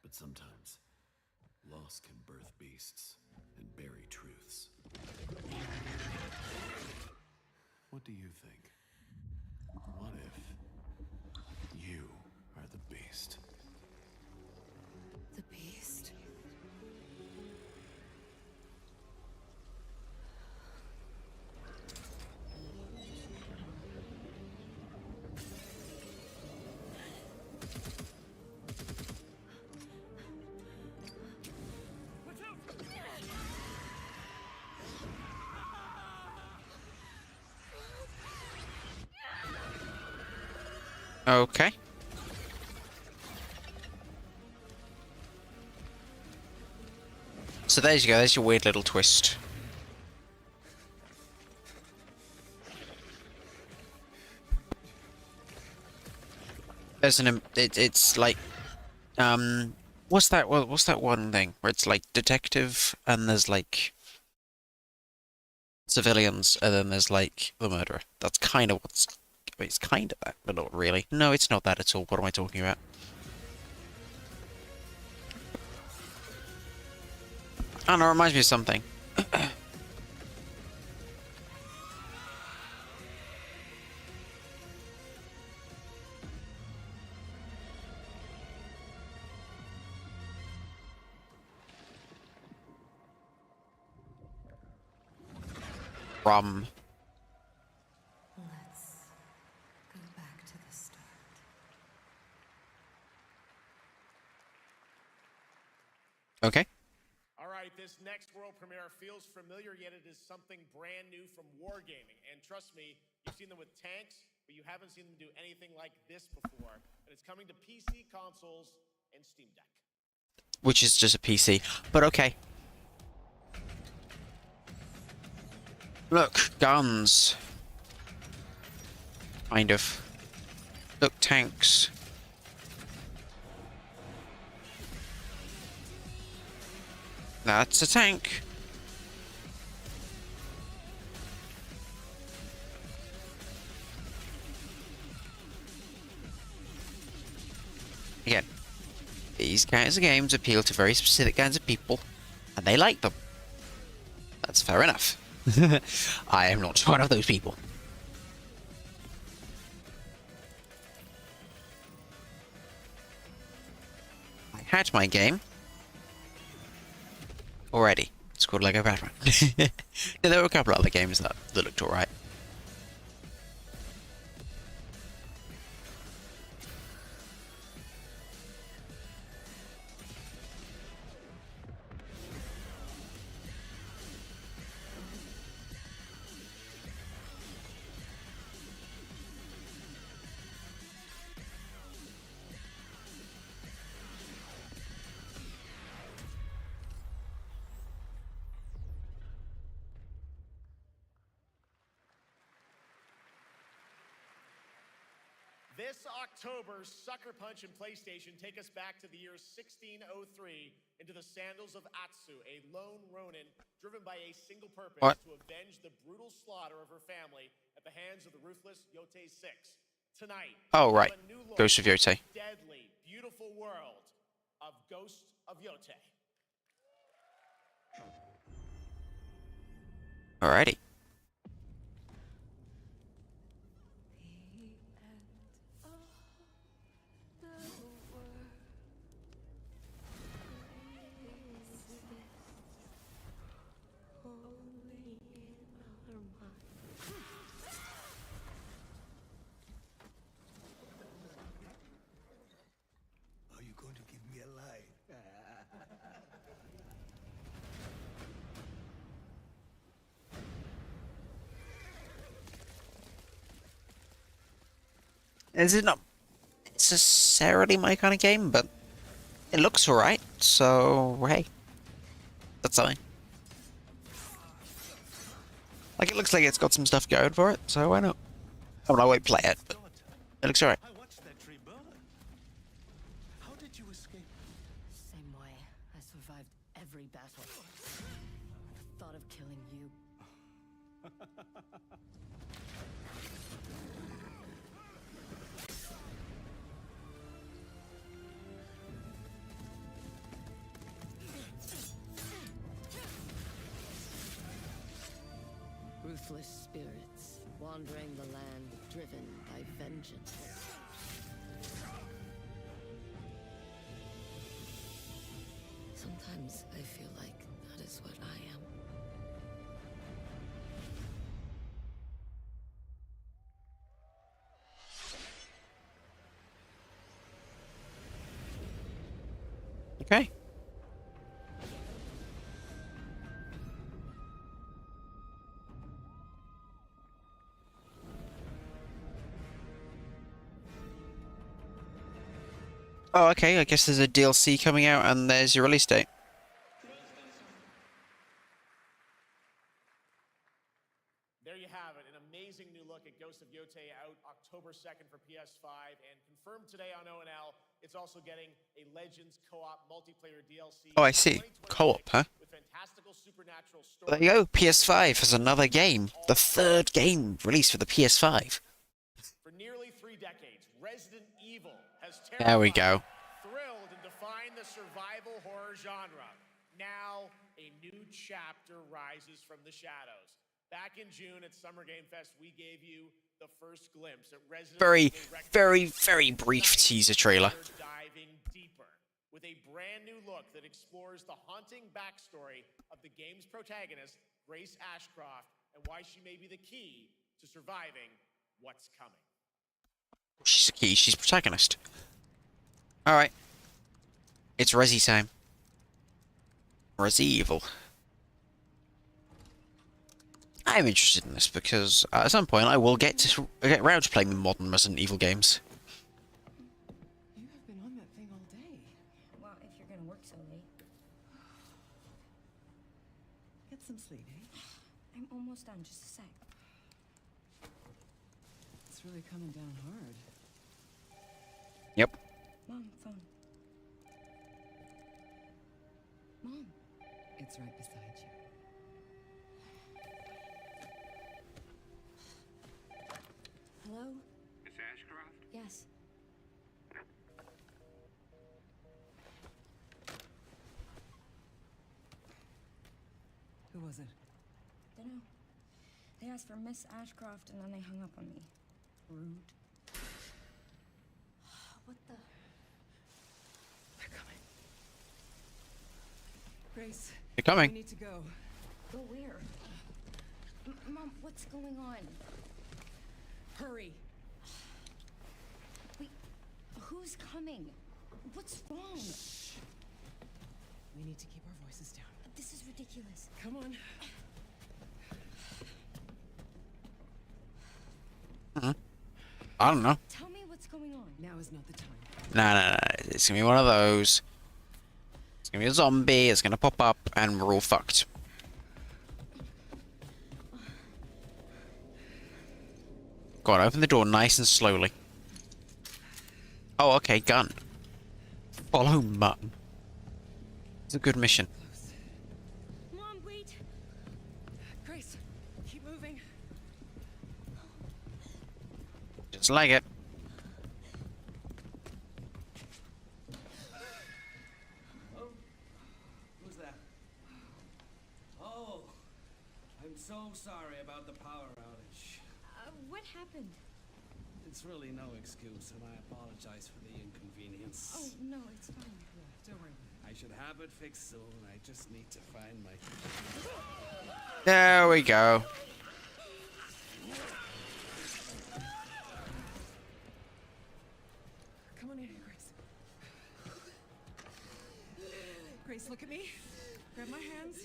But sometimes, loss can birth beasts and bury truths. What do you think? What if you are the beast? The beast? Okay. So there you go, there's your weird little twist. There's it's like, what's that one thing where it's like detective and there's like civilians and then there's like the murderer. That's kind of it's kind of that, but not really. No, it's not that at all. What am I talking about? I don't know, it reminds me of something. Rum. Let's go back to the start. Okay. All right, this next world premiere feels familiar, yet it is something brand new from Wargaming. And trust me, you've seen them with tanks, but you haven't seen them do anything like this before. And it's coming to PC, consoles, and Steam Deck. Which is just a PC, but okay. Look, guns. Kind of. Look, tanks. That's a tank. Again, these kinds of games appeal to very specific kinds of people, and they like them. That's fair enough. I am not one of those people. had my game already. It's called Lego Batman. Yeah, there were a couple of other games that looked alright. This October, Sucker Punch and PlayStation take us back to the year 1603 into the sandals of Atsu, a lone ronin driven by a single purpose to avenge the brutal slaughter of her family at the hands of the ruthless Yotei Six. Tonight, oh right, a new look Ghost of Yotei. at the deadly, beautiful world of Ghost of Yotei. Alrighty. Are you going to give me a line? Is it not necessarily my kind of game, but it looks alright, so hey. That's something. Like, it looks like it's got some stuff going for it, so why not? I mean, I won't play it, but it looks alright. I watched that tree burn. How did you escape? Same way. I survived every battle. The thought of killing you. Ruthless spirits, wandering the land, driven by vengeance. Sometimes I feel like that is what I am. Okay. Oh, okay, I guess there's a DLC coming out and there's your release date. There you have it, an amazing new look at Ghost of Yotei out October 2nd for PS5 and confirmed today on ONL. It's also getting a Legends co-op multiplayer DLC. Oh, I see. Co-op, huh? With fantastical supernatural There you go, PS5 has another game. The third game released for the PS5. For nearly 3 decades, Resident Evil has There we go. thrilled and defined the survival horror genre. Now, a new chapter rises from the shadows. Back in June at Summer Game Fest, we gave you the first glimpse at Resident Very, very brief teaser trailer. Diving deeper with a brand new look that explores the haunting backstory of the game's protagonist, Grace Ashcroft, and why she may be the key to surviving what's coming. She's the key, she's protagonist. Alright. It's Resi time. Resi Evil. I'm interested in this because at some point I will get around to playing the modern Resident Evil games. You have been on that thing all day. Well, if you're gonna work so late. Get some sleep, eh? I'm almost done, just a sec. It's really coming down hard. Yep. Mom, phone. Mom. It's right beside you. Hello? Miss Ashcroft? Yes. Who was it? Dunno. They asked for Miss Ashcroft and then they hung up on me. Rude. What the? They're coming. Grace, They're coming. we need to go. Go where? Mom, what's going on? Hurry. Wait, who's coming? What's wrong? We need to keep our voices down. This is ridiculous. Come on. I don't know. Tell me what's going on. Now is not the time. No. It's gonna be one of those. It's gonna be a zombie. It's gonna pop up, and we're all fucked. Go on, open the door nice and slowly. Oh, okay, gun. Follow Mum. It's a good mission. Mom, wait. Grace, keep moving. Just like it. Who's that? Oh, I'm so sorry about the power outage. What happened? It's really no excuse, and I apologize for the inconvenience. Oh, no, it's fine. Yeah, don't worry. I should have it fixed soon. I just need to find my... There we go. Come on in, Grace. Grace, look at me. Grab my hands.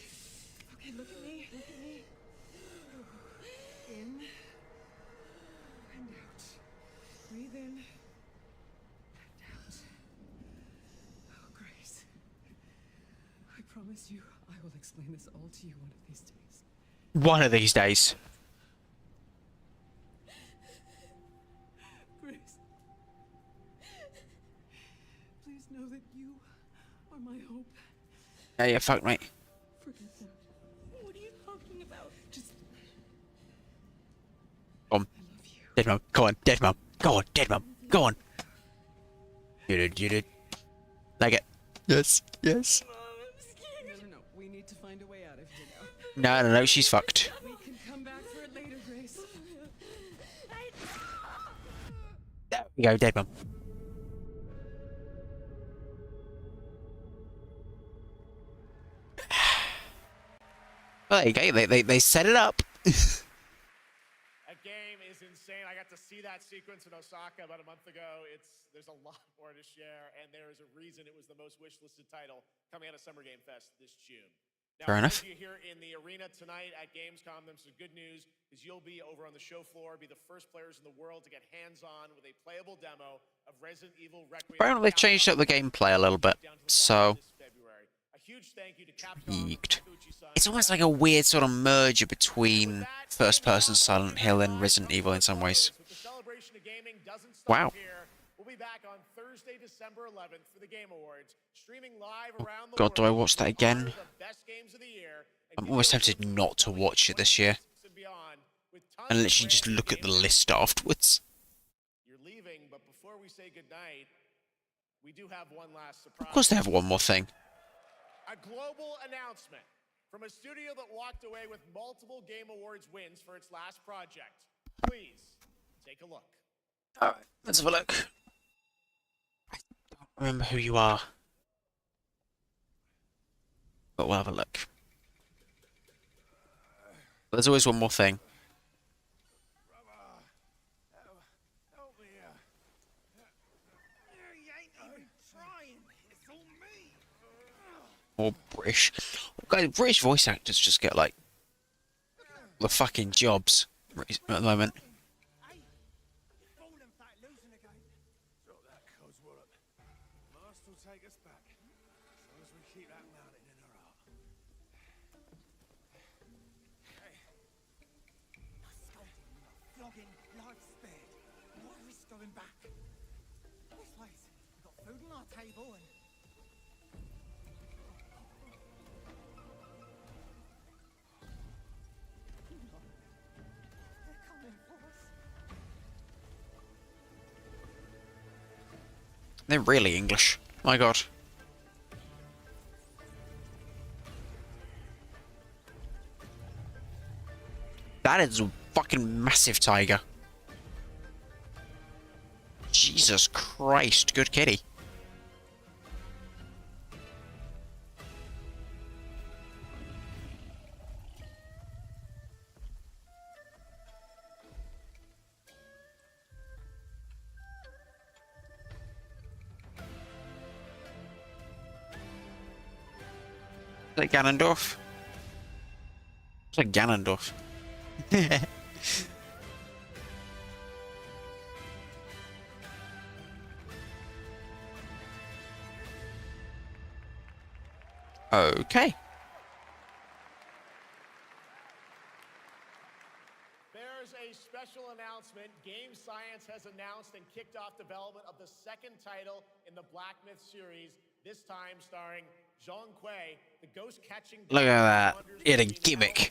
Okay, look at me. Look at me. In and out. Breathe in and out. Oh, Grace. I promise you, I will explain this all to you one of these days. One of these days. Grace. Please know that you are my hope. Yeah, fuck, mate. Forget that. What are you talking about? Just Go on. Dead Mum. Go on, Dead Mum. Go on, Dead Mum. Go on. You did. Like it. Yes. Yes. No. We need to find a way out of here now. No, she's fucked. We can come back for it later, Grace. There we go, Dead Mum. Well, there you go. They set it up. That game is insane. I got to see that sequence in Osaka about a month ago. There's a lot more to share, and there is a reason it was the most wishlisted title coming out of Summer Game Fest this June. Now, Fair enough. For those of you here in the arena tonight at Gamescom, there's some good news, is you'll be over on the show floor, be the first players in the world to get hands-on with a playable demo of Resident Evil Requiem. Apparently they've changed up the gameplay a little bit, so A huge thank you to Capcom. it's almost like a weird sort of merger between first-person Silent Hill and Resident Evil in some ways. The celebration of gaming doesn't stop Wow. here. We'll be back on Thursday, December 11th for the Game Awards, streaming live around the God, do I watch that again? the best games of the year. I'm almost tempted not to watch it this year. And literally just look at the list afterwards. You're leaving, but before we say goodnight, we do have one last surprise. Of course they have one more thing. A global announcement from a studio that walked away with multiple Game Awards wins for its last project. Please, take a look. Alright, let's have a look. I don't remember who you are. But we'll have a look. There's always one more thing. More British. Guys, British voice actors just get like the fucking jobs at the moment. They're really English. My God. That is a fucking massive tiger. Jesus Christ, good kitty. that Ganondorf? It's like Ganondorf. Okay. There's a special announcement. Game Science has announced and kicked off development of the second title in the Black Myth series, this time starring Zhong Kui, the ghost-catching... Look at that. It a gimmick.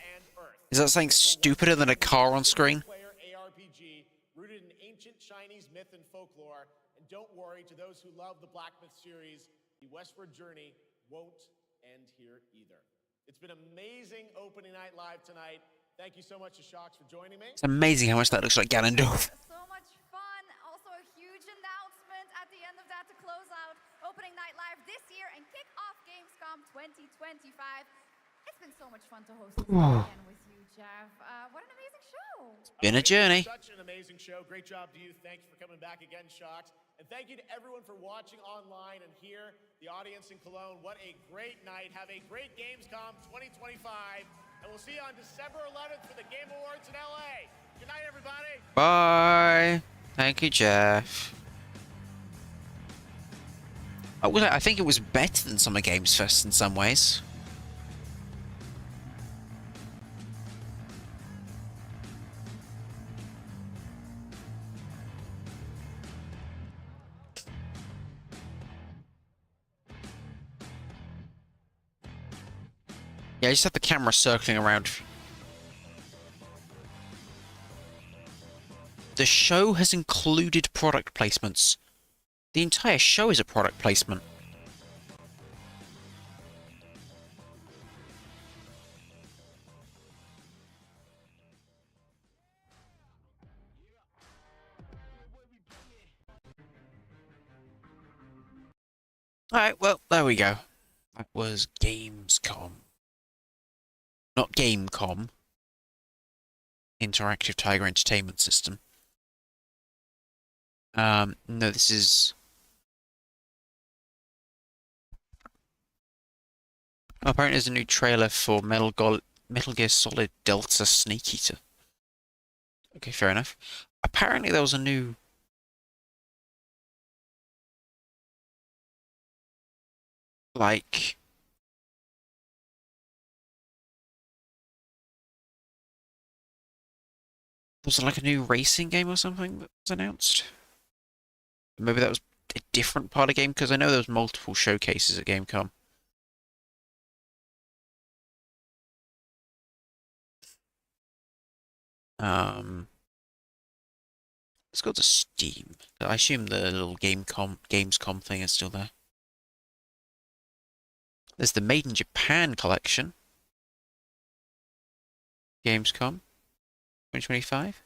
Is that something stupider than a car on screen? ARPG rooted in ancient Chinese myth and folklore. And don't worry, to those who love the Black Myth series, the westward journey won't end here either. It's been amazing opening night live tonight. Thank you so much to Shox for joining me. It's amazing how much that looks like Ganondorf. So much fun. Also a huge announcement at the end of that to close out opening night live this year and kick off Gamescom 2025. It's been so much fun to host this again with you, Jeff. What an amazing show. It's been a journey. Such an amazing show. Great job to you. Thanks for coming back again, Shox. And thank you to everyone for watching online and here, the audience in Cologne. What a great night. Have a great Gamescom 2025. And we'll see you on December 11th for the Game Awards in LA. Good night, everybody. Bye. Thank you, Jeff. I think it was better than Summer Games Fest in some ways. Yeah, I just have the camera circling around. The show has included product placements. The entire show is a product placement. Alright, well, there we go. That was Gamescom. Not Gamecom. Interactive Tiger Entertainment System. No, this is... Oh, apparently there's a new trailer for Metal Gear Solid Delta Snake Eater. Okay, fair enough. Apparently there was a new... like... was it like a new racing game or something that was announced? Maybe that was a different part of the game, because I know there was multiple showcases at Gamescom. Let's go to Steam. I assume the little Gamescom thing is still there. There's the Made in Japan collection. Gamescom 2025.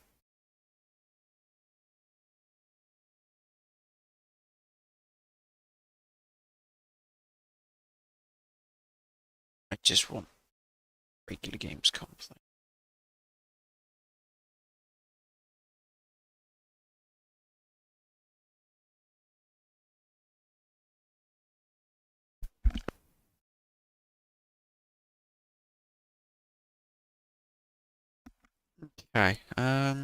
I just want regular Gamescom thing. Okay, let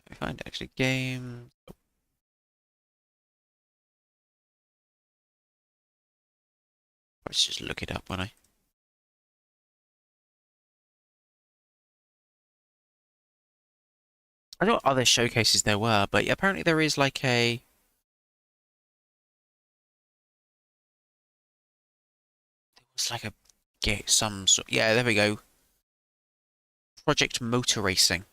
me find actually game. Let's just look it up, won't I? I don't know what other showcases there were, but apparently there is like a... It's like a... Get some sort... Yeah, there we go. Project Motor Racing.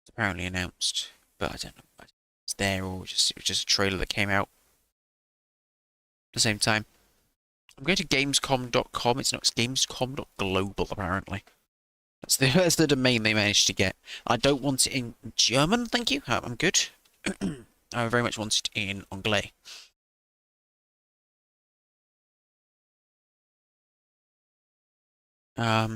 It's apparently announced, but I don't know if it's there or it was just a trailer that came out at the same time. I'm going to Gamescom.com. It's not, it's Gamescom.global apparently. That's the domain they managed to get. I don't want it in German, thank you. I'm good. I very much want it in Anglais. I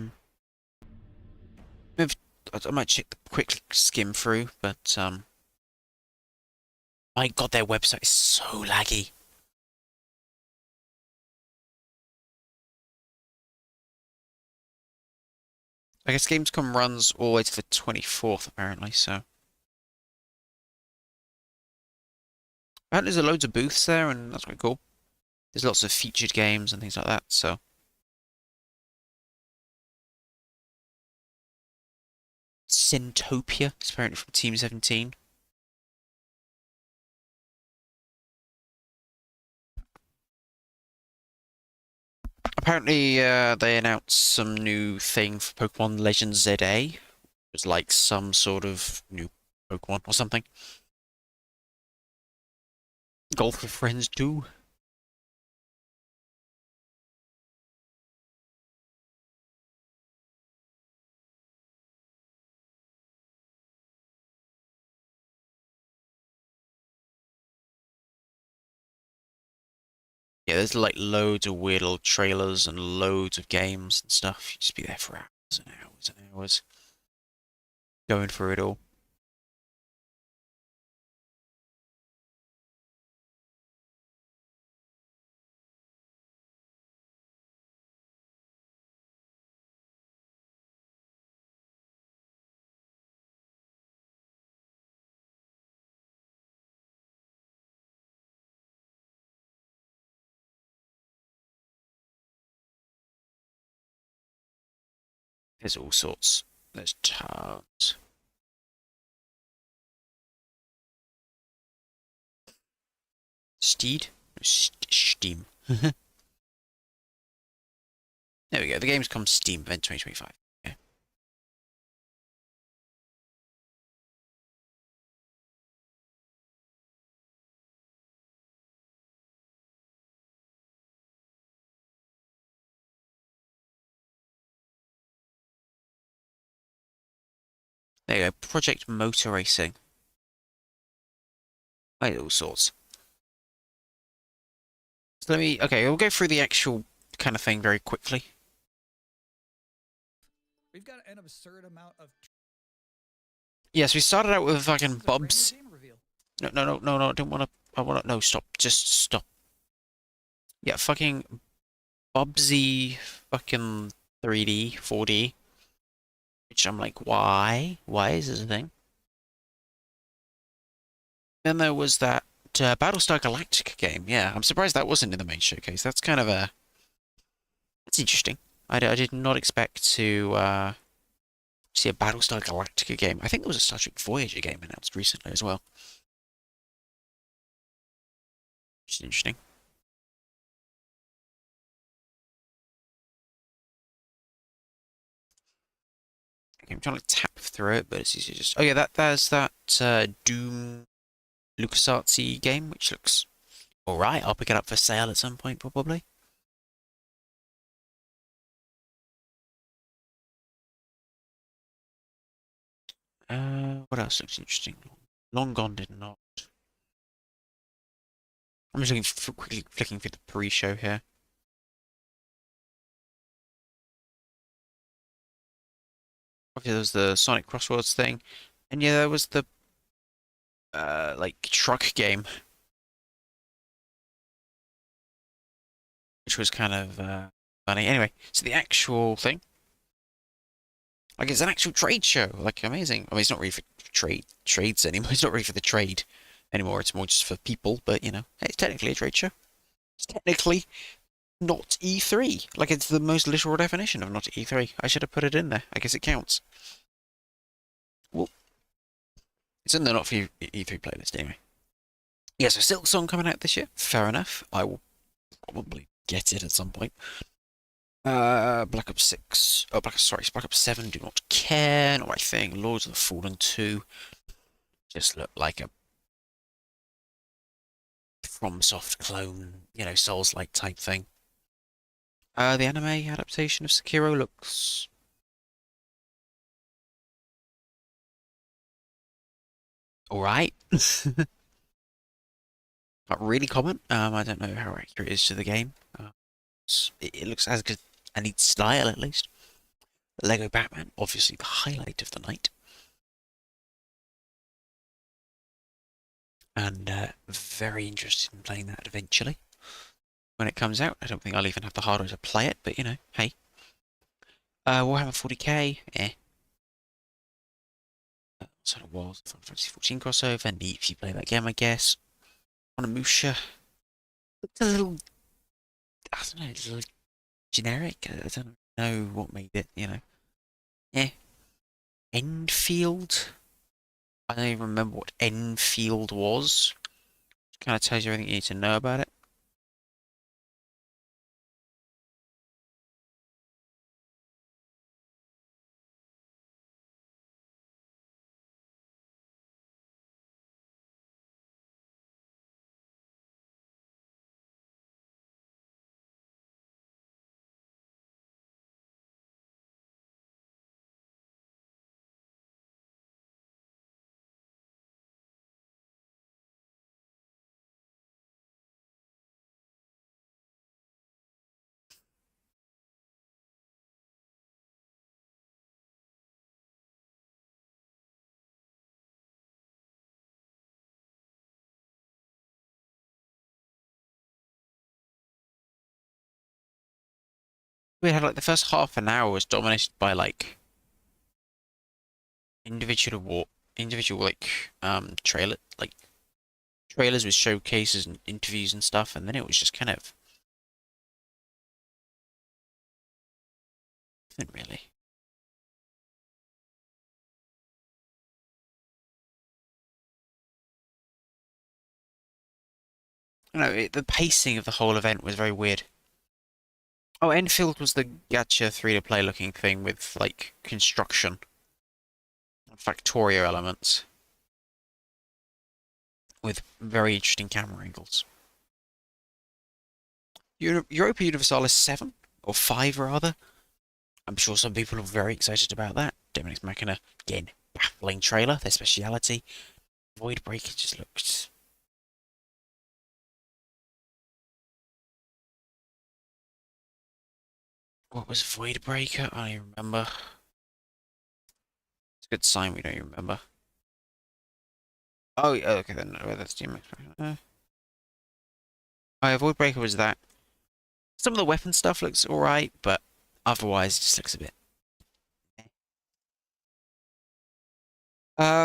might check the quick skim through, but My god, their website is so laggy. I guess Gamescom runs all the way to the 24th, apparently, so. Apparently there's loads of booths there, and that's quite cool. There's lots of featured games and things like that, so. Syntopia is apparently from Team 17. Apparently, they announced some new thing for Pokemon Legends ZA. It was like some sort of new Pokemon or something. Golf with Friends 2. Yeah, there's like loads of weird little trailers and loads of games and stuff. You just be there for hours and hours and hours. Going through it all. There's all sorts. There's tons. Steed? Steam. There we go. The Gamescom Steam event 2025. Okay. There you go. Project Motor Racing. Right, all sorts. So okay, we'll go through the actual kind of thing very quickly. We've got an absurd amount of. Yes, we started out with fucking Bob's. No, I don't want to. No, stop. Just stop. Yeah, fucking Bobsy fucking 3D, 4D. Which I'm like, why? Why is this a thing? Then there was that Battlestar Galactica game. Yeah, I'm surprised that wasn't in the main showcase. That's kind of a... That's interesting. I did not expect to see a Battlestar Galactica game. I think there was a Star Trek Voyager game announced recently as well. Which is interesting. Okay, I'm trying to tap through it, but it's easy to just... Oh yeah, there's that Doom LucasArtsy game, which looks alright. I'll pick it up for sale at some point, probably. What else looks interesting? Long Gone did not. I'm just quickly flicking through the pre-show here. Obviously, there was the Sonic Crosswords thing, and yeah, there was the like truck game, which was kind of funny. Anyway, so the actual thing, like it's an actual trade show, like amazing. I mean, it's not really for trades anymore. It's not really for the trade anymore. It's more just for people. But you know, it's technically a trade show. It's technically not E3. Like it's the most literal definition of not E3. I should have put it in there. I guess it counts. Well, it's in the not for E3 playlist anyway. Yeah, so Silk Song coming out this year. Fair enough. I will probably get it at some point. Black Ops 6. Oh, Black Ops 7. Do not care. Not my thing. Lords of the Fallen 2. Just look like a FromSoft clone, you know, Souls-like type thing. The anime adaptation of Sekiro looks alright. Can't really comment. I don't know how accurate it is to the game. It looks as good and its style at least. Lego Batman, obviously the highlight of the night. and very interested in playing that eventually when it comes out. I don't think I'll even have the hardware to play it, but you know, hey. Warhammer 40k, sort of was Final Fantasy 14 crossover. Neat if you play that game, I guess. Onimusha looked a little, I don't know, a little generic. I don't know what made it, you know. Enfield. I don't even remember what Enfield was. Kind of tells you everything you need to know about it. We had like the first half an hour was dominated by like individual trailer like trailers with showcases and interviews and stuff, and then it was just kind of nothing really. The pacing of the whole event was very weird. Oh, Enfield was the gacha 3-to-play looking thing with like construction, Factorio elements, with very interesting camera angles. Europa Universalis 7 or 5 rather. I'm sure some people are very excited about that. Demonix Machina, again, baffling trailer, their speciality. Voidbreaker just looks. What was Voidbreaker? I don't remember. It's a good sign we don't even remember. Oh, yeah, okay then. Oh, that's Demonix Machina. Oh, yeah, Voidbreaker was that. Some of the weapon stuff looks alright, but otherwise it just looks a bit.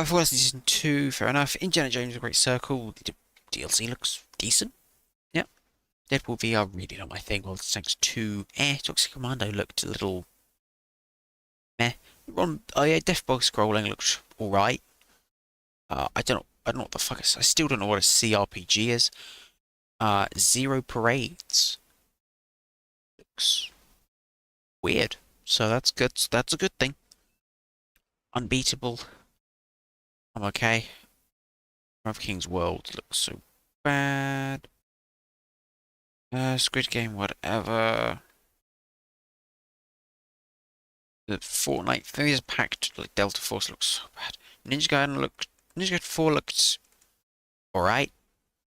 Force Season 2, fair enough. Indiana Jones, A Great Circle, the DLC looks decent. Yep. Deadpool VR, really not my thing. Well, thanks to Toxic Commando looked a little meh. Oh yeah, Deathbog scrolling looked alright. I don't know what the fuck I still don't know what a CRPG is. Zero Parades looks weird. So that's good. That's a good thing. Unbeatable. I'm okay. Of King's World looks so bad. Squid Game, whatever. The Fortnite thing is packed. Like Delta Force looks so bad. Ninja Gaiden 4 looked alright.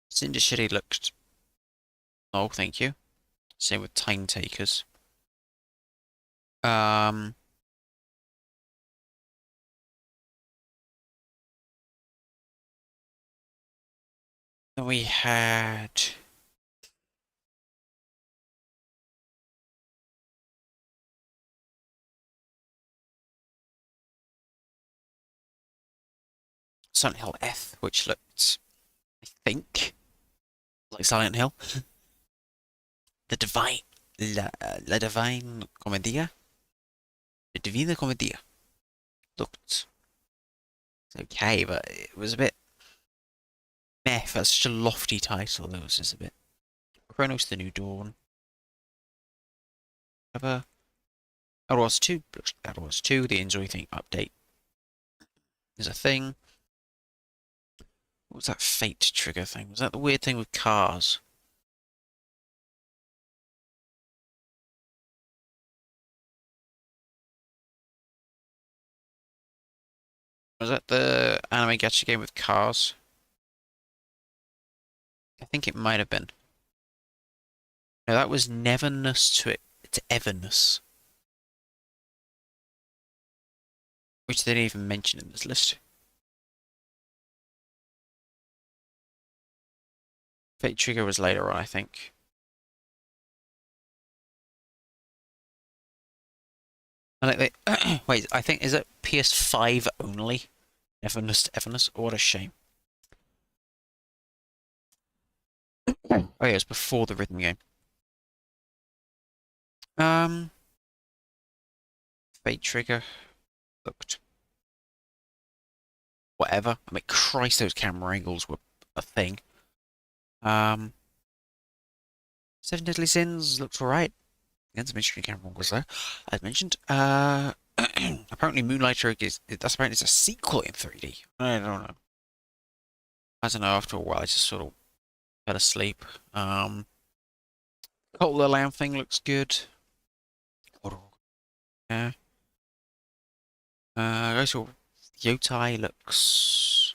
Cinder City looked. Oh, thank you. Same with Time Takers. Then we had. Silent Hill F, which looked, I think, like Silent Hill. The Divine. La Divine Commedia. The Divina Commedia. Looked okay, but it was a bit meh for such a lofty title. It was just a bit. Chronos the New Dawn. Whatever. Outer Worlds 2. Outer Worlds 2, the Enjoy Thing update. There's a thing. What was that Fate trigger thing? Was that the weird thing with cars? Was that the anime gacha game with cars? I think it might have been. No, that was Neverness to Everness. Which they didn't even mention in this list. Fate Trigger was later on, I think. I think they wait, I think is it PS5 only? Everness. What a shame. Oh yeah, it's before the rhythm game. Fate Trigger looked whatever. I mean, Christ, those camera angles were a thing. Seven Deadly Sins looked alright. Again, some interesting camera angles there, as mentioned. Apparently Moonlighter that's apparently it's a sequel in 3D. I don't know. I don't know, after a while I just sort of fell asleep. Cult of the Lamb thing looks good. Yeah. Also, Yotai looks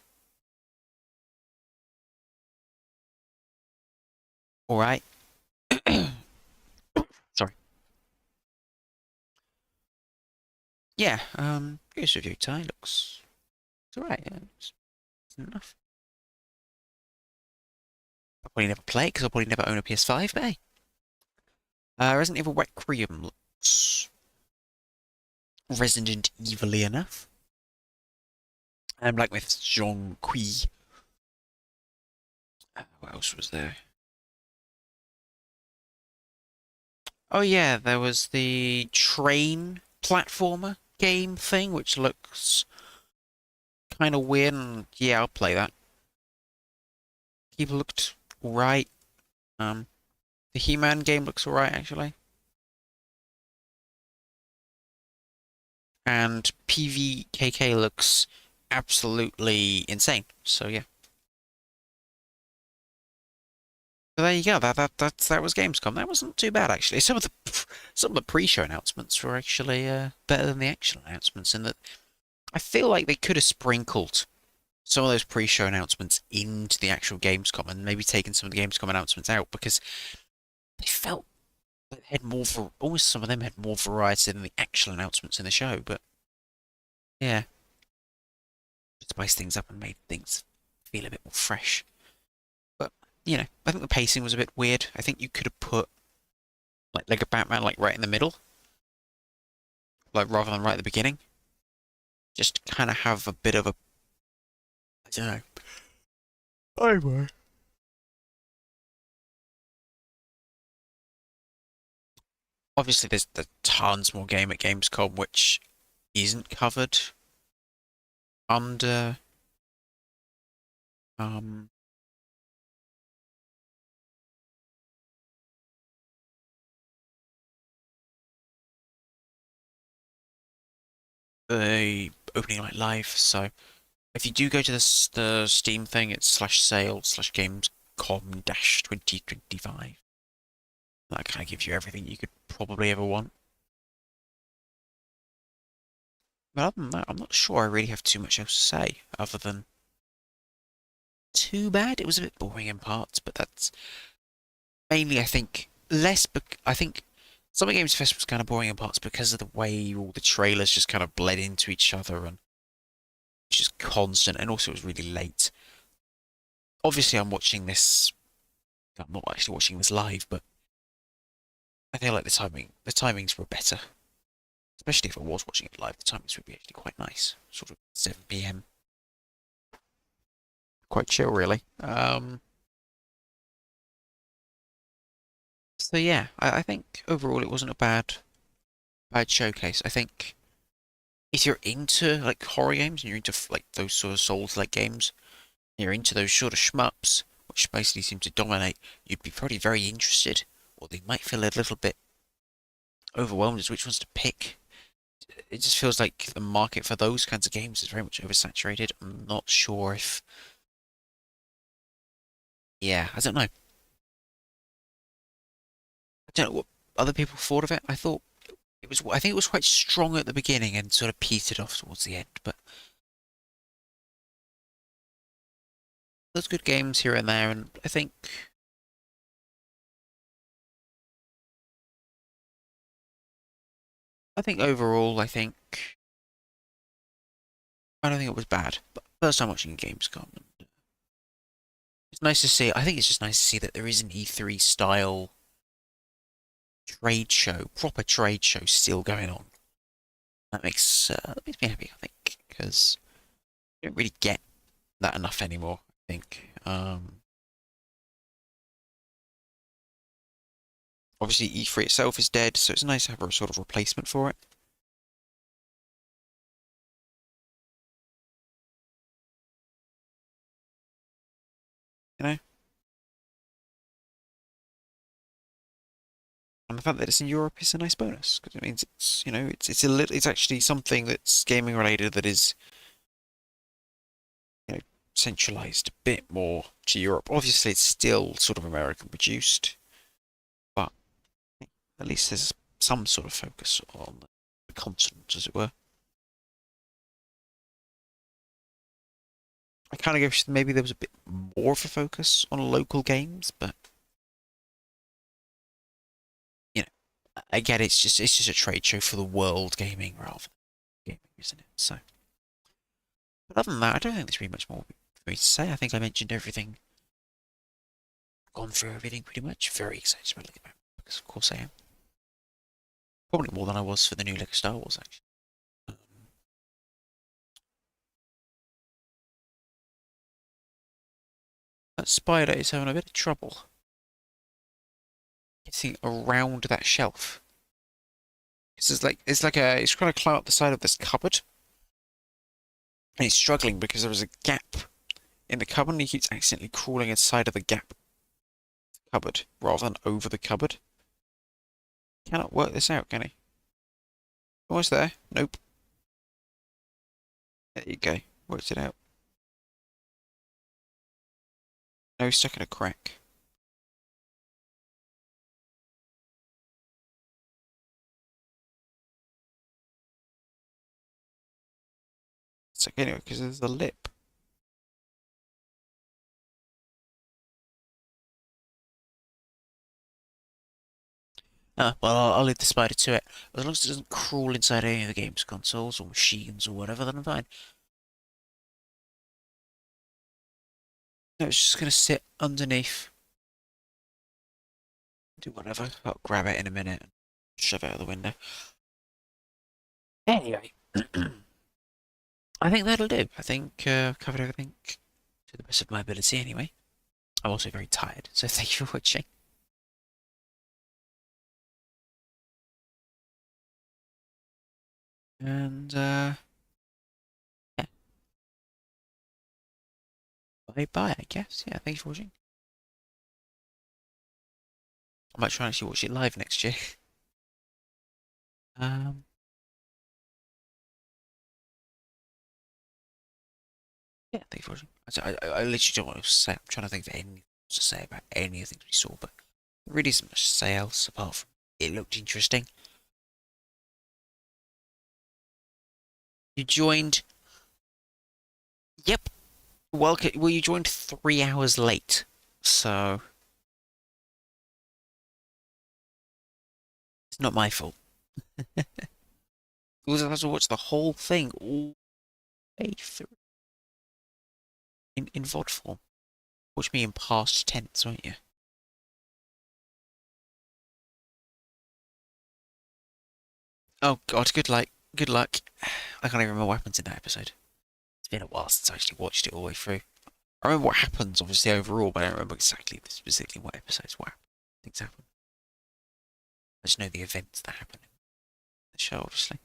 alright. Sorry. Yeah, Ghost of Yotai looks it's alright. Yeah, it's enough. I'll probably never play it because I'll probably never own a PS5, but hey. Resident Evil Requiem looks Resident Evil-y enough. And Black Myth's Jean Kui. What else was there? Oh yeah, there was the train platformer game thing, which looks kind of weird, and yeah, I'll play that. People looked alright. The He-Man game looks alright, actually. And PVKK looks absolutely insane, so yeah. So there you go. That was Gamescom. That wasn't too bad actually. Some of the pre-show announcements were actually better than the actual announcements, in that I feel like they could have sprinkled some of those pre-show announcements into the actual Gamescom and maybe taken some of the Gamescom announcements out, because they felt they had more almost some of them had more variety than the actual announcements in the show. But yeah, just spiced things up and made things feel a bit more fresh. But you know, I think the pacing was a bit weird. I think you could have put like Lego Batman like right in the middle, like rather than right at the beginning. Just kind of have a bit of a, I don't know. Anyway. Obviously, there's tons more game at Gamescom which isn't covered under the opening night live. So if you do go to the Steam thing, it's /sale/Gamescom-2025. That kind of gives you everything you could probably ever want. But other than that, I'm not sure I really have too much else to say, other than too bad. It was a bit boring in parts, but that's mainly, I think, I think Summer Games Fest was kind of boring in parts because of the way all the trailers just kind of bled into each other, and it's just constant, and also it was really late. Obviously, I'm not actually watching this live, but I feel like the timings were better. Especially if I was watching it live, the timings would be actually quite nice. Sort of 7 PM. Quite chill, really. So yeah, I think overall it wasn't a bad showcase. I think if you're into like horror games and you're into like those sort of Souls-like games, and you're into those sort of shmups, which basically seem to dominate, you'd be probably very interested, or they might feel a little bit overwhelmed as which ones to pick. It just feels like the market for those kinds of games is very much oversaturated. I'm not sure if... Yeah, I don't know. I don't know what other people thought of it. I think it was quite strong at the beginning and sort of petered off towards the end, but there's good games here and there, and I think overall, I don't think it was bad. But first time watching Gamescom, and nice to see. I think it's just nice to see that there is an E3 style trade show, proper trade show still going on. That makes me happy, I think, because you don't really get that enough anymore, I think. Obviously, E3 itself is dead, so it's nice to have a sort of replacement for it. You know? And the fact that it's in Europe is a nice bonus, because it means it's, you know, it's actually something that's gaming related that is, you know, centralized a bit more to Europe. Obviously, it's still sort of American produced, but at least there's some sort of focus on the continent, as it were. I kind of wish maybe there was a bit more of a focus on local games, but you know, again, it's just a trade show for the world gaming rather than gaming, isn't it? So, but other than that, I don't think there's really much more for me to say. I think I mentioned everything, gone through everything pretty much. Very excited about it, because of course I am. Probably more than I was for the new Lego Star Wars, actually. That spider is having a bit of trouble getting around that shelf. It's trying to climb up the side of this cupboard, and he's struggling because there is a gap in the cupboard, and he keeps accidentally crawling inside of the gap cupboard rather than over the cupboard. Cannot work this out, can he? Almost there. Nope. There you go. Worked it out. No, he's stuck in a crack. It's like, anyway, because there's the lip. Well, I'll leave the spider to it. As long as it doesn't crawl inside any of the game's consoles or machines or whatever, then I'm fine. No, it's just going to sit underneath. Do whatever. I'll grab it in a minute and shove it out the window. Anyway. I think that'll do. I think I've covered everything to the best of my ability anyway. I'm also very tired, so thank you for watching. And, yeah. Bye-bye, I guess. Yeah, thanks for watching. I might try and actually watch it live next year. Yeah, thanks for watching. I literally don't want to say. I'm trying to think of anything to say about any of the things we saw, but there really isn't much to say else apart from it looked interesting. You joined. Yep. Well, you joined 3 hours late, so it's not my fault. Because I have to watch the whole thing all the way through in VOD form. Watch me in past tense, won't you? Oh God, good luck. Good luck. I can't even remember what happens in that episode. It's been a while since I actually watched it all the way through. I remember what happens, obviously, overall, but I don't remember specifically what episodes, what things happen. I just know the events that happen in the show, obviously.